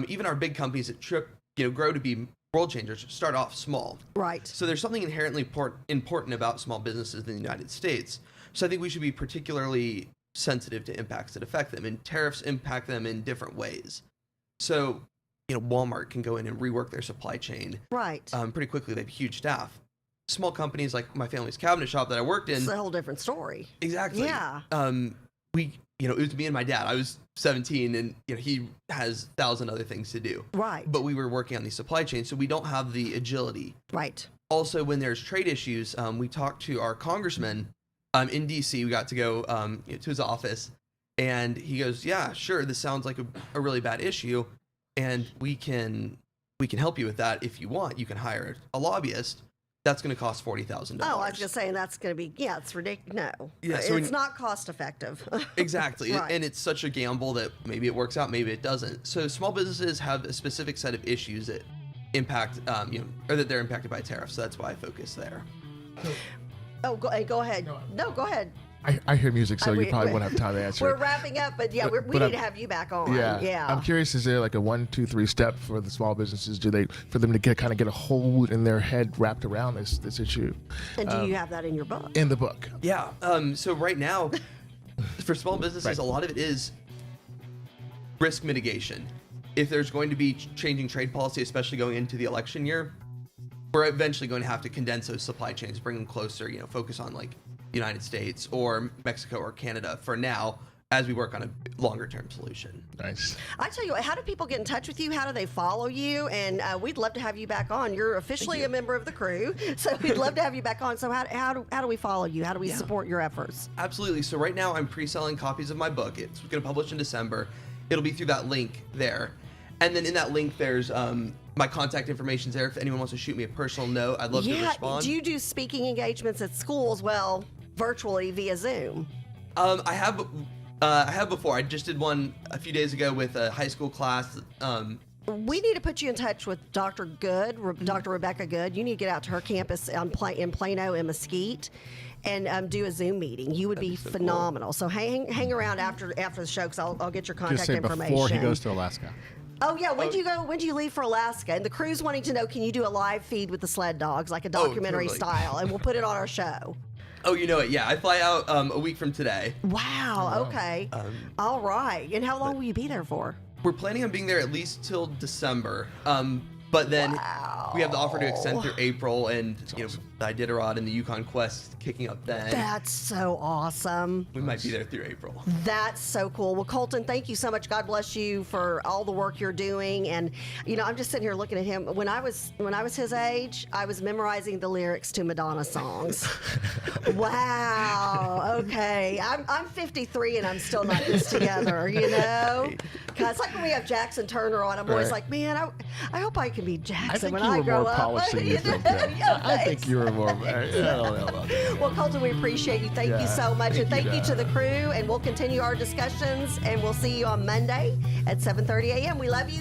even our big companies that grow to be world changers start off small. Right. So there's something inherently important about small businesses in the United States. So I think we should be particularly sensitive to impacts that affect them, and tariffs impact them in different ways. So, Walmart can go in and rework their supply chain. Right. Pretty quickly. They have huge staff. Small companies like my family's cabinet shop that I worked in. It's a whole different story. Exactly. Yeah. It was me and my dad. I was 17 and he has 1,000 other things to do. Right. But we were working on these supply chains, so we don't have the agility. Right. Also, when there's trade issues, we talked to our congressman in DC. We got to go to his office, and he goes, "Yeah, sure. This sounds like a really bad issue, and we can help you with that if you want. You can hire a lobbyist. That's going to cost $40,000." Oh, I was just saying that's going to be it's ridiculous. No, so it's not cost effective. Exactly, Right. And it's such a gamble that maybe it works out, maybe it doesn't. So small businesses have a specific set of issues that impact, or that they're impacted by tariffs. So that's why I focus there. Oh, go ahead. No, go ahead. I hear music, so you probably won't have time to answer. We're wrapping up, but we need to have you back on. Yeah. I'm curious, is there like a 1, 2, 3 step for the small businesses? For them to get a hold in their head wrapped around this issue? And do you have that in your book? In the book. Yeah. So right now, for small businesses, a lot of it is risk mitigation. If there's going to be changing trade policy, especially going into the election year, we're eventually going to have to condense those supply chains, bring them closer, focus on like the United States or Mexico or Canada for now as we work on a longer term solution. Nice. I tell you what, how do people get in touch with you? How do they follow you? And we'd love to have you back on. You're officially a member of the crew, so we'd love to have you back on. So how do we follow you? How do we support your efforts? Absolutely. So right now I'm pre-selling copies of my book. It's going to publish in December. It'll be through that link there. And then in that link, there's my contact information's there. If anyone wants to shoot me a personal note, I'd love to respond. Do you do speaking engagements at schools? Well, virtually via Zoom. I have before. I just did one a few days ago with a high school class. We need to put you in touch with Dr. Good, Dr. Rebecca Good. You need to get out to her campus in Plano and Mesquite and do a Zoom meeting. You would be phenomenal. Cool. So hang around after the show because I'll get your contact information. Before he goes to Alaska. Oh yeah, when do you go? When do you leave for Alaska? And the crew's wanting to know: can you do a live feed with the sled dogs, like a documentary style, and we'll put it on our show? Oh, you know it. Yeah, I fly out a week from today. Wow. Okay. All right. And how long will you be there for? We're planning on being there at least till December. But then Wow. we have the offer to extend through April, and you know, the Iditarod and the Yukon Quest kicking up then. That's so awesome. We might be there through April. That's so cool. Well, Colton, thank you so much. God bless you for all the work you're doing. And you know, I'm just sitting here looking at him. When I was his age, I was memorizing the lyrics to Madonna songs. Wow. Okay. I'm 53 and I'm still not this together. You know, because like when we have Jackson Turner on, I'm always Right. like, man, I hope I can be Jackson I think when you I were grow more up. polished than you think. Yeah, I think you were more. I don't know about that. Well, Colton, we appreciate you. Thank you Yeah, so much. And thank thank you, you to the crew. And we'll continue our discussions. And we'll see you on Monday at 7:30 a.m. We love you.